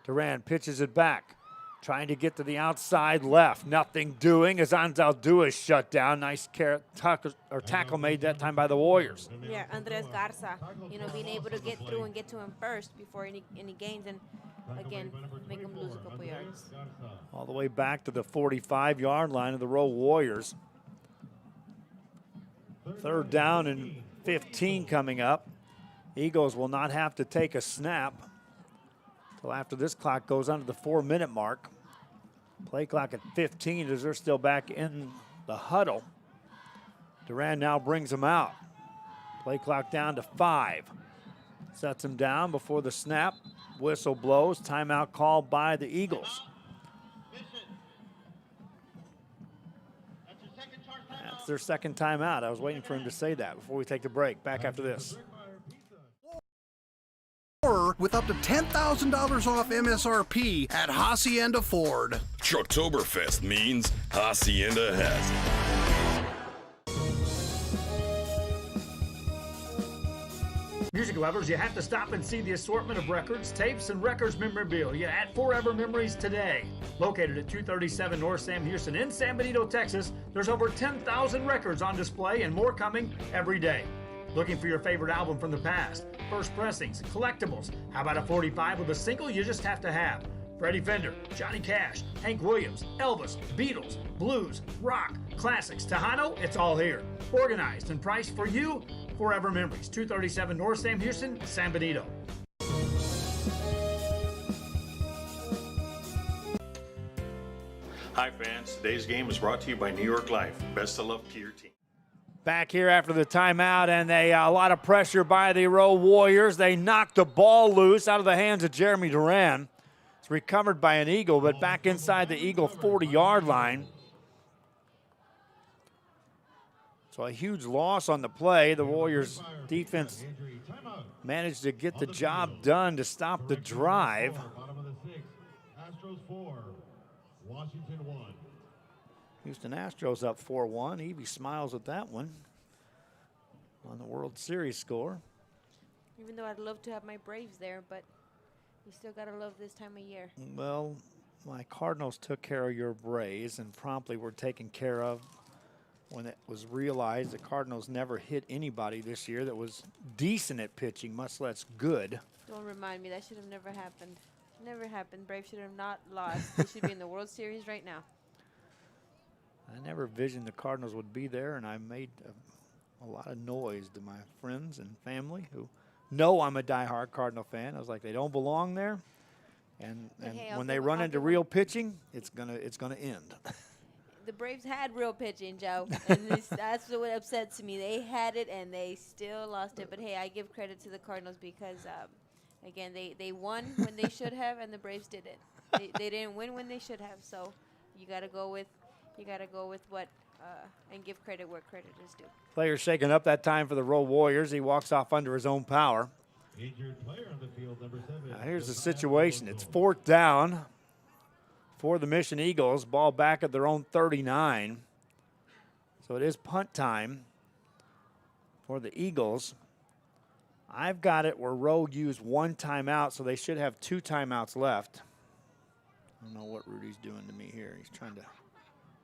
Duran pitches it back, trying to get to the outside left. Nothing doing as Anzaldúa is shut down. Nice tackle made that time by the Warriors. Yeah, Andres Garza, being able to get through and get to him first before any gains, and again, make him lose a couple yards. All the way back to the 45-yard line of the Rowe Warriors. 3rd down and 15 coming up. Eagles will not have to take a snap until after this clock goes under the 4-minute mark. Play clock at 15 as they're still back in the huddle. Duran now brings them out. Play clock down to 5. Sets him down before the snap. Whistle blows. Timeout called by the Eagles. That's their 2nd timeout. I was waiting for him to say that before we take the break. Back after this. or with up to $10,000 off MSRP at Hacienda Ford. Trucktoberfest means Hacienda has it. Music lovers, you have to stop and see the assortment of records, tapes, and records memorabilia at Forever Memories today. Located at 237 North Sam Houston in San Benito, Texas, there's over 10,000 records on display and more coming every day. Looking for your favorite album from the past, first pressings, collectibles? How about a 45 with a single you just have to have? Freddie Fender, Johnny Cash, Hank Williams, Elvis, Beatles, blues, rock, classics, Tejano, it's all here. Organized and priced for you. Forever Memories, 237 North Sam Houston, San Benito. Hi fans, today's game is brought to you by New York Life. Best of luck to your team. Back here after the timeout, and a lot of pressure by the Rowe Warriors. They knocked the ball loose out of the hands of Jeremy Duran. It's recovered by an Eagle, but back inside the Eagle 40-yard line. So a huge loss on the play. The Warriors defense managed to get the job done to stop the drive. Bottom of the sixth, Astros 4, Washington 1. Houston Astros up 4-1. Evie smiles at that one on the World Series score. Even though I'd love to have my Braves there, but you still got to love this time of year. Well, my Cardinals took care of your Braves and promptly were taken care of when it was realized the Cardinals never hit anybody this year that was decent at pitching, much less good. Don't remind me. That should have never happened. Never happened. Braves should have not lost. They should be in the World Series right now. I never envisioned the Cardinals would be there, and I made a lot of noise to my friends and family who know I'm a diehard Cardinal fan. I was like, they don't belong there, and hey, when they run into real pitching, it's gonna end. The Braves had real pitching, Joe, and that's what upsets me. They had it, and they still lost it. But, hey, I give credit to the Cardinals because, again, they won when they should have, and the Braves didn't. They didn't win when they should have. So you got to go with what and give credit where credit is due. Player shaken up that time for the Rowe Warriors. He walks off under his own power. Injured player on the field, number 7. Now here's the situation. It's 4th down for the Mission Eagles. Ball back at their own 39. So it is punt time for the Eagles. I've got it where Rowe used 1 timeout, so they should have 2 timeouts left. I don't know what Rudy's doing to me here. He's trying to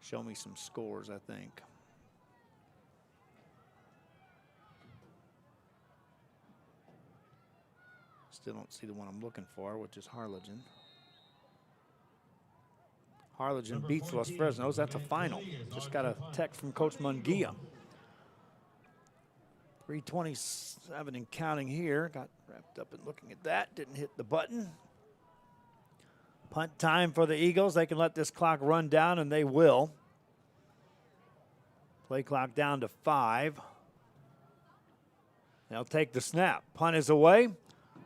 show me some scores, I think. Still don't see the one I'm looking for, which is Harlingen. Harlingen beats Los Fresnos. That's a final. Just got a text from Coach Munguia. 3:27 and counting here. Got wrapped up in looking at that. Didn't hit the button. Punt time for the Eagles. They can let this clock run down, and they will. Play clock down to 5. They'll take the snap. Punt is away.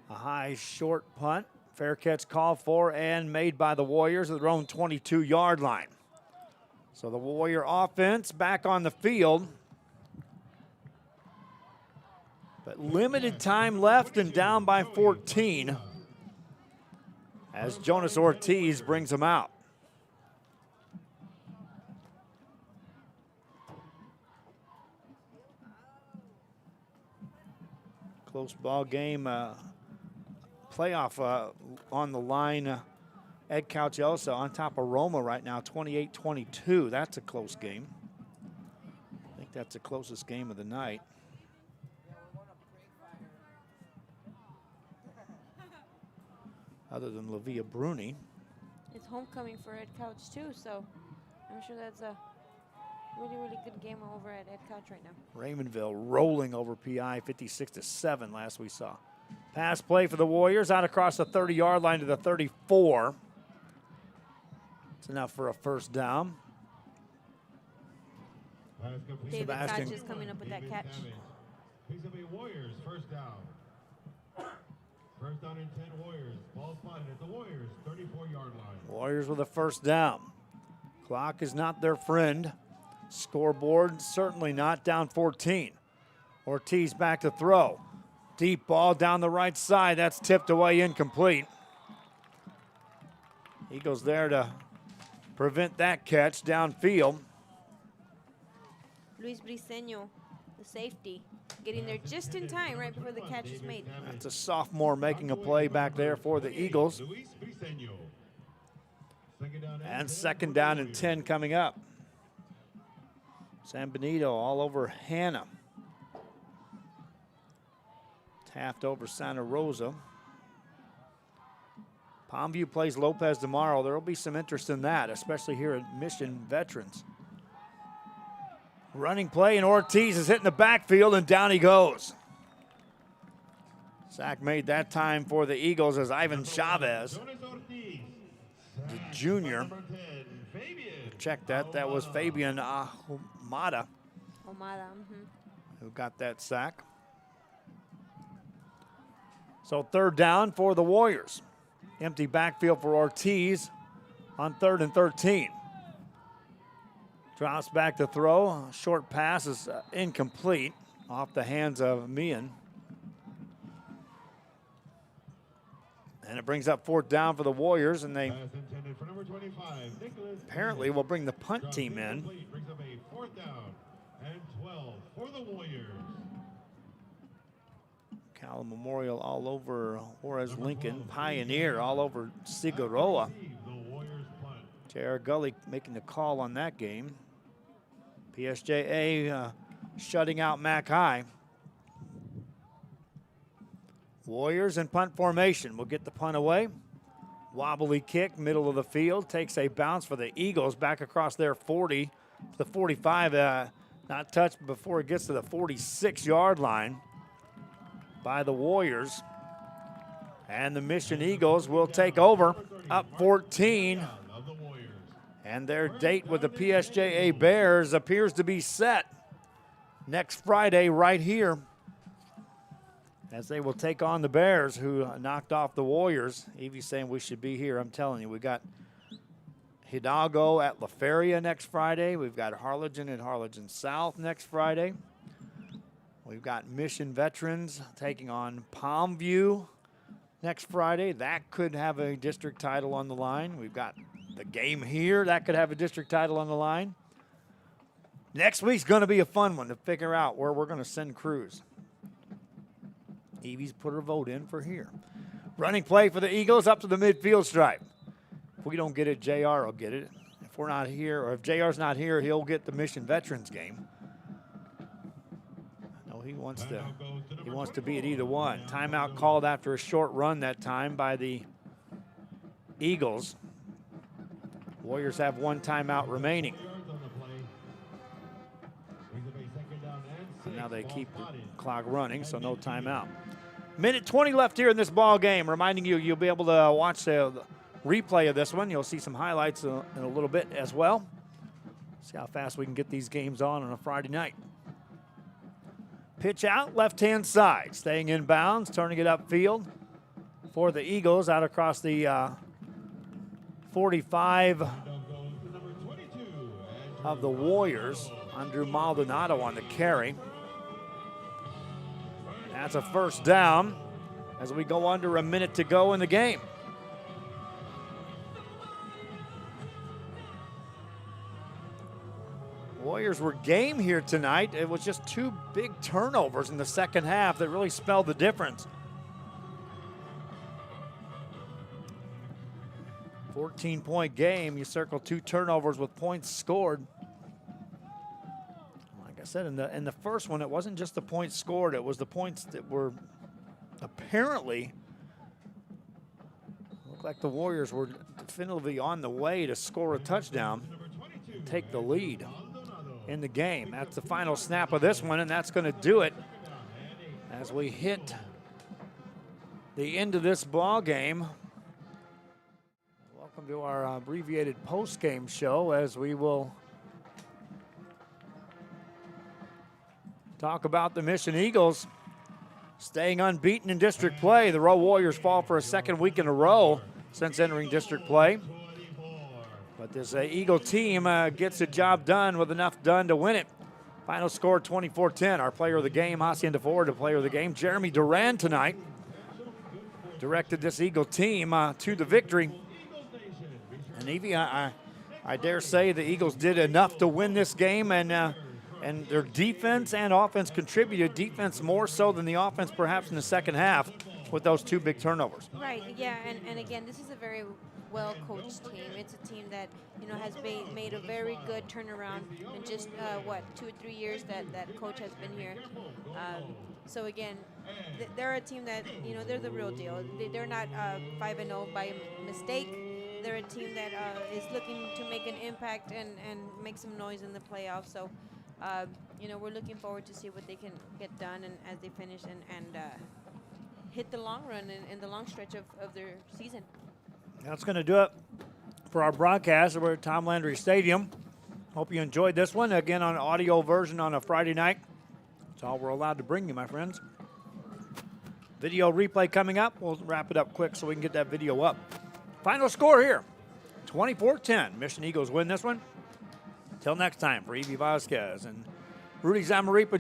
A high, short punt. Fair catch called for and made by the Warriors at their own 22-yard line. So the Warrior offense back on the field. But limited time left and down by 14 as Jonas Ortiz brings them out. Close ball game. Playoff on the line. Ed Couchelsa on top of Roma right now, 28-22. That's a close game. I think that's the closest game of the night. Other than Lavia Bruni. It's homecoming for Ed Couch, too, so I'm sure that's a really, really good game over at Ed Couch right now. Raymondville rolling over PI 56-7 last we saw. Pass play for the Warriors out across the 30-yard line to the 34. It's enough for a first down. David Couch is coming up with that catch. Picks up a Warriors first down. First down and 10 Warriors. Ball spotted at the Warriors 34-yard line. Warriors with a first down. Clock is not their friend. Scoreboard certainly not, down 14. Ortiz back to throw. Deep ball down the right side. That's tipped away, incomplete. Eagles there to prevent that catch downfield. Luis Briseño, the safety, getting there just in time right before the catch is made. That's a sophomore making a play back there for the Eagles. And second down and 10 coming up. San Benito all over Hannah. Taft over Santa Rosa. Palmview plays Lopez tomorrow. There will be some interest in that, especially here at Mission Veterans. Running play, and Ortiz is hitting the backfield, and down he goes. Sack made that time for the Eagles as Ivan Chavez, the junior. Check that. That was Fabian Ahumada who got that sack. So third down for the Warriors. Empty backfield for Ortiz on 3rd and 13. Drops back to throw. Short pass is incomplete off the hands of Meehan. And it brings up 4th down for the Warriors, and they apparently will bring the punt team in. Brings up a 4th down and 12 for the Warriors. Cal Memorial all over Juarez Lincoln. Pioneer all over Figueroa. J.R. Gully making the call on that game. PSJA shutting out Mac High. Warriors in punt formation. Will get the punt away. Wobbly kick, middle of the field. Takes a bounce for the Eagles back across their 40 to the 45. Not touched before it gets to the 46-yard line by the Warriors. And the Mission Eagles will take over, up 14. And their date with the PSJA Bears appears to be set next Friday right here, as they will take on the Bears, who knocked off the Warriors. Evie's saying we should be here. I'm telling you, we got Hidalgo at La Feria next Friday. We've got Harlingen at Harlingen South next Friday. We've got Mission Veterans taking on Palmview next Friday. That could have a district title on the line. We've got the game here. That could have a district title on the line. Next week's going to be a fun one to figure out where we're going to send crews. Evie's put her vote in for here. Running play for the Eagles up to the midfield stripe. If we don't get it, JR will get it. If we're not here, or if JR's not here, he'll get the Mission Veterans game. No, he wants to be at either one. Timeout called after a short run that time by the Eagles. Warriors have one timeout remaining. So now they keep the clock running, so no timeout. Minute 20 left here in this ball game. Reminding you, you'll be able to watch the replay of this one. You'll see some highlights in a little bit as well. See how fast we can get these games on a Friday night. Pitch out, left-hand side. Staying in bounds, turning it upfield for the Eagles out across the 45 of the Warriors. Andrew Maldonado on the carry. That's a first down as we go under a minute to go in the game. Warriors were game here tonight. It was just 2 big turnovers in the second half that really spelled the difference. 14-point game. You circle 2 turnovers with points scored. Like I said, in the first one, it wasn't just the points scored. It was the points that were apparently looked like the Warriors were definitively on the way to score a touchdown and take the lead in the game. That's the final snap of this one, and that's going to do it as we hit the end of this ball game. Welcome to our abbreviated post-game show, as we will talk about the Mission Eagles staying unbeaten in district play. The Rowe Warriors fall for a second week in a row since entering district play. But this Eagle team gets the job done with enough done to win it. Final score 24-10. Our player of the game, Hacienda Ford, the player of the game, Jeremy Duran tonight, directed this Eagle team to the victory. And Evie, I dare say the Eagles did enough to win this game, and their defense and offense contributed. Defense more so than the offense perhaps in the second half with those 2 big turnovers. Right, yeah, and again, this is a very well-coached team. It's a team that, has made a very good turnaround in just, 2 or 3 years that coach has been here. So again, they're a team that, they're the real deal. They're not 5-0 by mistake. They're a team that is looking to make an impact and make some noise in the playoffs. So, we're looking forward to see what they can get done and as they finish and hit the long run in the long stretch of their season. That's going to do it for our broadcast. We're at Tom Landry Stadium. Hope you enjoyed this one. Again, on audio version on a Friday night. That's all we're allowed to bring you, my friends. Video replay coming up. We'll wrap it up quick so we can get that video up. Final score here, 24-10. Mission Eagles win this one. Until next time, for Evie Vasquez and Rudy Zamaripa.